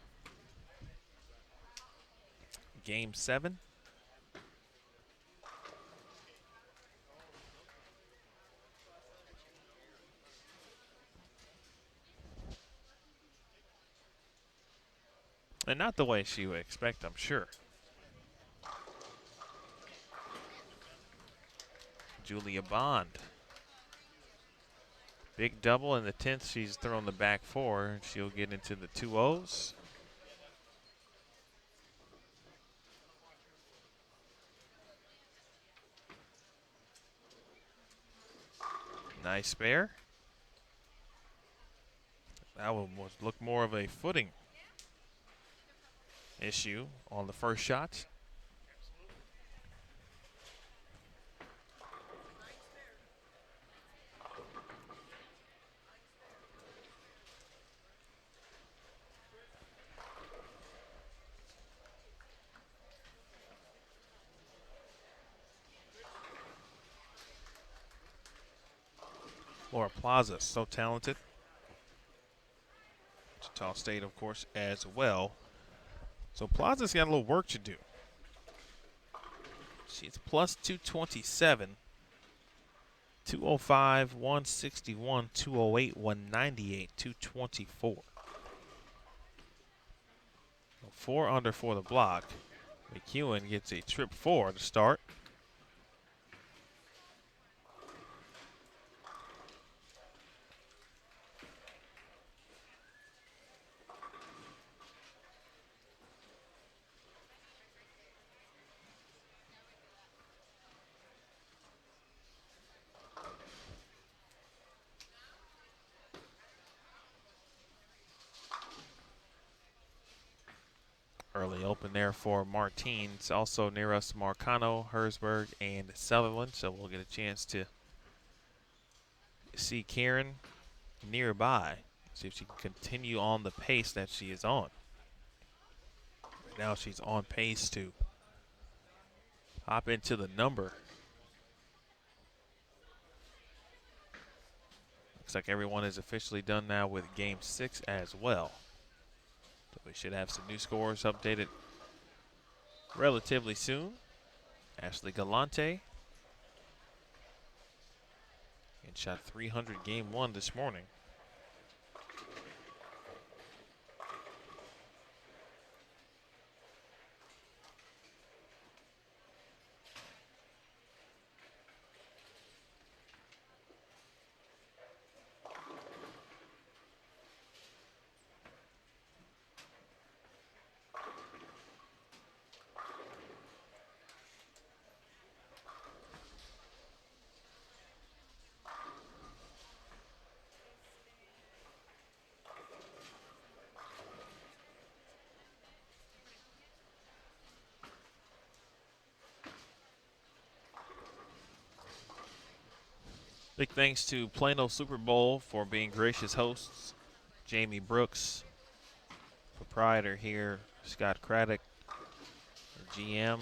Game 7. And not the way she would expect, I'm sure. Julia Bond. Big double in the 10th. She's thrown the back 4. She'll get into the 2-0s. Nice spare. That one was look more of a footing issue on the first shot. Laura Plaza, so talented. Wichita State, of course, as well. So Plaza's got a little work to do. She's plus 227, 205, 161, 208, 198, 224. 4 under for the block. McEwen gets a trip 4 to start. Early open there for Martins. Also near us, Marcano, Herzberg, and Sutherland. So we'll get a chance to see Karen nearby. See if she can continue on the pace that she is on. Right now she's on pace to hop into the number. Looks like everyone is officially done now with Game 6 as well. So we should have some new scores updated relatively soon. Ashley Galante and shot 300 Game 1 this morning. Big thanks to Plano Super Bowl for being gracious hosts. Jamie Brooks, proprietor here, Scott Craddock, GM.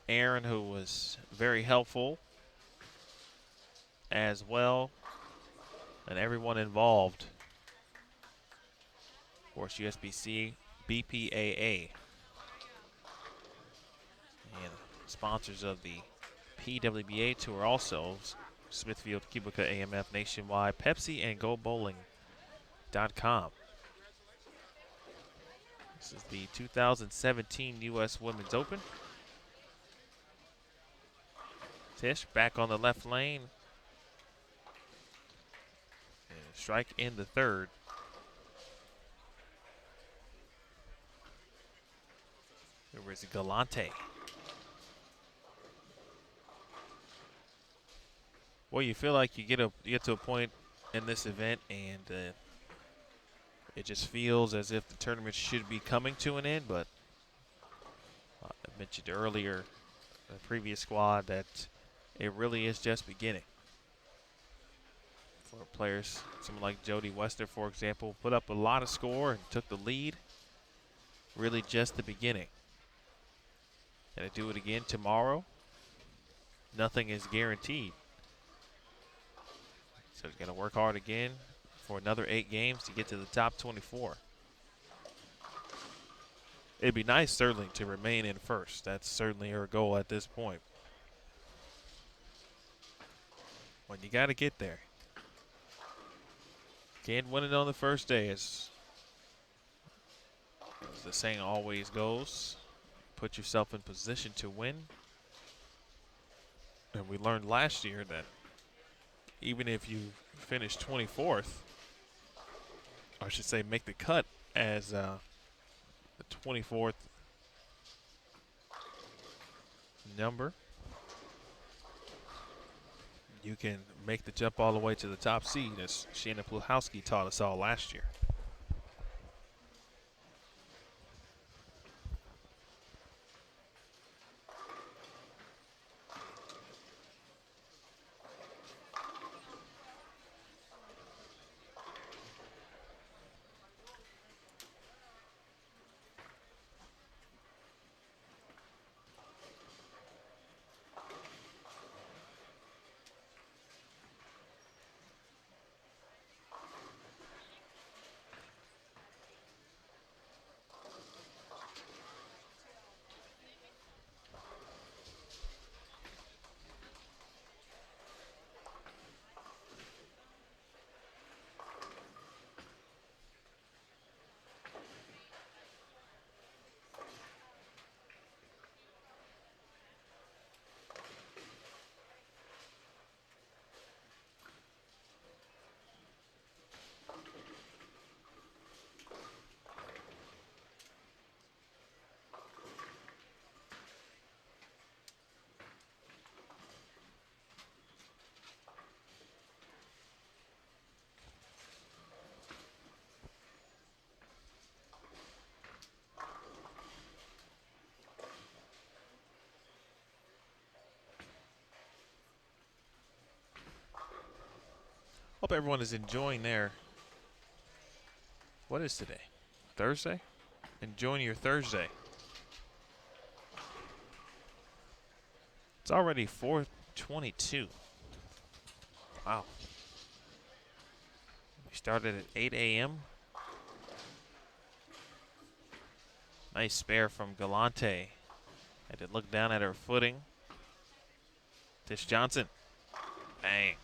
Aaron, who was very helpful as well, and everyone involved. Of course, USBC, BPAA, and sponsors of the PWBA Tour also, Smithfield, Cubica, AMF, Nationwide, Pepsi, and GoBowling.com. This is the 2017 U.S. Women's Open. Tish back on the left lane. And strike in the third. There is Galante. Well, you feel like you get to a point in this event, and it just feels as if the tournament should be coming to an end. But I mentioned earlier, the previous squad, that it really is just beginning. For players, someone like Jody Wester, for example, put up a lot of score and took the lead. Really just the beginning. Gonna do it again tomorrow. Nothing is guaranteed. So he's gonna work hard again for another 8 games to get to the top 24. It'd be nice, certainly, to remain in first. That's certainly her goal at this point. When you gotta get there. Can't win it on the first day, as the saying always goes. Put yourself in position to win. And we learned last year that even if you finish 24th, or I should say make the cut as the 24th number, you can make the jump all the way to the top seed, as Shannon Pluhowski taught us all last year. Hope everyone is enjoying what is today? Thursday? Enjoying your Thursday. It's already 4:22. Wow. We started at 8 a.m. Nice spare from Galante. Had to look down at her footing. Tish Johnson. Bang.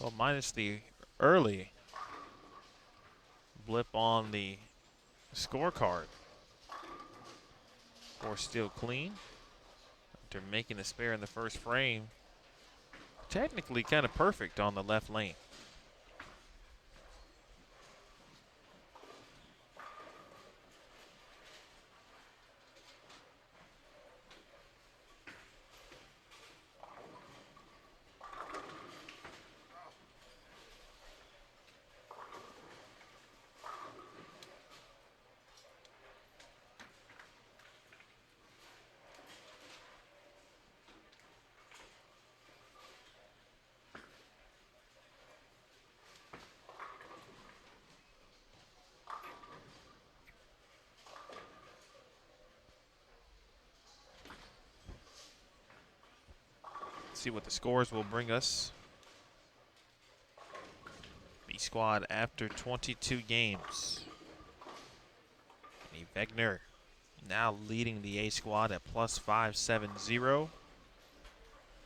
Well, minus the early blip on the scorecard. Or still clean. After making a spare in the first frame. Technically kind of perfect on the left lane. See what the scores will bring us. B squad after 22 games. Wegner now leading the A squad at plus 570.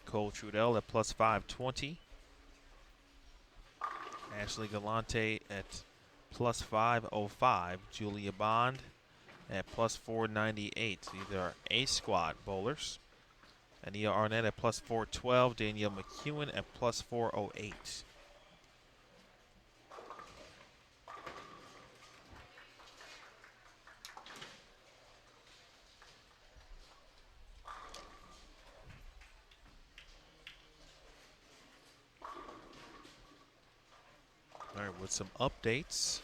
Cole Trudell at plus 520. Ashley Galante at plus 505. Julia Bond at plus 498. These are A squad bowlers. Ania Arnett at plus 412. Danielle McEwen at plus 408. All right, with some updates.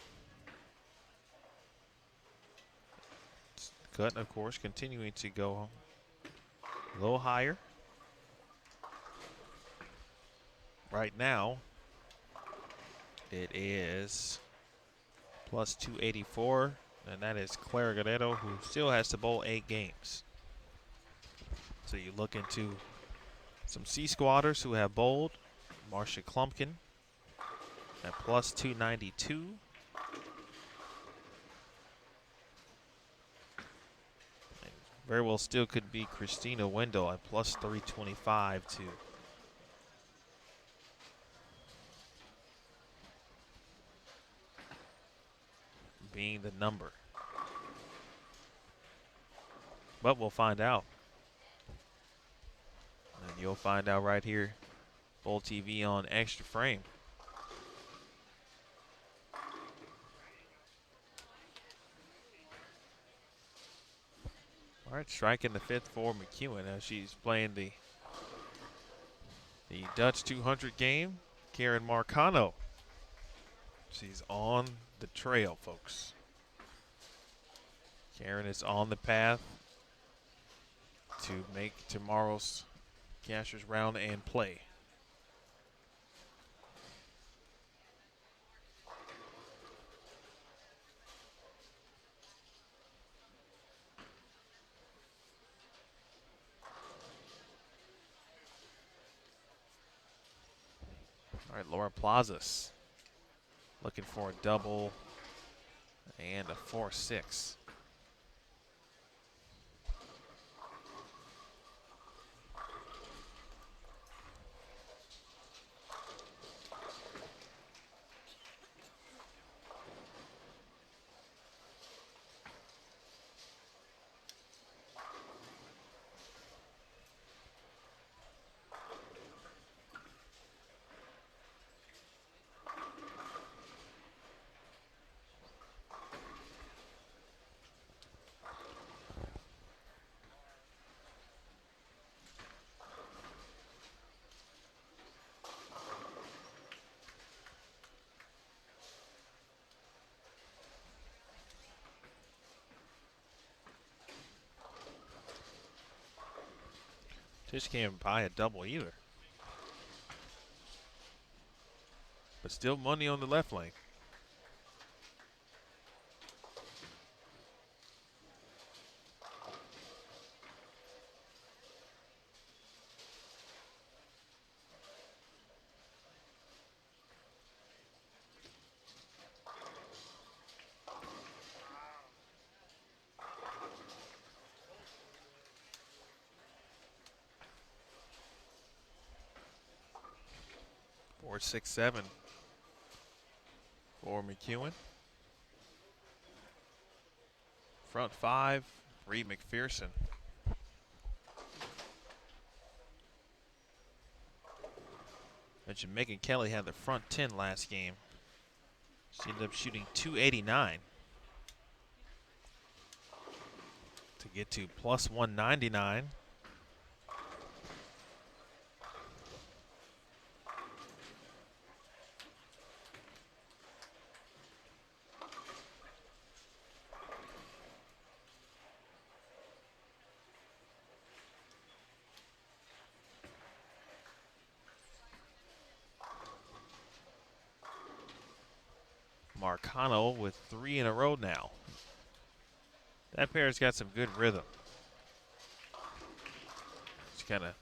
Cut, of course, continuing to go a little higher. Right now, it is plus 284, and that is Clara Guerrero, who still has to bowl 8 games. So you look into some C squatters who have bowled. Marcia Klumpkin at plus 292. And very well still could be Christina Wendell at plus 325 too. Being the number. But we'll find out. And you'll find out right here, Bowl TV on Extra Frame. All right, striking the 5th for McEwen as she's playing the Dutch 200 game. Karen Marcano. She's on the trail, folks. Karen is on the path to make tomorrow's Cashers round and play. All right, Laura Plazas looking for a double and a 4-6. Tish can't buy a double either. But still money on the left lane. Or 6-7 for McEwen. Front 5, Reed McPherson. Mentioned Megan Kelly had the front 10 last game. She ended up shooting 289 to get to plus 199. Marcano with 3 in a row now. That pair's got some good rhythm. Just kind of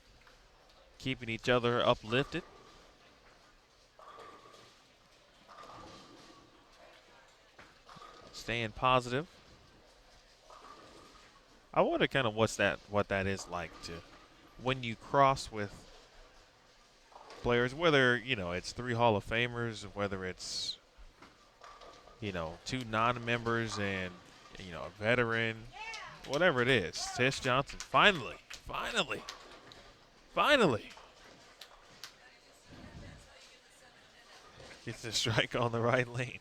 keeping each other uplifted. Staying positive. I wonder kind of what that is like to when you cross with players, whether it's 3 Hall of Famers, whether it's 2 non-members and a veteran, whatever it is. Tish Johnson finally gets the strike on the right lane.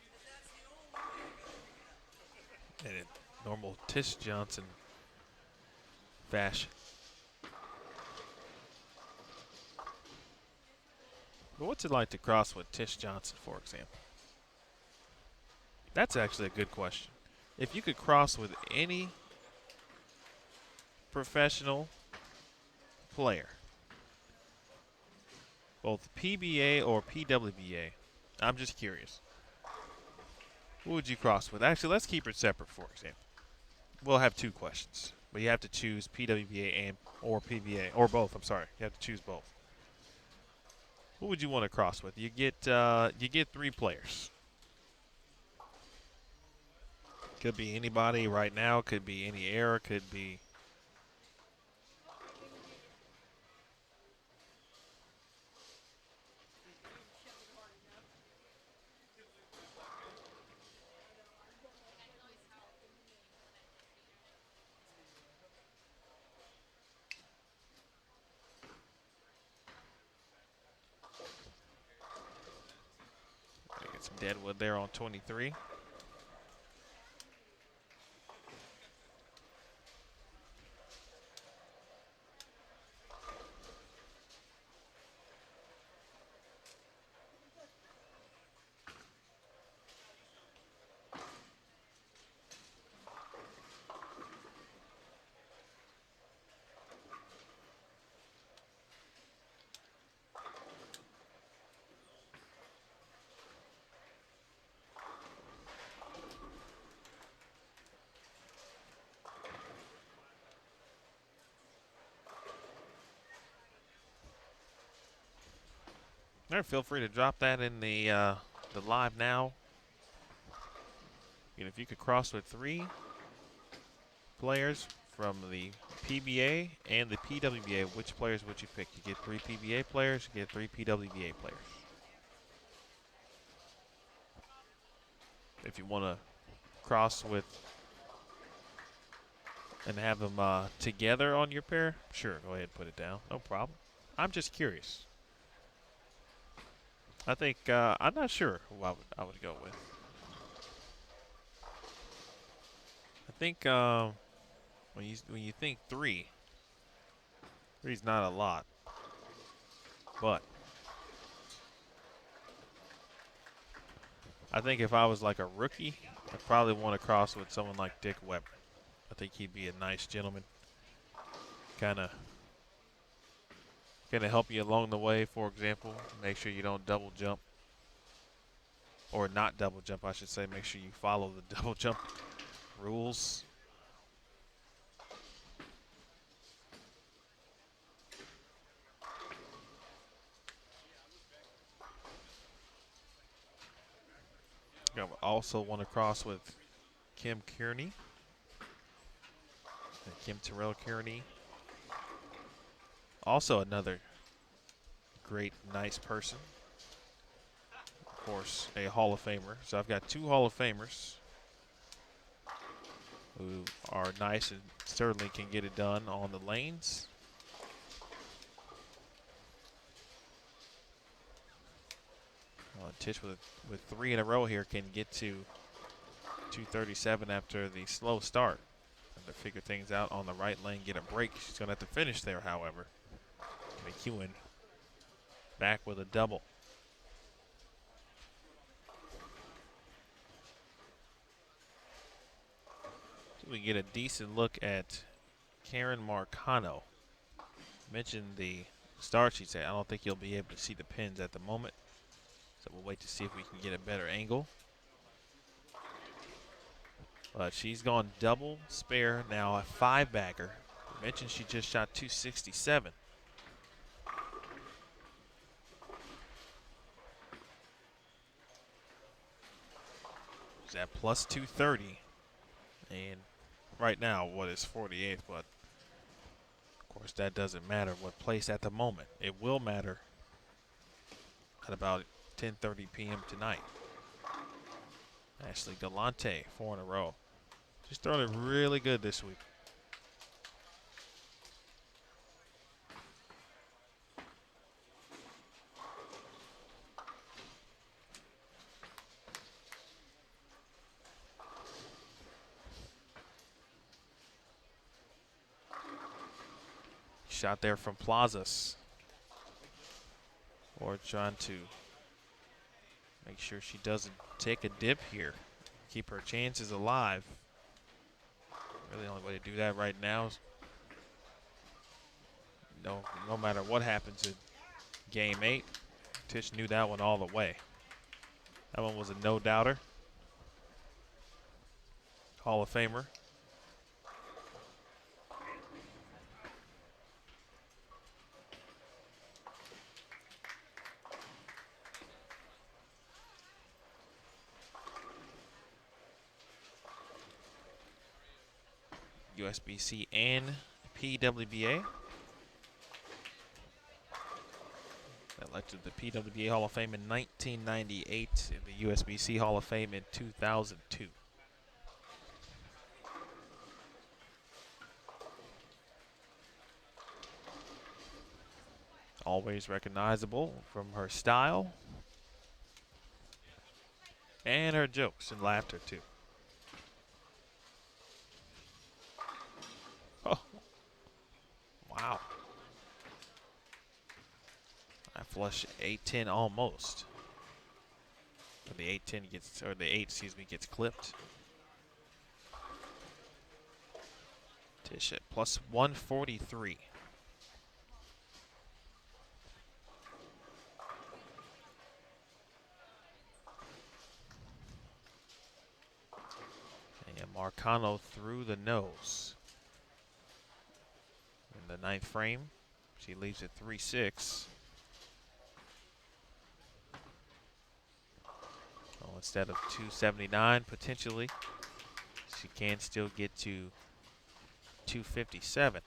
And in normal Tish Johnson fashion. But what's it like to cross with Tish Johnson, for example? That's actually a good question. If you could cross with any professional player, both PBA or PWBA, I'm just curious. Who would you cross with? Actually, let's keep it separate, for example. We'll have 2 questions, but you have to choose PWBA or PBA, or both. I'm sorry. You have to choose both. Who would you want to cross with? You get 3 players. Could be anybody right now. Could be any era. Could be. Get some Deadwood there on 23. All right, feel free to drop that in the live now. If you could cross with 3 players from the PBA and the PWBA, which players would you pick? You get 3 PBA players, you get 3 PWBA players. If you want to cross with and have them together on your pair, sure, go ahead and put it down. No problem. I'm just curious. I think I'm not sure who I would go with. I think when you think 3, 3's not a lot, but I think if I was like a rookie, I'd probably want to cross with someone like Dick Weber. I think he'd be a nice gentleman, kind of help you along the way. For example, make sure you don't double jump, or not double jump, I should say. Make sure you follow the double jump rules. I also want to cross with Kim Kearney, Kim Terrell Kearney. Also another great, nice person. Of course, a Hall of Famer. So I've got 2 Hall of Famers who are nice and certainly can get it done on the lanes. Tish with 3 in a row here can get to 237 after the slow start. And to figure things out on the right lane, get a break. She's going to have to finish there, however. McEwen back with a double. So we get a decent look at Karen Marcano. Mentioned the start sheet. I don't think you'll be able to see the pins at the moment. So we'll wait to see if we can get a better angle. But she's gone double, spare, now a 5-bagger. Mentioned she just shot 267. at plus 230. And right now, what is 48th? But of course, that doesn't matter what place at the moment. It will matter at about 10:30 p.m. tonight. Ashley Galante, 4 in a row. She's throwing it really good this week. Shot there from Plazas. Or trying to make sure she doesn't take a dip here. Keep her chances alive. Really the only way to do that right now is no matter what happens in game 8, Tish knew that one all the way. That one was a no-doubter. Hall of Famer. USBC and PWBA. That led to the PWBA Hall of Fame in 1998 and the USBC Hall of Fame in 2002. Always recognizable from her style and her jokes and laughter too. Oh, wow. I flush 8-10 almost. But the 8-10 gets, or the 8, excuse me, gets clipped. Tish at plus 143. And Marcano through the nose. In the 9th frame, she leaves at 3-6. Well, instead of 279, potentially, she can still get to 257.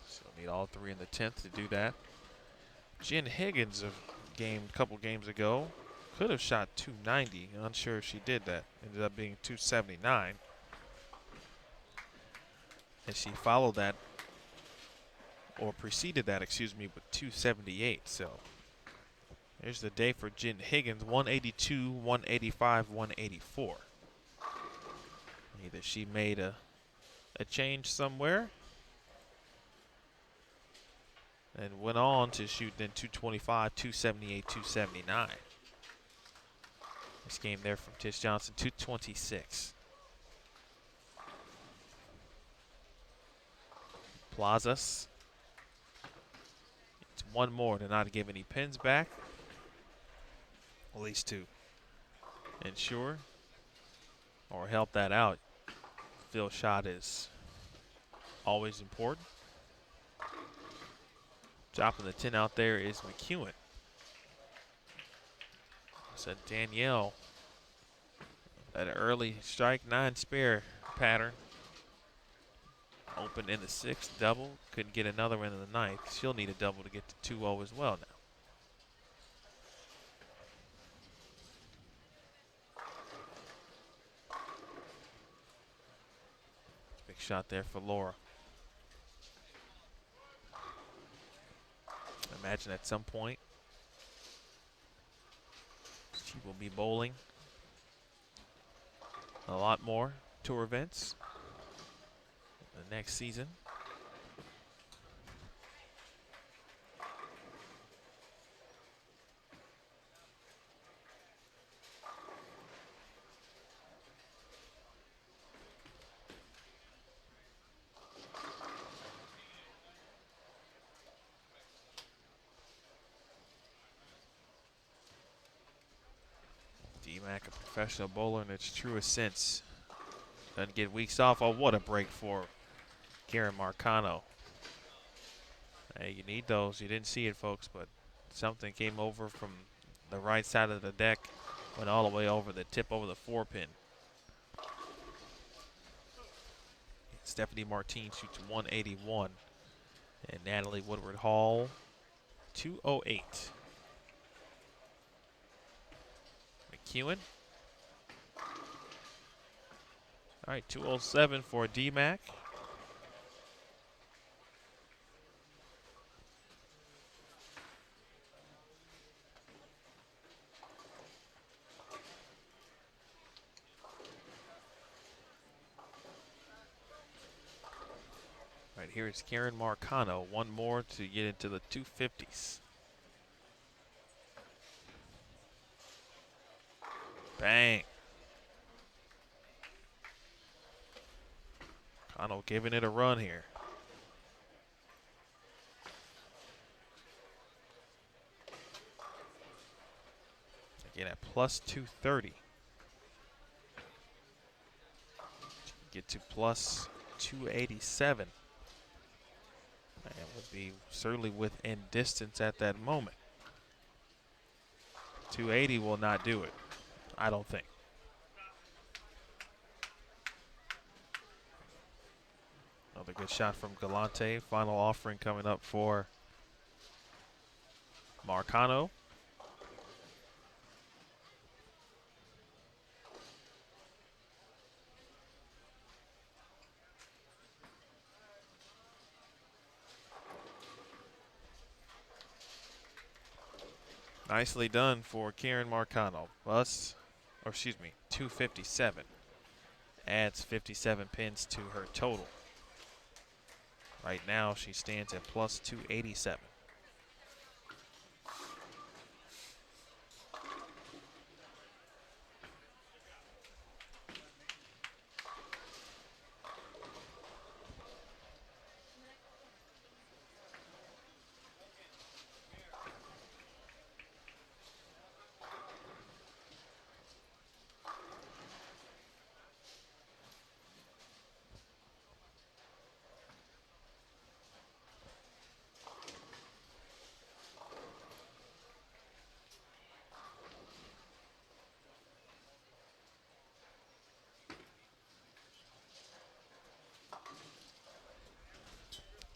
So need all 3 in the 10th to do that. Jen Higgins, a couple games ago, could have shot 290. Unsure if she did that. Ended up being 279. And she followed that, or preceded that, excuse me, with 278. So there's the day for Jen Higgins, 182, 185, 184. Either she made a change somewhere and went on to shoot then 225, 278, 279. This game there from Tish Johnson, 226. Plazas. It's one more to not give any pins back. At least to ensure or help that out. Field shot is always important. Dropping the 10 out there is McEwen. So Danielle, that early strike 9 spare pattern. Open in the 6th, double. Couldn't get another one in the 9th. She'll need a double to get to 2-0 as well now. Big shot there for Laura. Imagine at some point she will be bowling a lot more tour events the next season. D-Mac, a professional bowler in its truest sense. Doesn't get weeks off. Oh, what a break for Karen Marcano. Hey, you need those. You didn't see it, folks, but something came over from the right side of the deck, went all the way over the tip over the 4-pin. Stephanie Martin shoots 181. And Natalie Woodward Hall, 208. McEwen. All right, 207 for DMAC. Right here is Karen Marcano. One more to get into the 250s. Bang. Marcano giving it a run here. Again at plus 230. Get to plus 287. And would be certainly within distance at that moment. 280 will not do it, I don't think. Another good shot from Galante. Final offering coming up for Marcano. Nicely done for Karen Marcano. 257. Adds 57 pins to her total. Right now she stands at plus 287.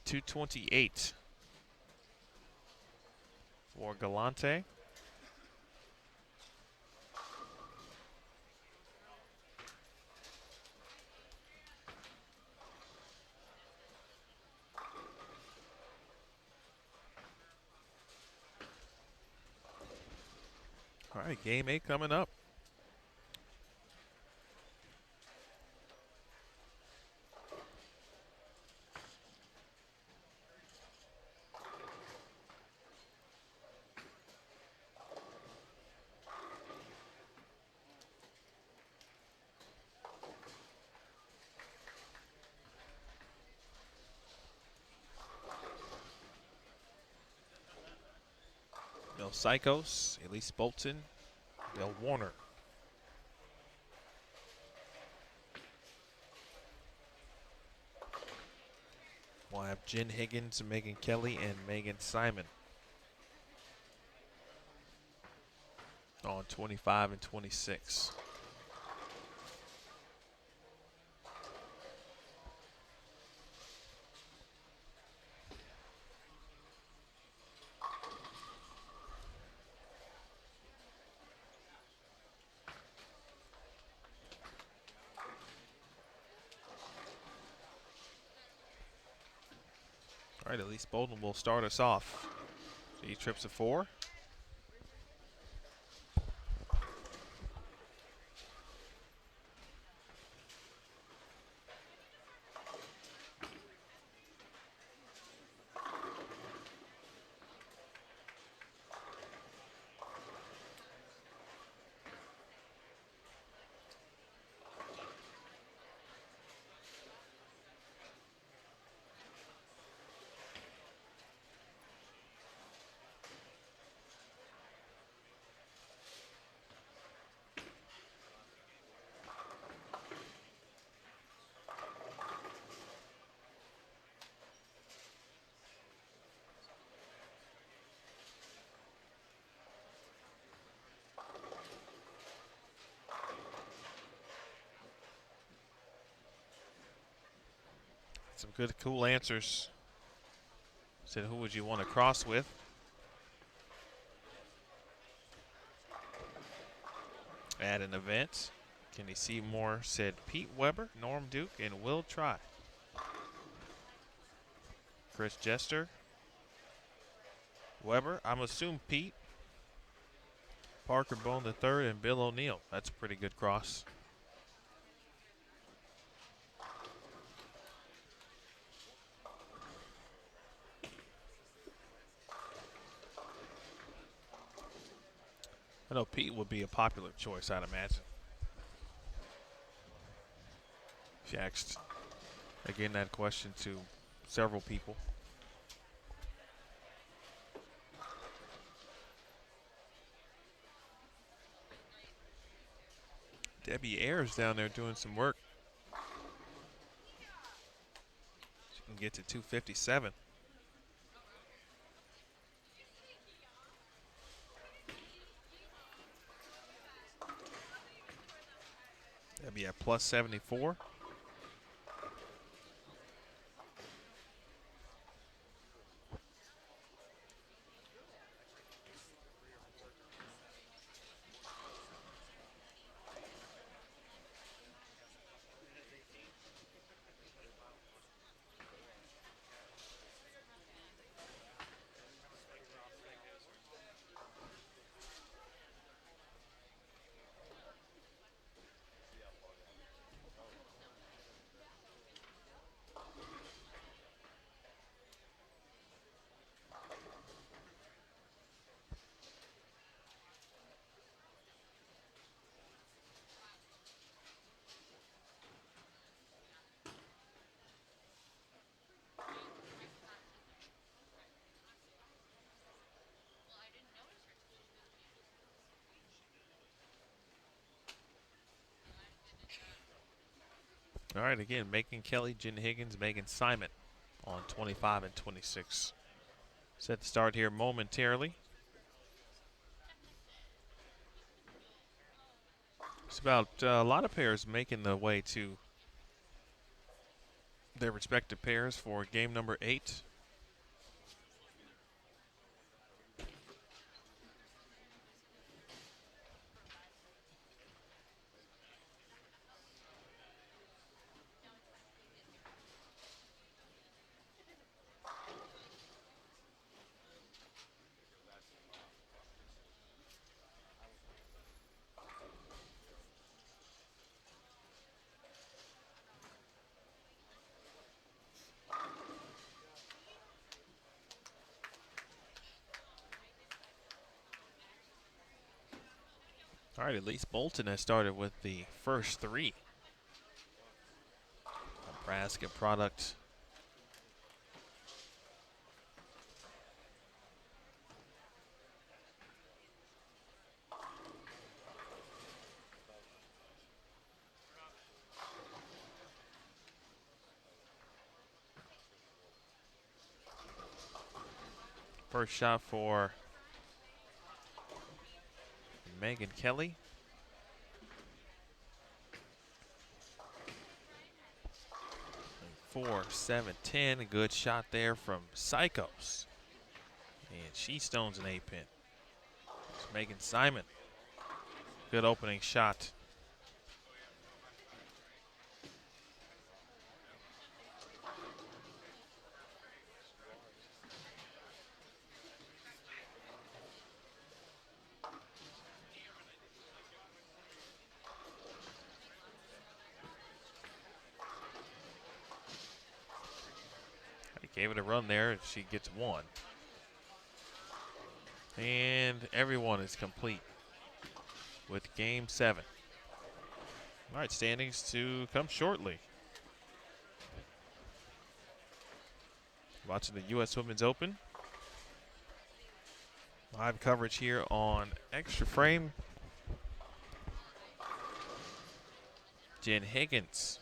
$228 for Galante. All right, game 8 coming up. Mel Psychos, Elise Bolton, Del Warner. We'll have Jen Higgins, Megan Kelly, and Megan Simon on 25 and 26. All right, Elise Bolton will start us off. She trips a 4. Some good, cool answers. Said, who would you want to cross with? At an event. Kenny Seymour said Pete Weber, Norm Duke, and Will Try. Chris Jester. Weber, I'm assuming Pete. Parker Bone III and Bill O'Neill. That's a pretty good cross. I know Pete would be a popular choice, I'd imagine. She asked, again, that question to several people. Debbie Ayers down there doing some work. She can get to 257. Debbie at plus 74. All right, again, Megan Kelly, Jen Higgins, Megan Simon on 25 and 26. Set to start here momentarily. It's about a lot of pairs making the way to their respective pairs for game number 8. All right, Elise Bolton has started with the first 3. Nebraska product. First shot for Megan Kelly. And 4-7-10. A good shot there from Psychos. And she stones an 8-pin. It's Megan Simon. Good opening shot. Gave it a run there, and she gets 1. And everyone is complete with game 7. All right, standings to come shortly. Watching the U.S. Women's Open. Live coverage here on Extra Frame. Jen Higgins.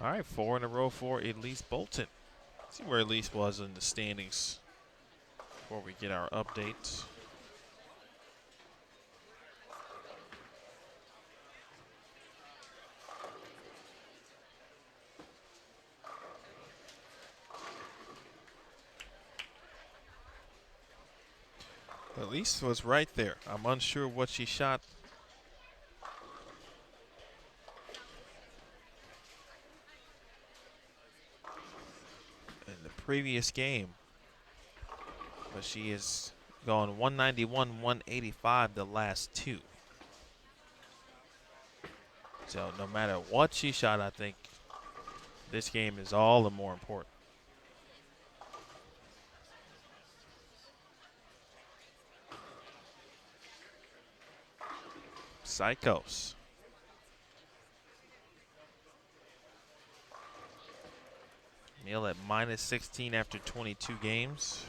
All right, 4 in a row for Elise Bolton. Let's see where Elise was in the standings Before we get our updates. Elise was right there. I'm unsure what she shot. In the previous game. But she is going 191, 185 the last two. So no matter what she shot, I think this game is all the more important. Psychos. Neal at minus 16 after 22 games.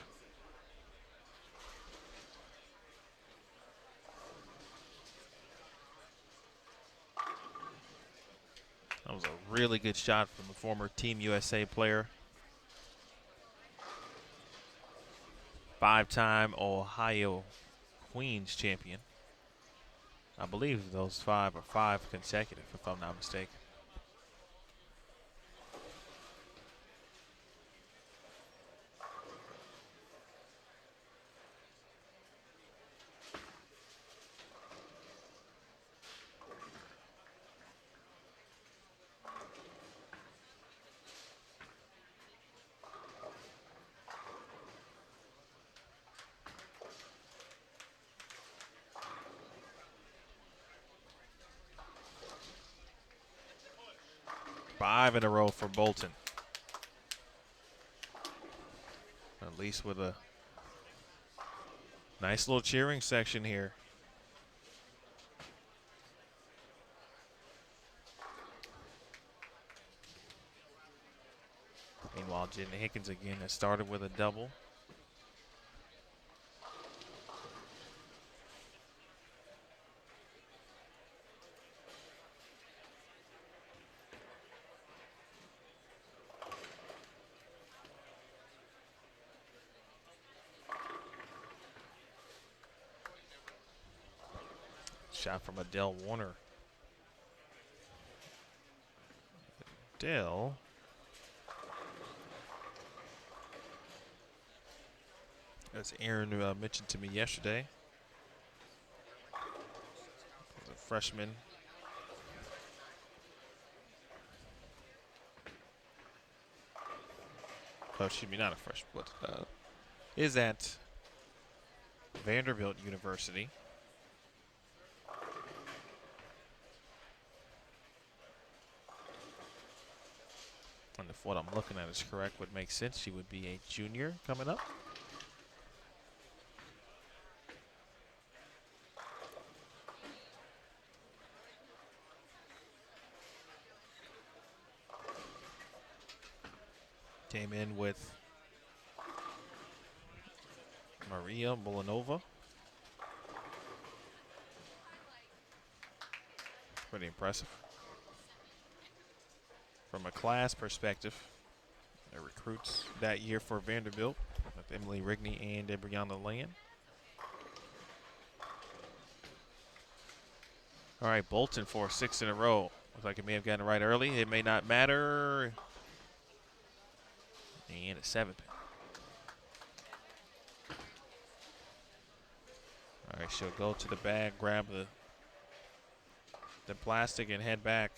That was a really good shot from the former Team USA player. Five-time Ohio Queens champion. I believe those five are five consecutive, if I'm not mistaken. Five in a row for Bolton. At least with a nice little cheering section here. Meanwhile, Jenny Hickens again has started with a double. Shot from Adele Warner. Adele. As Aaron mentioned to me yesterday, as a freshman. Oh, excuse me, not a freshman, but is at Vanderbilt University. And if what I'm looking at is correct, would make sense. She would be a junior coming up. Came in with Maria Molinova. Pretty impressive. From a class perspective, the recruits that year for Vanderbilt with Emily Rigney and Brianna Land. All right, Bolton for 6 in a row. Looks like it may have gotten it right early. It may not matter. And a 7 pin. All right, she'll go to the bag, grab the plastic, and head back.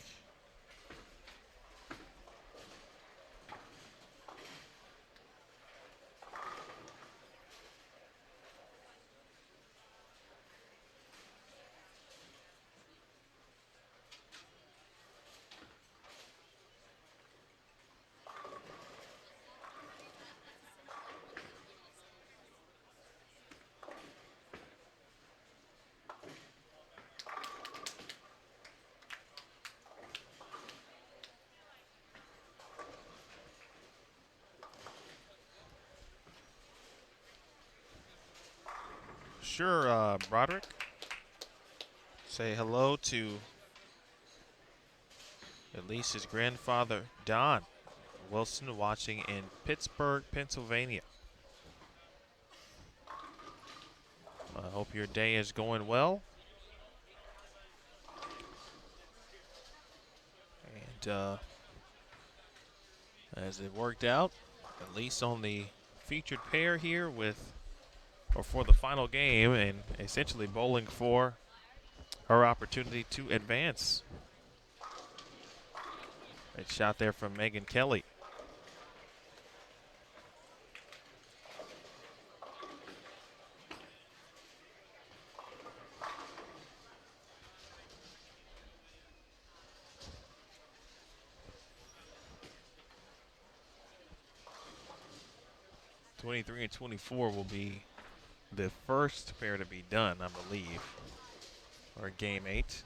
Sure, Broderick. Say hello to Elise's grandfather, Don Wilson, watching in Pittsburgh, Pennsylvania. I hope your day is going well. And as it worked out, at least on the featured pair here for the final game, and essentially bowling for her opportunity to advance. A shot there from Megan Kelly. '23 and '24 will be the first pair to be done, I believe, or game 8.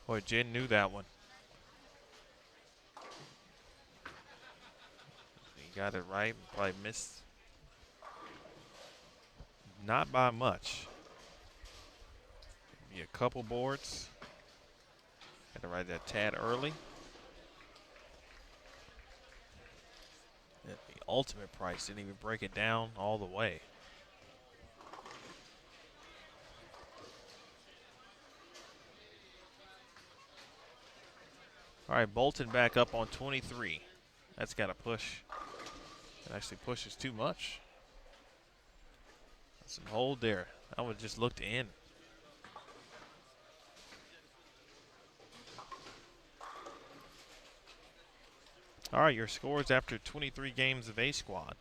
Boy, Jen knew that one. He got it right, probably missed not by much. Maybe a couple boards. Had to ride that tad early. And the ultimate price didn't even break it down all the way. All right, Bolton back up on 23. That's got to push. It actually pushes too much. That's some hold there. That one just looked in. All right, your scores after 23 games of A Squad.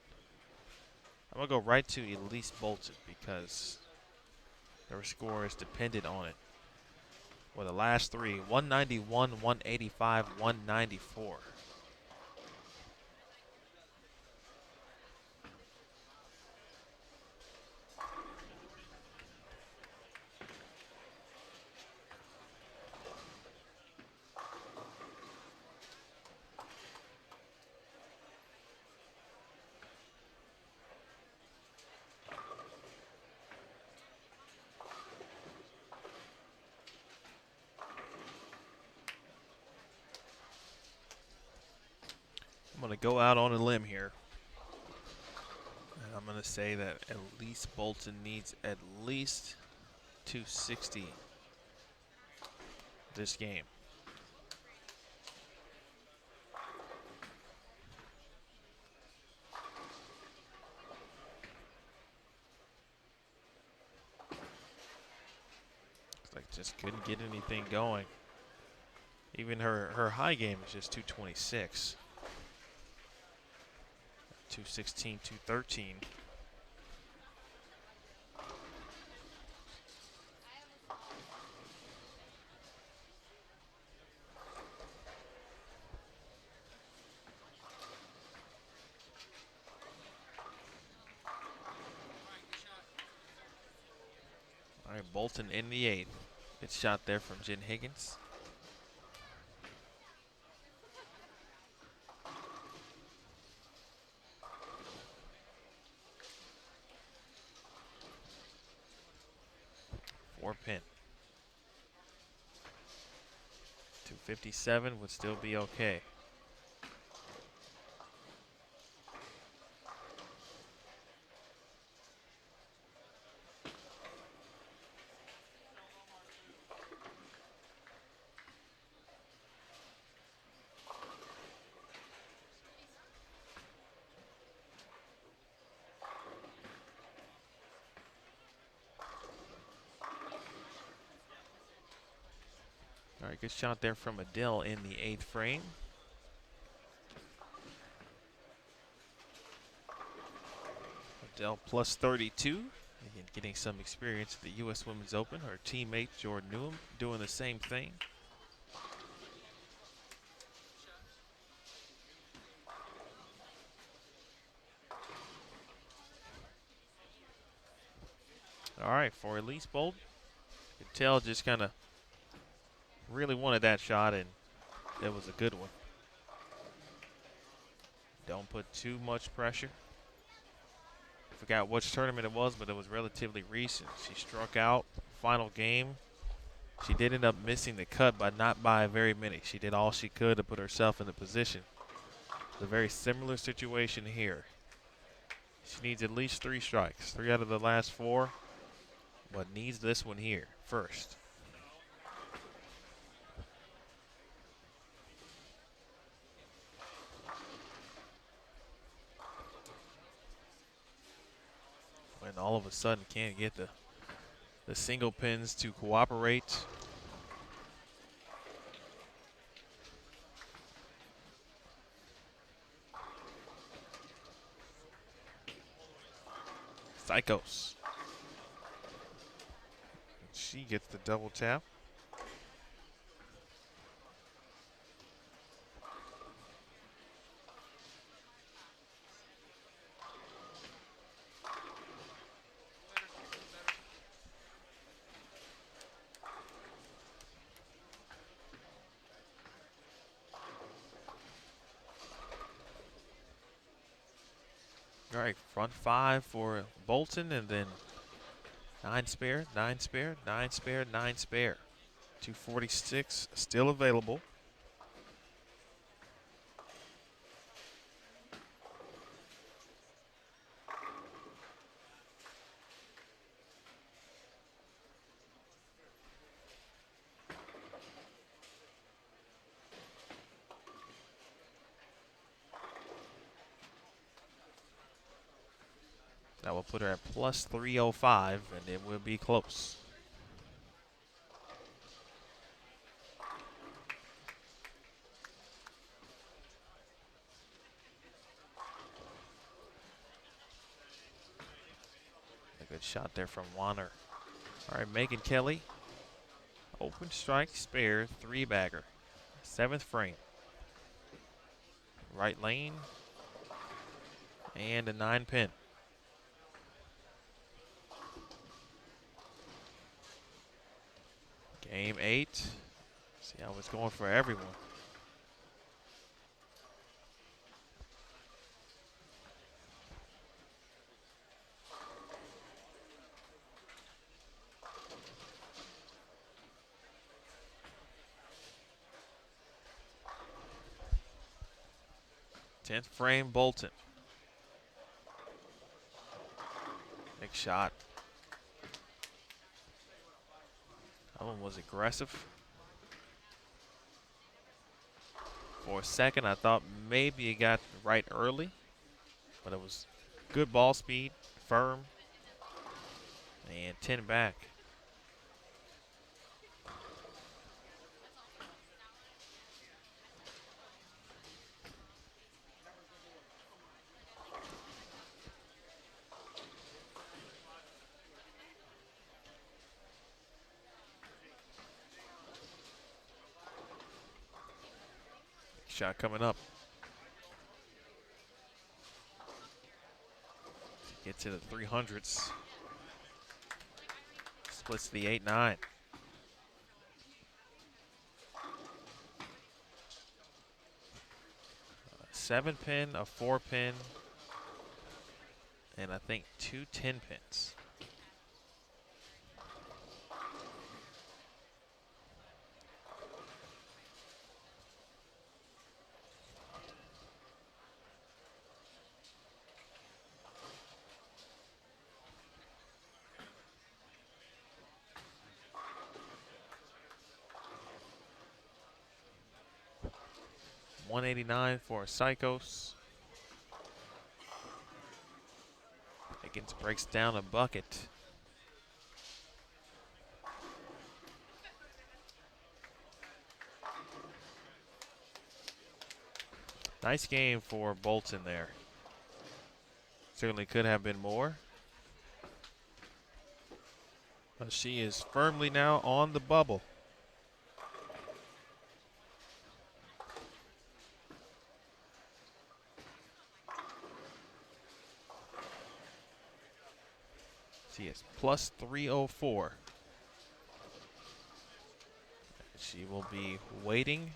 I'm going to go right to Elise Bolton because their score is dependent on it. For the last three, 191, 185, 194. I'm going to go out on a limb here. And I'm going to say that Elise Bolton needs at least 260 this game. Like just couldn't get anything going. Even her high game is just 226. 216, 213. All right, Bolton in the 8th. Good shot there from Jen Higgins. Four pin. 257 would still be okay. All right, good shot there from Adele in the 8th frame. Dell plus 32. And getting some experience at the U.S. Women's Open. Her teammate Jordan Newham doing the same thing. All right, for Elise Bolt, you could tell just kind of really wanted that shot, and it was a good one. Don't put too much pressure. Forgot which tournament it was, but it was relatively recent. She struck out final game. She did end up missing the cut, but not by very many. She did all she could to put herself in the position. It's a very similar situation here. She needs at least 3 strikes, 3 out of the last 4, but needs this one here first. And all of a sudden can't get the single pins to cooperate. Psychos. She gets the double tap. All right, front 5 for Bolton, and then 9 spare, 9 spare, 9 spare, 9 spare. 246 still available. That will put her at plus 305, and it will be close. A good shot there from Warner. All right, Megan Kelly. Open strike, spare, 3-bagger. 7th frame. Right lane. And a 9-pin. Game 8. See how it's going for everyone. Tenth frame, Bolton. Big shot. That one was aggressive. For a second, I thought maybe it got right early, but it was good ball speed, firm, and 10 back. Shot coming up. Get to the 300s. Splits the 8-9. A 7-pin, a 4-pin, and I think 2 10-pins. $189 for Psychos. Higgins breaks down a bucket. Nice game for Bolton there. Certainly could have been more. But she is firmly now on the bubble. She is plus 304. She will be waiting.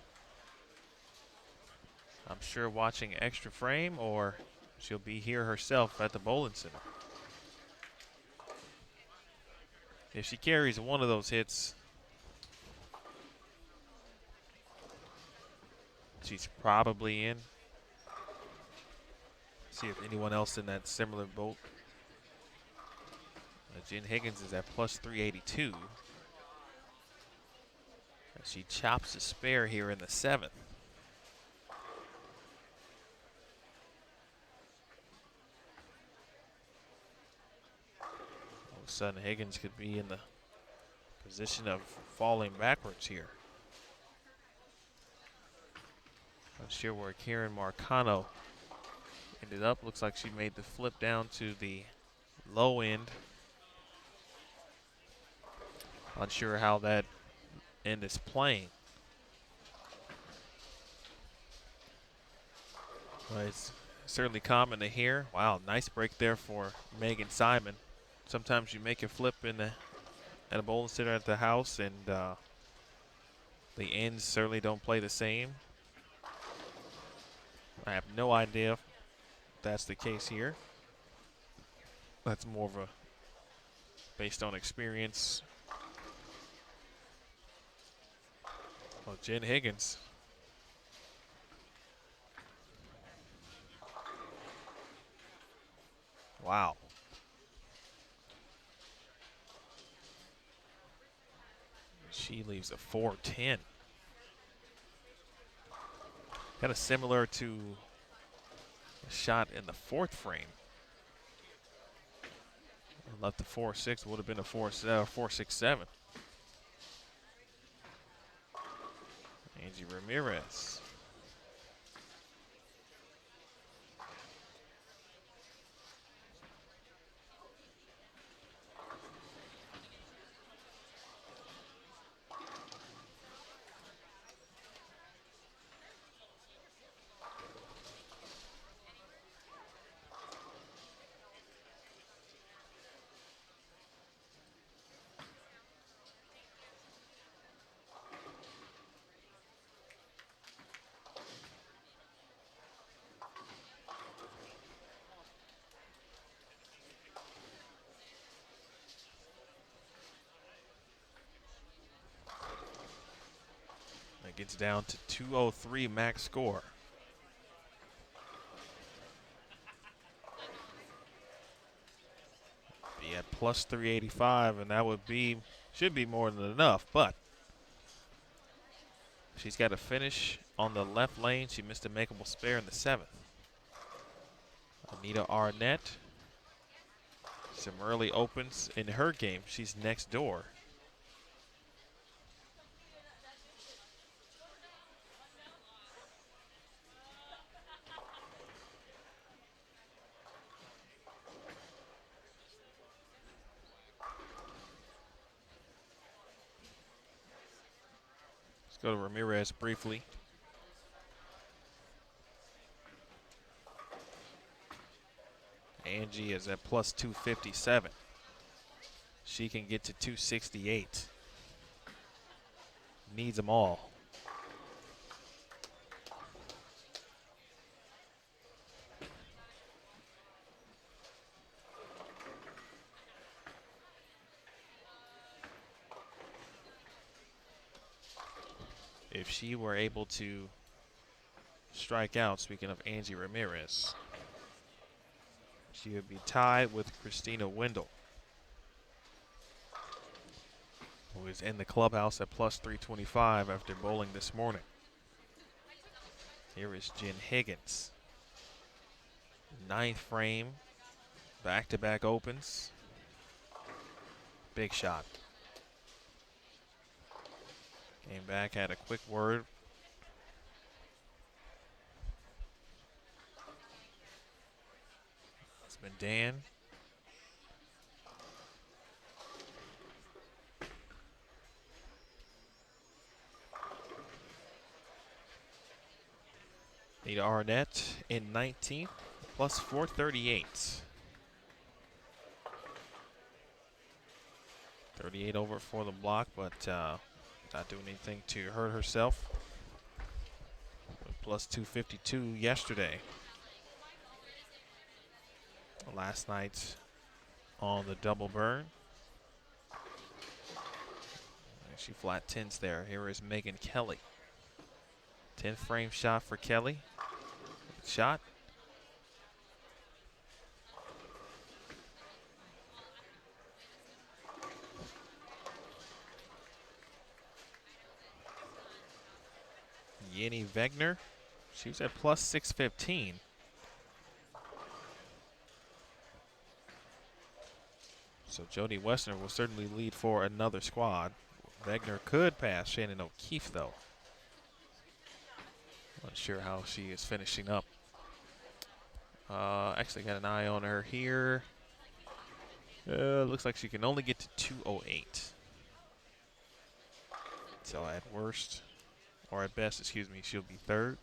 I'm sure watching Extra Frame, or she'll be here herself at the bowling center. If she carries one of those hits, she's probably in. See if anyone else in that similar boat. Jen Higgins is at plus 382. And she chops a spare here in the 7th. All of a sudden, Higgins could be in the position of falling backwards here. Not sure where Karen Marcano ended up. Looks like she made the flip down to the low end. Unsure how that end is playing. But it's certainly common to hear. Wow, nice break there for Megan Simon. Sometimes you make a flip at a bowling center at the house, and the ends certainly don't play the same. I have no idea if that's the case here. That's more of a based on experience. Well, Jen Higgins. Wow. She leaves a 410. Kind of similar to a shot in the 4th frame. Left the 4-6, would have been a 4-6-7. Angie Ramirez. That gets down to 203 max score. Be at plus 385, and that should be more than enough, but she's got to finish on the left lane. She missed a makeable spare in the 7th. Anita Arnett, some early opens in her game. She's next door. Let's go to Ramirez briefly. Angie is at plus 257. She can get to 268. Needs them all. If she were able to strike out, speaking of Angie Ramirez, she would be tied with Christina Wendell, who is in the clubhouse at plus 325 after bowling this morning. Here is Jen Higgins. 9th frame, back-to-back opens. Big shot. Came back, had a quick word. Baseman Dan. Nita Arnett in 19th, plus 438. 38 over for the block, but not doing anything to hurt herself. Plus 252 yesterday. Last night on the double burn. And she flat 10s there. Here is Megan Kelly. 10 frame shot for Kelly. Shot. Yenny Wegner. She was at plus 615. So Jody Westner will certainly lead for another squad. Wegner could pass Shannon O'Keefe, though. Not sure how she is finishing up. Actually got an eye on her here. Looks like she can only get to 208. So at worst, or at best, excuse me, she'll be third.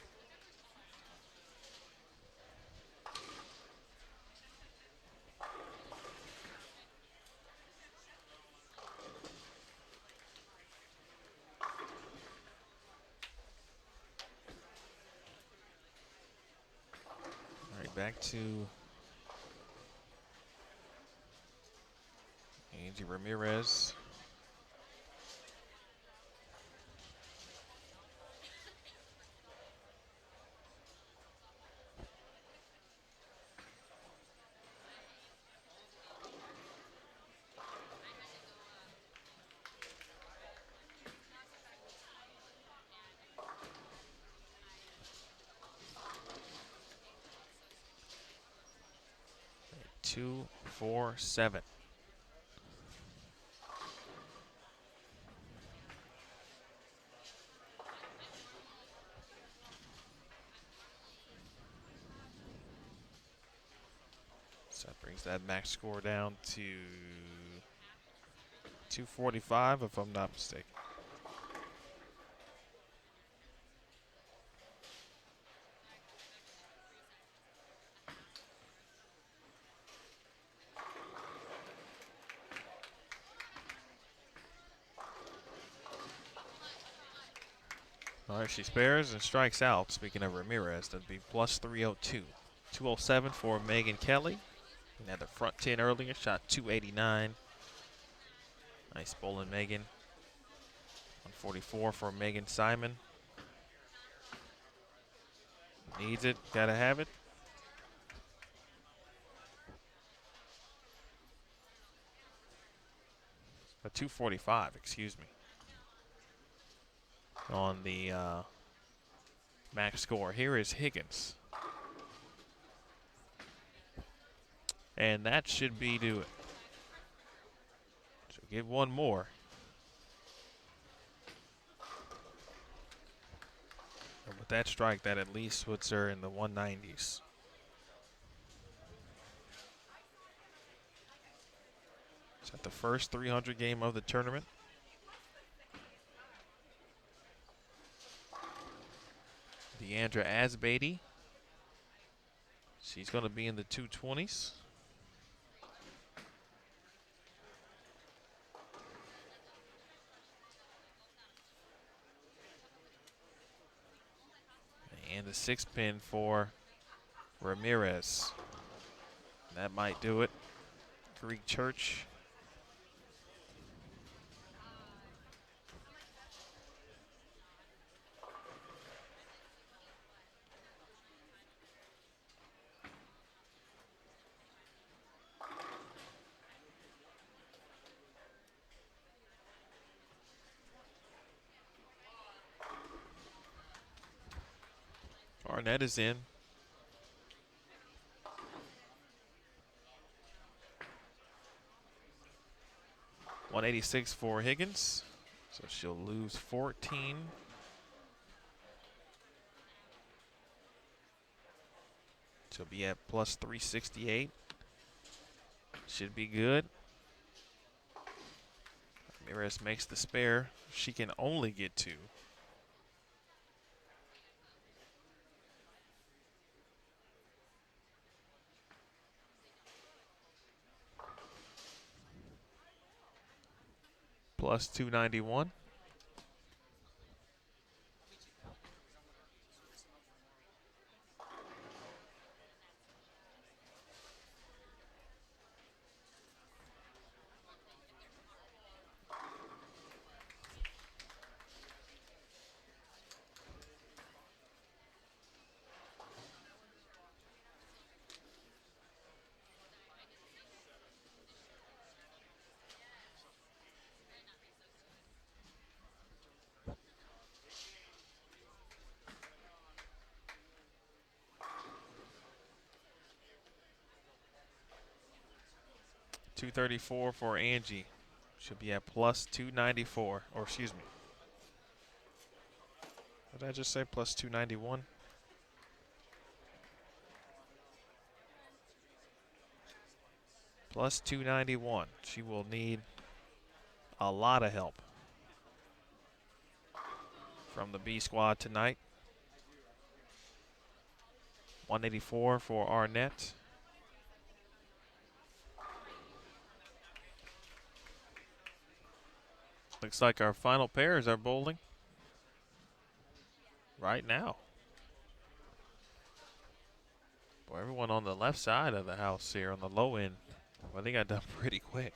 All right, back to Angie Ramirez. Right, 2-4-7. So that brings that max score down to 245, if I'm not mistaken. All right, she spares and strikes out. Speaking of Ramirez, that'd be plus 302. 207 for Megan Kelly. And had the front 10 earlier, shot 289. Nice bowling, Megan. 144 for Megan Simon. Needs it, gotta have it. A 245, excuse me. On the max score. Here is Higgins. And that should be do it. So give one more. And with that strike, that at least puts her in the 190s. It's at the first 300 game of the tournament. Deandra Asbeatty. She's going to be in the 220s. And the 6 pin for Ramirez. That might do it. Greek Church. Arnett is in. $186 for Higgins. So she'll lose 14. She'll be at plus 368. Should be good. Ramirez makes the spare. She can only get 2. Plus 291. $234 for Angie. Should be at plus 294. Or excuse me. What did I just say? Plus 291? Plus 291. She will need a lot of help from the B squad tonight. 184 for Arnett. Looks like our final pairs are bowling right now. Boy, everyone on the left side of the house here on the low end, well, they got done pretty quick.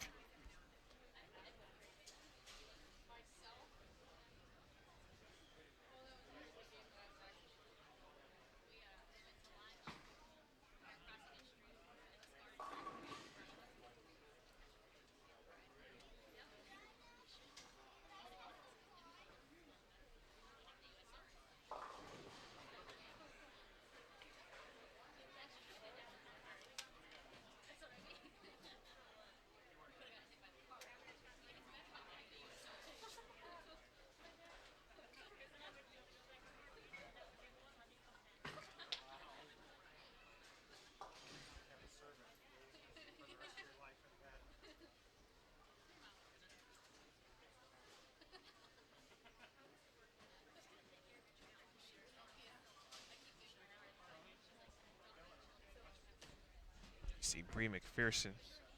See Bree McPherson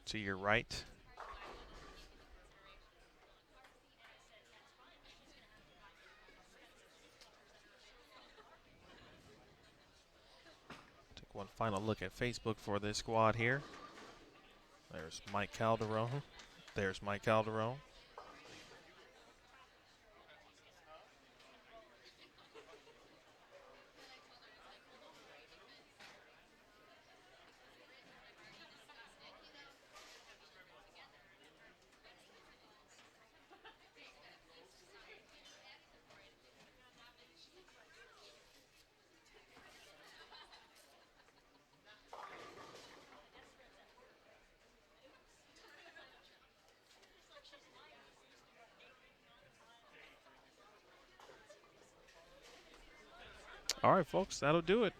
to your right. Take one final look at Facebook for this squad here. There's Mike Calderon. There's Mike Calderon. All right, folks, that'll do it.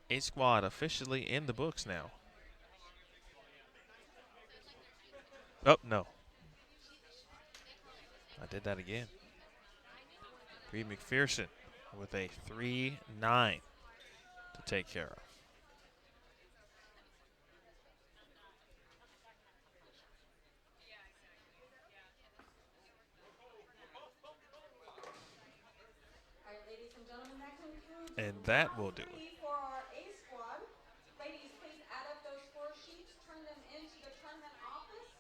A squad officially in the books now. Oh, no. I did that again. Bree McPherson with a 3-9 to take care of. All right, ladies and gentlemen, that concludes And that round will do it. 3 for our A squad. Ladies, please add up those score sheets, turn them into the tournament office.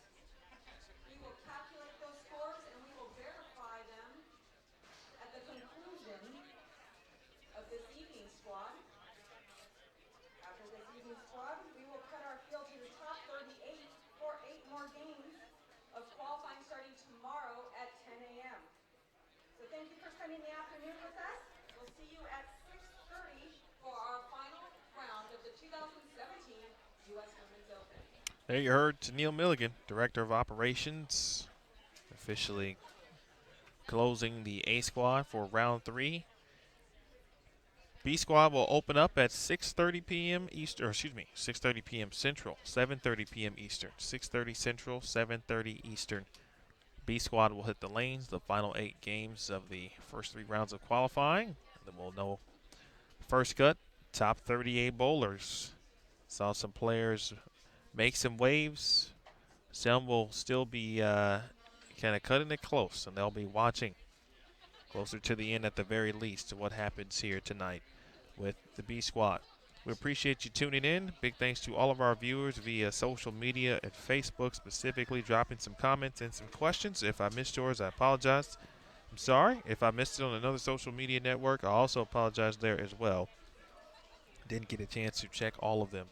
We will calculate those scores and we will verify them at the conclusion of this evening's squad. After this evening's squad, we will cut our field to the top 38 for 8 more games of qualifying starting tomorrow at 10 a.m. So thank you for spending the afternoon with us. We'll see you at 6:30 for our final round of the 2017 U.S. Women's Open. There you heard Neil Milligan, Director of Operations, officially closing the A squad for round 3. B squad will open up at 6:30 p.m. Eastern, or excuse me, 6:30 p.m. Central, 7:30 p.m. Eastern, 6:30 Central, 7:30 Eastern. B squad will hit the lanes, the final 8 games of the first 3 rounds of qualifying. Then we'll know first cut, top 38 bowlers. Saw some players make some waves. Some will still be kind of cutting it close, and they'll be watching closer to the end at the very least to what happens here tonight with the B squad. We appreciate you tuning in. Big thanks to all of our viewers via social media and Facebook specifically, dropping some comments and some questions. If I missed yours, I apologize. I'm sorry. If I missed it on another social media network, I also apologize there as well. Didn't get a chance to check all of them.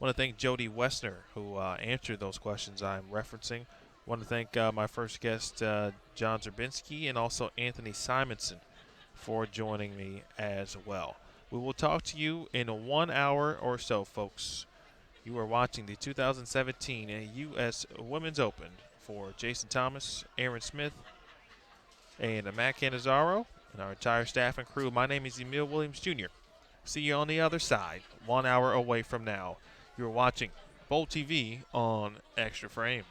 Want to thank Jody Wessner, who answered those questions I'm referencing. Want to thank my first guest, John Zerbinski, and also Anthony Simonson for joining me as well. We will talk to you in 1 hour or so, folks. You are watching the 2017 U.S. Women's Open for Jason Thomas, Aaron Smith, and Matt Canizaro, and our entire staff and crew. My name is Emil Williams Jr. See you on the other side, 1 hour away from now. You're watching Bowl TV on Extra Frame.